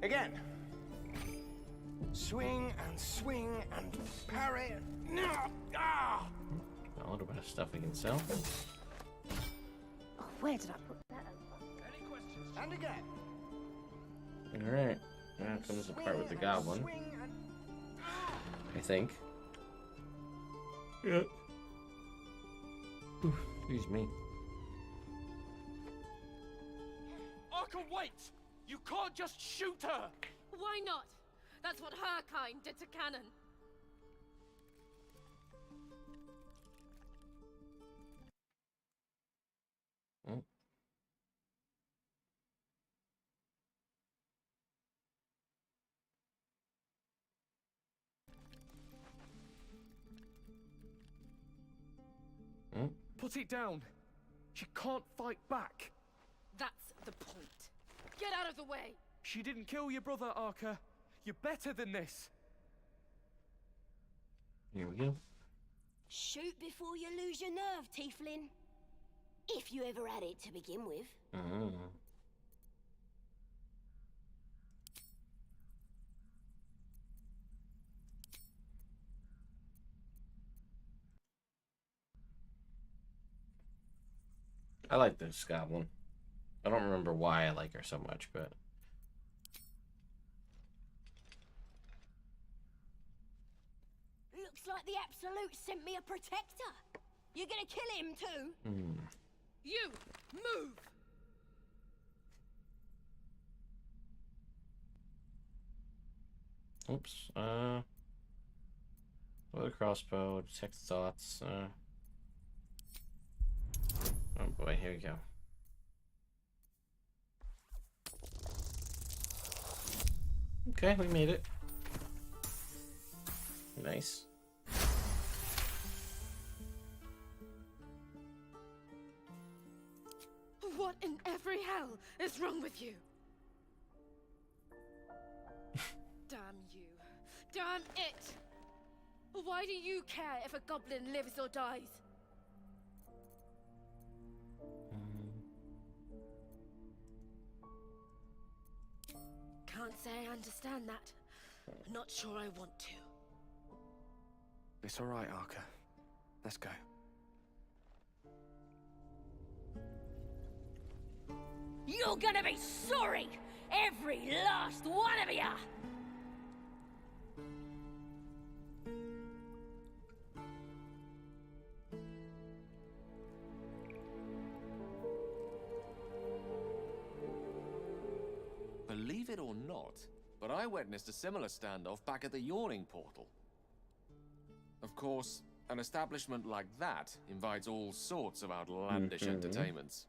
Again. Swing and swing and parry. Ah! A little bit of stuff we can sell. Oh, where did I put that? Any questions? And again. All right. Now comes the part with the goblin. I think. Yep. Excuse me. Arca, wait! You can't just shoot her! Why not? That's what her kind did to Cannon. Put it down. She can't fight back. That's the point. Get out of the way! She didn't kill your brother, Arca. You're better than this. Here we go. Shoot before you lose your nerve, Tiefling. If you ever had it to begin with. I like this goblin. I don't remember why I like her so much, but Looks like the Absolute sent me a protector. You're gonna kill him too? You move! Oops. With a crossbow, detect thoughts. Oh boy, here we go. Okay, we made it. Nice. What in every hell is wrong with you? Damn you. Damn it! Why do you care if a goblin lives or dies? Can't say I understand that. Not sure I want to. It's all right, Arca. Let's go. You're gonna be sorry! Every last one of ya! Believe it or not, but I witnessed a similar standoff back at the Yawning Portal. Of course, an establishment like that invites all sorts of outlandish entertainments.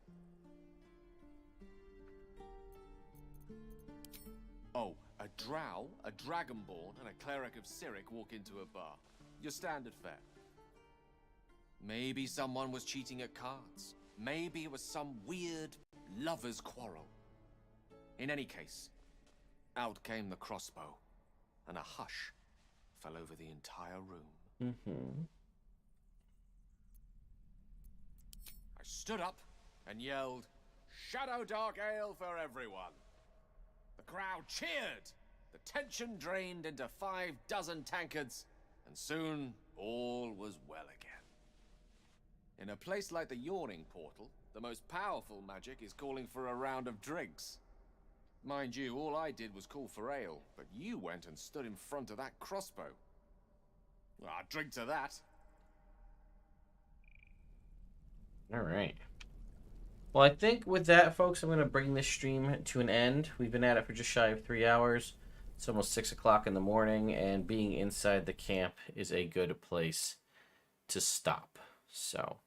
Oh, a drow, a dragonborn, and a cleric of Cyric walk into a bar. Your standard fare. Maybe someone was cheating at cards. Maybe it was some weird lover's quarrel. In any case, out came the crossbow, and a hush fell over the entire room. I stood up and yelled, "Shadow Dark Ale for everyone!" The crowd cheered, the tension drained into 6 tankards, and soon all was well again. In a place like the Yawning Portal, the most powerful magic is calling for a round of drinks. Mind you, all I did was call for ale, but you went and stood in front of that crossbow. Well, I'd drink to that. All right. Well, I think with that, folks, I'm going to bring this stream to an end. We've been at it for just shy of 3 hours. It's almost 6 o'clock in the morning, and being inside the camp is a good place to stop. So,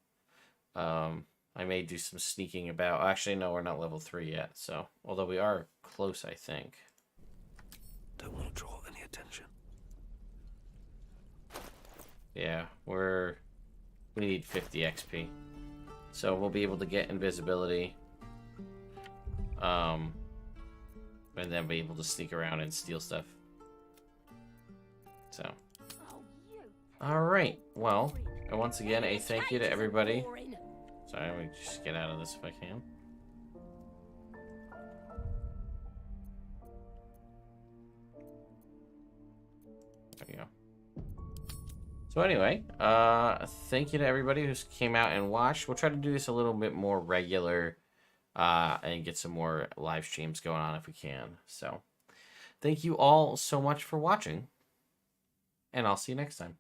I may do some sneaking about. Actually, no, we're not level 3 yet. So, although we are close, I think. Don't want to draw any attention. Yeah, we need 50 XP. So we'll be able to get invisibility. And then be able to sneak around and steal stuff. So. Alright, well, and once again, a thank you to everybody. Sorry, let me just get out of this if I can. There we go. So anyway, thank you to everybody who came out and watched. We'll try to do this a little bit more regular and get some more live streams going on if we can. So thank you all so much for watching, and I'll see you next time.